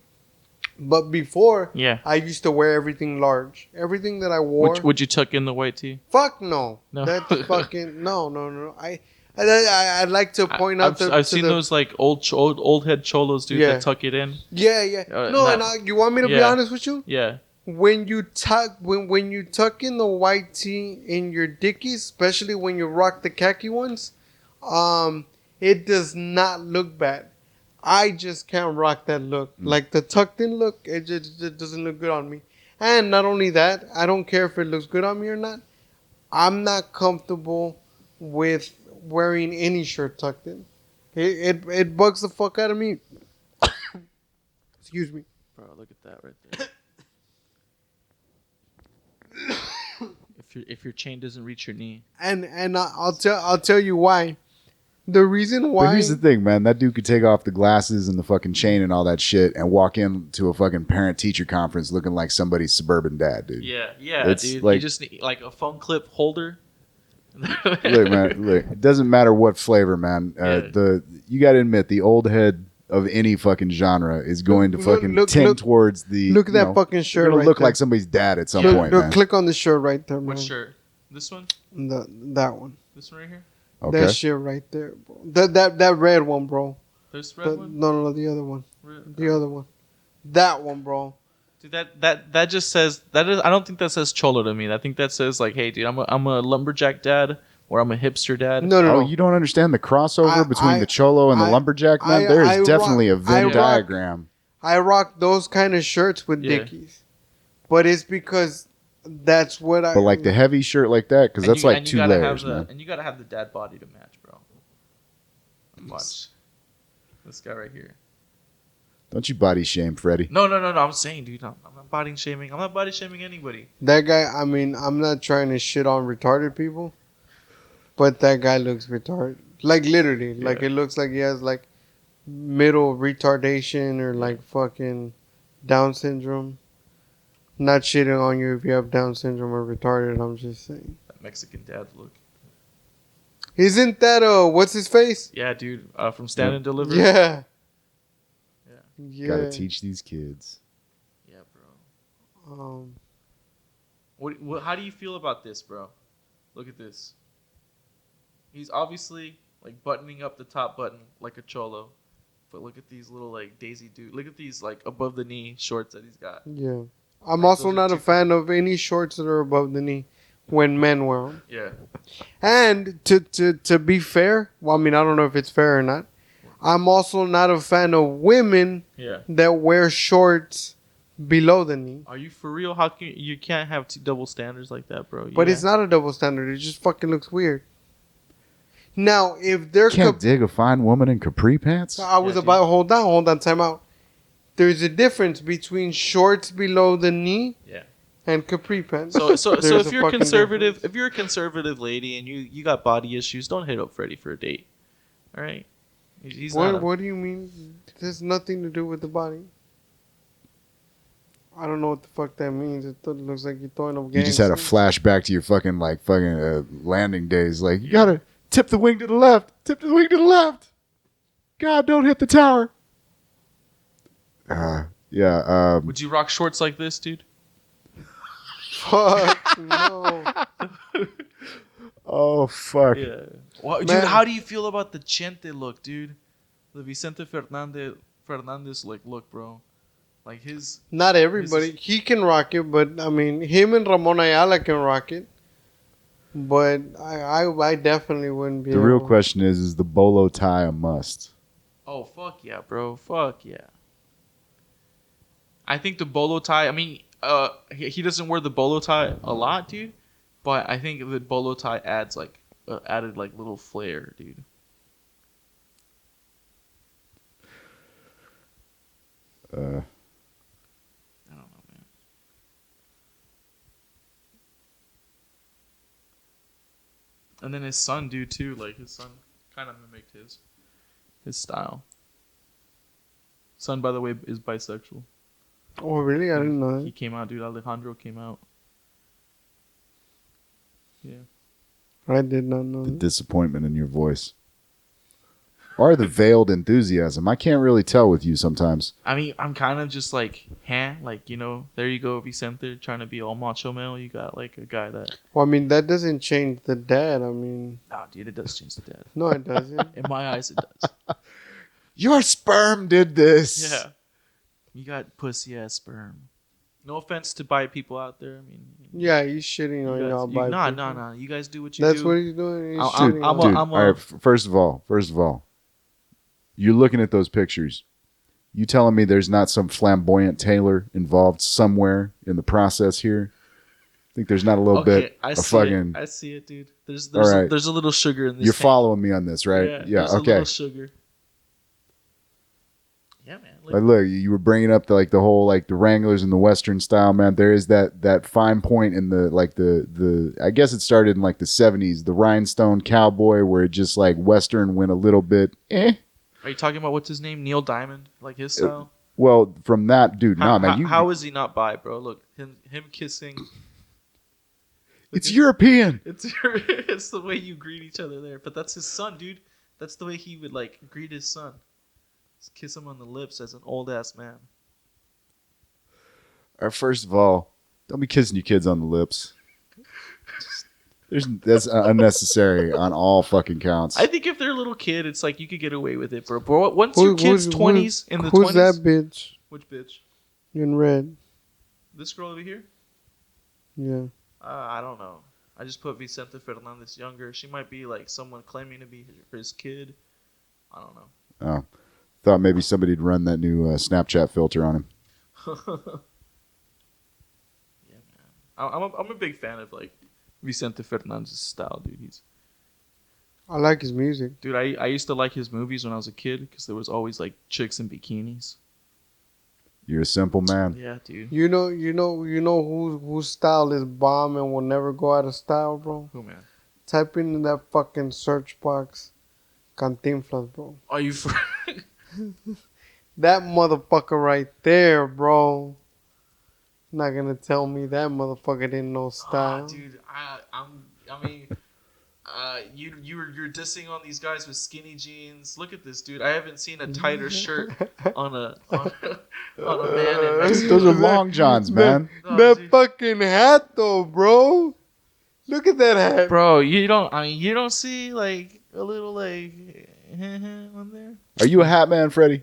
But before, yeah. I used to wear everything large. Everything that I wore. Would you tuck in the white tee? Fuck no. No. That's fucking no. I'd like to point out. I've seen those like old head cholos, dude, Yeah. that tuck it in. Yeah. No, no. and you want me to be Yeah. honest with you? Yeah, When you tuck in the white tee in your Dickies, especially when you rock the khaki ones, it does not look bad. I just can't rock that look. Like the tucked in look, it doesn't look good on me. And not only that, I don't care if it looks good on me or not. I'm not comfortable with wearing any shirt tucked in. It bugs the fuck out of me. Excuse me. bro, look at that right there. if your chain doesn't reach your knee, And I'll tell you why. The reason why. But here's the thing, man. That dude could take off the glasses and the fucking chain and all that shit and walk into a fucking parent-teacher conference looking like somebody's suburban dad, dude. yeah, It's dude. like- You just need like a phone clip holder. Look, man. Look, it doesn't matter what flavor, man. Yeah. You got to admit the old head of any fucking genre is going to fucking tend towards the. Look at that fucking You're shirt gonna right look there. like somebody's dad at some Look, point, look, man. click on the shirt right there, man. What shirt? This one? That one. This one right here? Okay. That shit right there, bro. That red one, bro. This red The- one? no, the other one. Red- The other one. That one, bro. Dude, that just says that is. I don't think that says cholo to me. I think that says like, hey, dude, I'm a lumberjack dad or I'm a hipster dad. No, no, Oh, no. you don't understand the crossover between I- the cholo and the I- lumberjack, man? I- There I is definitely a rock- Venn I rock- diagram. I rock those kind of shirts with Yeah. Dickies, but it's because that's what I. But like the heavy shirt like that, because that's like you 2 gotta layers, have man. and you gotta have the dad body to match, bro. Watch this guy right here. Don't you body shame, Freddy. No. I'm saying, dude, I'm not body shaming. I'm not body shaming anybody. That guy. I mean, I'm not trying to shit on retarded people, but that guy looks retarded. Like literally, like Yeah. it looks like he has like middle retardation or like fucking Down syndrome. Not shitting on you if you have Down syndrome or retarded. I'm just saying. That Mexican dad look. Isn't that what's his face? Yeah, dude. From Stand and Deliver. Yeah. Yeah. Yeah. Gotta teach these kids. Yeah, bro. Um, What? How do you feel about this, bro? Look at this. He's obviously like buttoning up the top button like a cholo, but look at these little like Daisy dude. Look at these like above the knee shorts that he's got. yeah. I'm Like, also those are not a too- fan of any shorts that are above the knee when men wear them. Yeah. And to be fair, well, I mean, I don't know if it's fair or not. I'm also not a fan of women Yeah. that wear shorts below the knee. Are you for real? How can you can't have two double standards like that, bro? But Yeah. it's not a double standard. It just fucking looks weird. Now, if they're Can't dig a fine woman in capri pants? I was Yeah, about hold on, time out. There's a difference between shorts below the knee Yeah. and capri pants. So There's if a you're fucking conservative, difference. if you're a conservative lady and you got body issues, don't hit up Freddy for a date. All right. He's not. What do you mean? There's nothing to do with the body. I don't know what the fuck that means. It looks like you're throwing up You just had a signs. flashback to your fucking landing days. Like, you gotta tip the wing to the left. Tip the wing to the left. God, don't hit the tower. Yeah. Would you rock shorts like this, dude? Fuck no. Oh, fuck. Yeah. Well, dude, Man. how do you feel about the Chente look, dude? The Vicente Fernandez like look, bro. Like his. Not everybody. He can rock it, but I mean, him and Ramon Ayala can rock it. But I definitely wouldn't be. The real able- question is the bolo tie a must? Oh fuck yeah, bro. Fuck yeah. I think the bolo tie. I mean, he doesn't wear the bolo tie a lot, dude. But I think the bolo tie adds like added like little flair, dude. Uh, I don't know, man. And then his son, dude, too. Like his son kind of mimicked his style. Son, by the way, is bisexual. Oh really? I didn't know He that. came out, dude. Alejandro came out. Yeah. I did not know the that. disappointment in your voice. Or the veiled enthusiasm. I can't really tell with you sometimes. I mean, I'm kind of just like, like, you know, there you go, Vicente, trying to be all macho male. You got like a guy that, Well, I mean, that doesn't change the dad. I mean, nah, dude, it does change the dad. no, it doesn't. In my eyes, it does. Your sperm did this. Yeah. You got pussy ass sperm. No offense to bi people out there. I mean, Yeah, he's shitting on y'all. by nah, people. nah, nah. You guys do what you That's do. what he's doing. He's I'm- shitting I'm on a- y'all. I'm All right, first of all, you're looking at those pictures. You telling me there's not some flamboyant tailor involved somewhere in the process here? Think there's not a little bit I of see fucking. it. I see it, dude. There's All right. there's a little sugar in this. You're tank. following me on this, right? Yeah. There's a Okay. little sugar. Yeah, man. Like, look, you were bringing up the whole the Wranglers in the Western style, man. There is that fine point in the I guess it started in the 70s, the rhinestone cowboy, where it just Western went a little bit. Are you talking about what's his name? Neil Diamond, like his style? Well, from that dude, How, man, you. how is he not bi, bro? Look, him kissing. It's European. It's the way you greet each other there. But that's his son, dude. That's the way he would greet his son. Just kiss him on the lips as an old ass man. First of all, don't be kissing your kids on the lips. That's unnecessary on all fucking counts. I think if they're a little kid, it's like you could get away with it, bro. Bro, once your kid's 20s in the Who's 20s. that bitch Which bitch? in red? This girl over here? Yeah. I don't know. I just put Vicente Fernandez younger. She might be like someone claiming to be his kid. I don't know. Oh, thought maybe somebody'd run that new Snapchat filter on him. Yeah, man. I'm a big fan of like Vicente Fernandez's style, dude. I like his music. Dude, I used to like his movies when I was a kid because there was always like chicks in bikinis. You're a simple man. Yeah, dude. You know whose style is bomb and will never go out of style, bro. Who, man? Type in that fucking search box, Cantinflas, bro. Are you? That motherfucker right there, bro. Not gonna tell me that motherfucker didn't know style. Dude, I mean, you're dissing on these guys with skinny jeans. Look at this, dude. I haven't seen a tighter shirt on a man in Mexico. Those are long johns, man. No, that dude. fucking hat, though, bro. Look at that hat, Bro, you don't see like a little like on there. Are you a hat man, Freddy?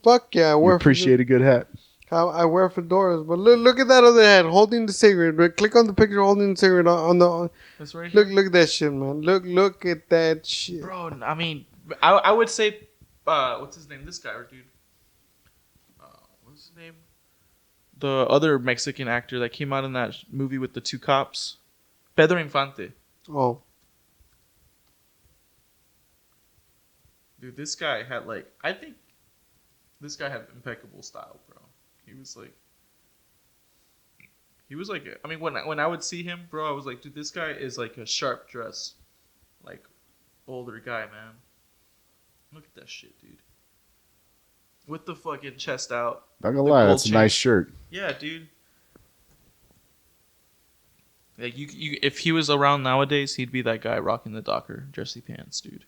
Fuck yeah, I You wear appreciate a good hat. I wear fedoras, but look at that other hat holding the cigarette. But click on the picture holding the cigarette on the. That's right here. Look at that shit, man. Look at that shit. Bro, I mean, I would say, what's his name? This guy, dude. What's his name? The other Mexican actor that came out in that movie with the two cops, Pedro Infante. Oh, Dude, this guy had I think this guy had impeccable style, bro. He was like, I mean, when I would see him, bro, I was like, dude, this guy is like a sharp dress, like older guy, man. Look at that shit, dude. With the fucking chest out. Not gonna The lie, gold that's a chain. nice shirt. Yeah, dude. Like you, if he was around nowadays, he'd be that guy rocking the Docker jersey pants, dude.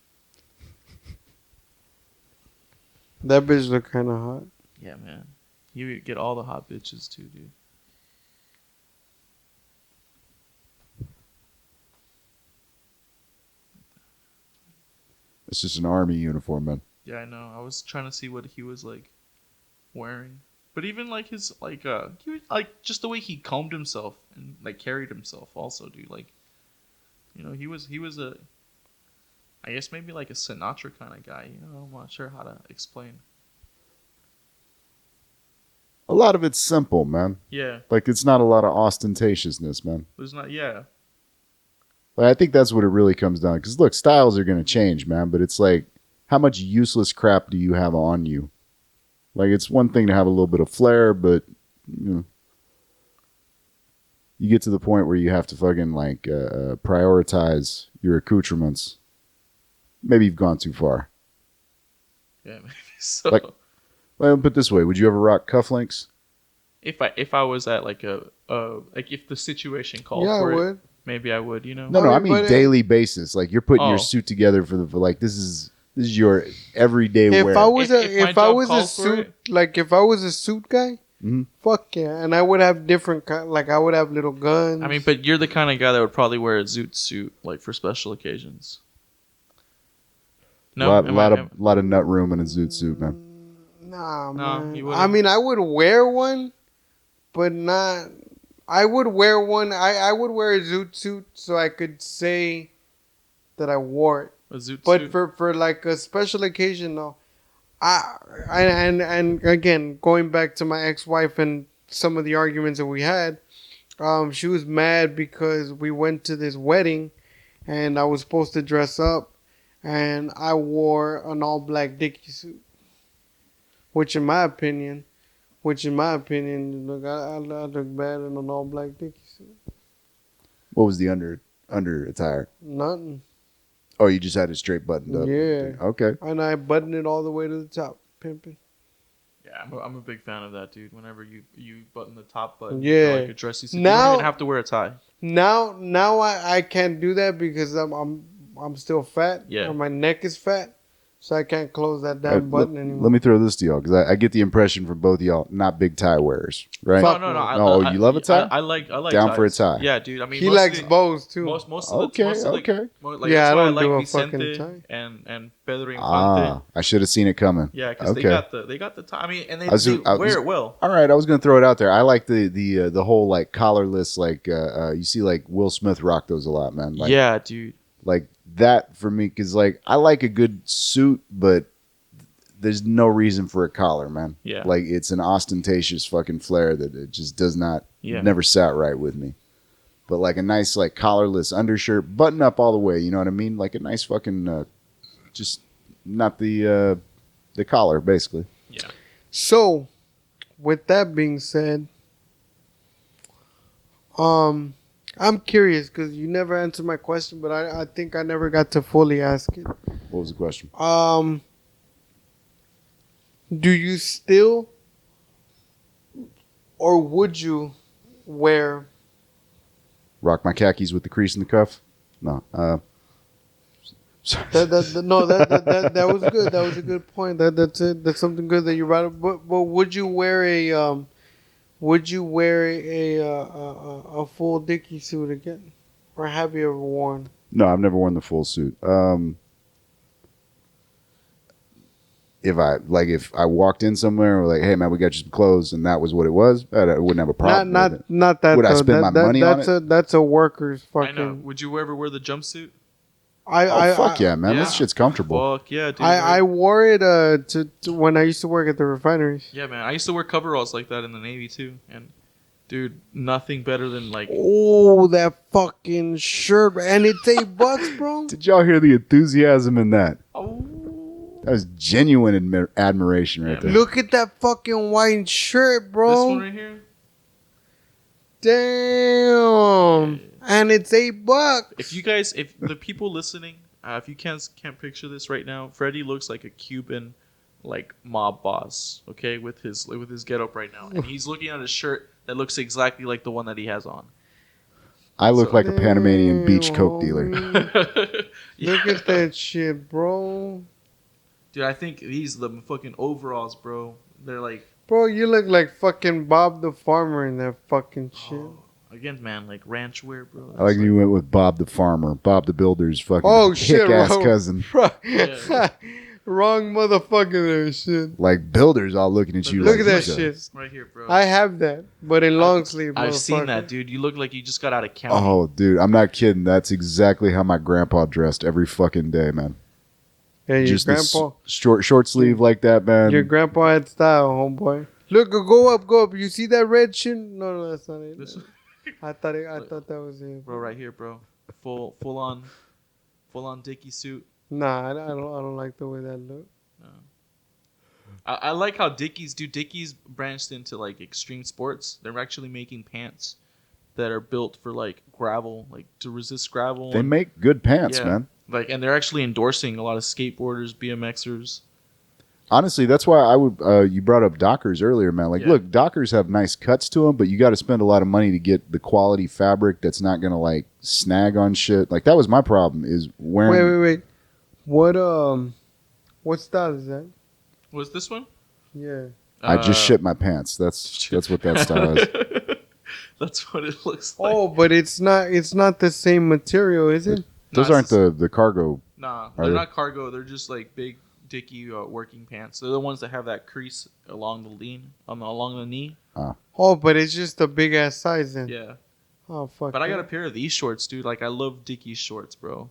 that bitch look kind of hot. Yeah, man. You would get all the hot bitches too, dude. It's just an army uniform, man. Yeah, I know. I was trying to see what he was like wearing, but even like his he was, like just the way he combed himself and like carried himself, also, dude. Like, you know, he was a, I guess maybe like a Sinatra kind of guy. You know, I'm not sure how to explain. A lot of it's simple, man. Yeah, Like, it's not a lot of ostentatiousness, man. there's not. Yeah, Like, I think that's what it really comes down. Because look, styles are gonna change, man. But it's like, how much useless crap do you have on you? Like, it's one thing to have a little bit of flair, but you know, you get to the point where you have to fucking like prioritize your accoutrements. Maybe you've gone too far. yeah, maybe so. Like- Well, put it this way: would you ever rock cufflinks? if I was at like a like if the situation called Yeah, I for it, would. maybe I would. You know. No, I I mean, mean but, daily basis. Like, you're putting Oh. your suit together for like this is your everyday wear. If I was If my I job was a calls for suit it. like if I was a suit guy, Mhm. fuck yeah, and I would have different like I would have little guns. I mean, but you're the kind of guy that would probably wear a zoot suit like for special occasions. No, lot of nut room in a zoot suit, man. nah, No, man. you I wouldn't. mean, I would wear one, but not. I would wear one. I would wear a zoot suit so I could say that I wore it. a zoot But suit. for like a special occasion, though, and again going back to my ex-wife and some of the arguments that we had, she was mad because we went to this wedding, and I was supposed to dress up, and I wore an all-black Dickie suit, which in my opinion, look, I look bad in an all-black Dickie suit. What was the under attire? Nothing. Oh, you just had it straight buttoned up. Yeah. Okay. And I buttoned it all the way to the top, pimping. Yeah, I'm a big fan of that, dude. Whenever you button the top button, Yeah. like a dressy suit, you Now- don't even have to wear a tie. Now I can't do that because I'm still fat. Yeah. Or my neck is fat. So I can't close that damn button anymore. Let me throw this to y'all because I get the impression from both of y'all not big tie wearers, right? Fuck No. No, you love a tie? I like Down for a ties. tie. Yeah, dude. I mean, He most likes of the, bows too. most of Okay, the, most of the, okay. like, Yeah, that's I why don't do a like fucking Vicente tie. and Pedro Infante. Ah, I should have seen it coming. Yeah, because Okay. they got the tie. I mean, and they, I was- they I was- wear it well. All right, I was gonna throw it out there. I like the whole like collarless, like you see like Will Smith rock those a lot, man. Like, Yeah, dude. like that for me because like I like a good suit, but there's no reason for a collar, man. Yeah. Like it's an ostentatious fucking flair that it just does not Yeah. never sat right with me. But like a nice like collarless undershirt, button up all the way, you know what I mean? Like a nice fucking just not the collar basically. Yeah. So, with that being said, I'm curious because you never answered my question, but I think I never got to fully ask it. What was the question? Do you still or would you wear Rock my khakis with the crease in the cuff? No. Sorry. that was good. That was a good point. That's it. That's something good that you brought up. But would you wear a full Dickie suit again, or have you ever worn? No, I've never worn the full suit. If I walked in somewhere and were like, hey man, we got you some clothes, and that was what it was, I wouldn't have a problem with it. Not that. Would I though. spend my money on it? That's a worker's I know. fucking. Would you ever wear the jumpsuit? Oh fuck yeah, man! Yeah. This shit's comfortable. Fuck yeah, dude. I wore it to when I used to work at the refineries. Yeah, man. I used to wear coveralls like that in the Navy too, and dude, nothing better than like. Oh, that fucking shirt, and it's $8, bro. Did y'all hear the enthusiasm in that? Oh. That was genuine admiration right Yeah, there. Look at that fucking white shirt, This bro. one right here. Damn, and it's $8. If you guys, if the people listening, if you can't picture this right now, Freddy looks like a Cuban, like mob boss. Okay, with his getup right now, and he's looking at a shirt that looks exactly like the one that he has on. I look So- like a Panamanian beach Damn, coke dealer. homie. Yeah. Look at that shit, bro. Dude, I think these the fucking overalls, bro. They're like, Bro, you look like fucking Bob the Farmer in that fucking shit. oh, again, man, like ranch wear, bro. I like you went with Bob the farmer, Bob the builder's fucking Oh, shit, kick-ass bro. cousin. Yeah. Wrong motherfucker there, shit. Like builders all looking at you. Look like, at that "Jesus." shit. right here, bro. I have that, but in long sleeve. I've seen motherfucker. that, dude. You look like you just got out of county. Oh, dude, I'm not kidding. That's exactly how my grandpa dressed every fucking day, man. Yeah, your Just this grandpa. short sleeve like that, man. Your grandpa had style, homeboy. Look, go up. You see that red shit? No, that's not it. This, I thought that was it. bro, right here, bro. Full on Dickie suit. Nah, I don't like the way that look. I like how Dickies branched into like extreme sports. They're actually making pants that are built for like gravel, like to resist gravel. They and- make good pants, yeah, man. Like, and they're actually endorsing a lot of skateboarders, BMXers. Honestly, that's why I would. You brought up Dockers earlier, man. Like, Yeah. look, Dockers have nice cuts to them, but you got to spend a lot of money to get the quality fabric that's not gonna like snag on shit. Like that was my problem is wearing. Wait. What style is that? Was this one? Yeah. I just shit my pants. That's what that style is. That's what it looks like. Oh, but it's not the same material, is it? Those Nah, aren't it's the cargo. Nah, Are they're they? not cargo. They're just like big Dickie working pants. They're the ones that have that crease along the along the knee. Oh, but it's just a big ass size then. Yeah. Oh fuck. But I got a that. pair of these shorts, dude. Like I love Dickie shorts, bro.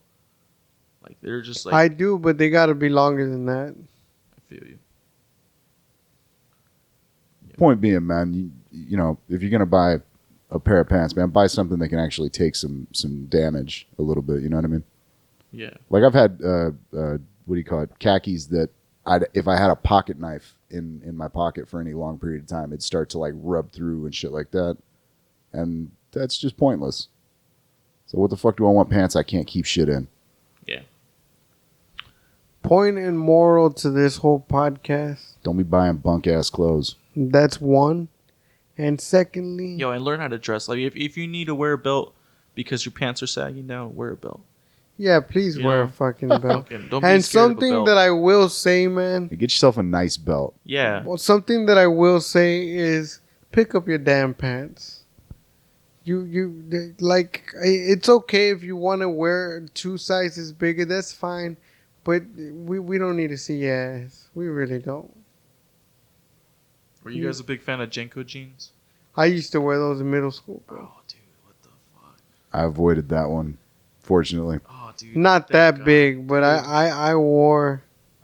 Like they're just like I do, but they gotta be longer than that. I feel you. Point being, man, you know, if you're gonna buy a pair of pants, man, buy something that can actually take some damage a little bit. You know what I mean? Yeah. Like I've had what do you call it? Khakis that if I had a pocket knife in my pocket for any long period of time, it'd start to like rub through and shit like that, and that's just pointless. So what the fuck do I want pants I can't keep shit in? Yeah. Point and moral to this whole podcast. Don't be buying bunk ass clothes. That's one. And secondly, Yo, and learn how to dress. Like if you need to wear a belt because your pants are sagging down, wear a belt. Yeah, please You wear a know? fucking belt. Fucking don't be And scared of a something belt. that I will say, man. Get yourself a nice belt. Yeah. Well, something that I will say is pick up your damn pants. It's okay if you want to wear 2 sizes bigger. That's fine, but we don't need to see your ass. We really don't. Were you guys a big fan of Jenko jeans? I used to wear those in middle school, bro. Oh, dude, what the fuck? I avoided that one, fortunately. Oh, dude. Not thank that God. big, but Dude, I wore.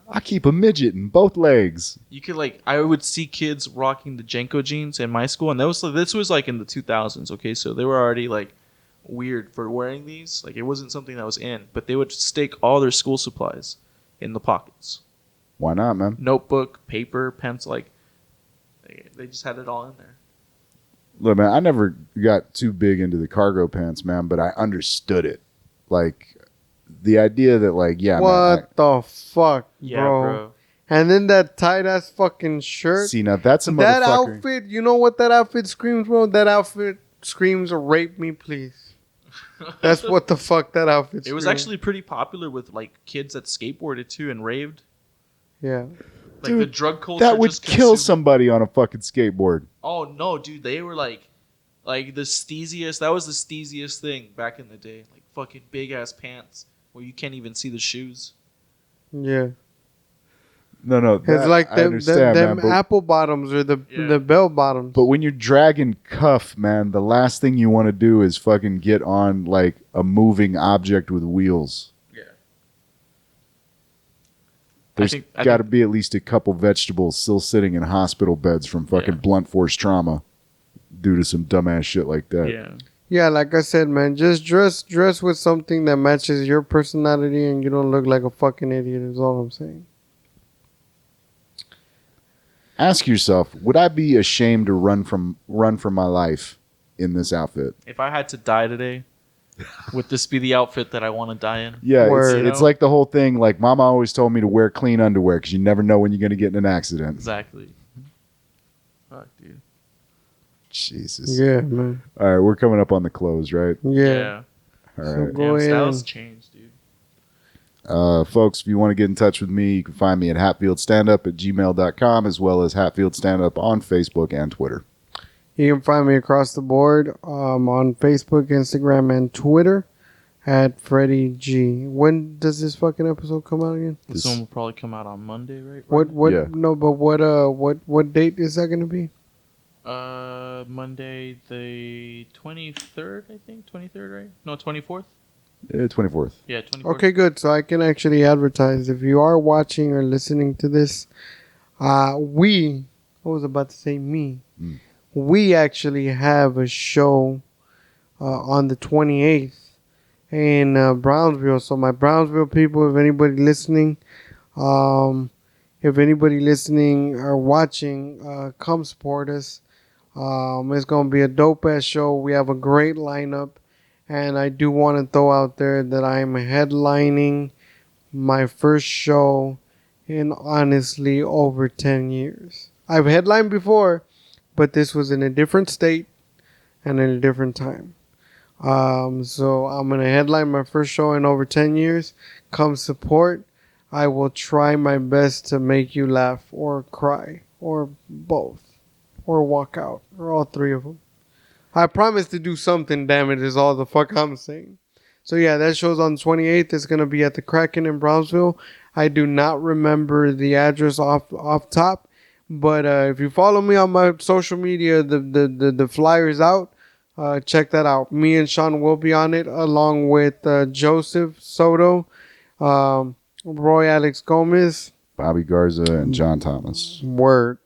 I keep a midget in both legs. You could I would see kids rocking the Jenko jeans in my school, and this was like in the 2000s. Okay, so they were already like weird for wearing these. Like it wasn't something that was in, but they would stake all their school supplies in the pockets. Why not, man? Notebook, paper, pencil, they just had it all in there. Look, man, I never got too big into the cargo pants, man, but I understood it. Like, the idea that, like, yeah, What the fuck, Yeah, bro? bro. And then that tight ass fucking man. shirt. See, now that's a That motherfucker. outfit, you know what that outfit screams, bro? That outfit screams, "Rape me, please." That's what the fuck that outfit screams. It was actually pretty popular with like kids that skateboarded too and raved. Yeah. Like Dude, the drug culture. That would just kill consumed- somebody on a fucking skateboard. Oh no, dude! They were like the steeziest. That was the steeziest thing back in the day. Like fucking big ass pants where you can't even see the shoes. Yeah. No, It's that, like I them understand, man, but, apple bottoms or the Yeah. bell bottoms. but when you're dragging cuff, man, the last thing you want to do is fucking get on, like, a moving object with wheels. Yeah. There's I got to think- be at least a couple vegetables still sitting in hospital beds from fucking Yeah. blunt force trauma due to some dumbass shit like that. Yeah. Yeah, like I said, man, just dress with something that matches your personality and you don't look like a fucking idiot is all I'm saying. Ask yourself, would I be ashamed to run for my life in this outfit? If I had to die today, would this be the outfit that I want to die in? Yeah, Word. it's like the whole thing. Like, Mama always told me to wear clean underwear because you never know when you're going to get in an accident. Exactly. Fuck, dude. Jesus. Yeah, man. All right, we're coming up on the close, right? Yeah. All So right. go ahead. Styles and- changed, dude. Folks, if you want to get in touch with me, you can find me at hatfieldstandup@gmail.com as well as Hatfield Standup on Facebook and Twitter. You can find me across the board on Facebook, Instagram, and Twitter at Freddy G. When does this fucking episode come out again? This This- one will probably come out on Monday, right? What? Yeah. No, but what date is that gonna be? Monday the 23rd, I think. 23rd, right? No, 24th. 24th. Yeah, 24th. Okay, good. So I can actually advertise. If you are watching or listening to this, I was about to say me. Mm. We actually have a show on the 28th in Brownsville. So my Brownsville people, if anybody listening, or watching, come support us. It's gonna be a dope ass show. We have a great lineup. And I do want to throw out there that I'm headlining my first show in honestly over 10 years. I've headlined before, but this was in a different state and in a different time. So I'm going to headline my first show in over 10 years. Come support. I will try my best to make you laugh or cry or both or walk out or all three of them. I promise to do something, damn it, is all the fuck I'm saying. So yeah, that show's on the 28th. It's going to be at the Kraken in Brownsville. I do not remember the address off top, but if you follow me on my social media, the flyer's out. Check that out. Me and Sean will be on it, along with Joseph Soto, Roy Alex Gomez. Bobby Garza and John Thomas. Word.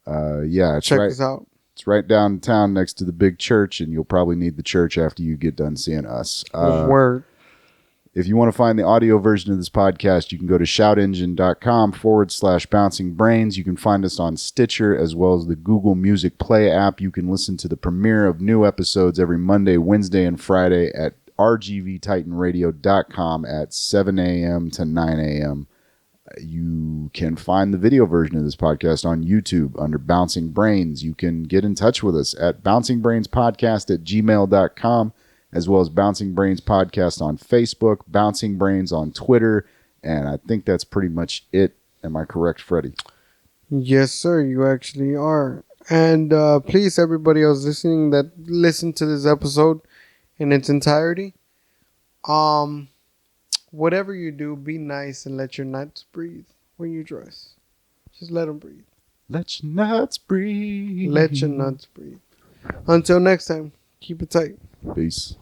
Yeah, it's Check right. this out. It's right downtown next to the big church, and you'll probably need the church after you get done seeing us. Word. If you want to find the audio version of this podcast, you can go to shoutengine.com/bouncing brains. You can find us on Stitcher as well as the Google Music Play app. You can listen to the premiere of new episodes every Monday, Wednesday, and Friday at rgvtitanradio.com at 7 a.m. to 9 a.m. You can find the video version of this podcast on YouTube under Bouncing Brains. You can get in touch with us at bouncingbrainspodcast@gmail.com. as well as Bouncing Brains Podcast on Facebook, Bouncing Brains on Twitter, and I think that's pretty much it. Am I correct, Freddy? Yes, sir. You actually are. And please, everybody else listening that listen to this episode in its entirety, whatever you do, be nice and let your nuts breathe when you dress. Just let them breathe. Let your nuts breathe. Let your nuts breathe. Until next time, keep it tight. Peace.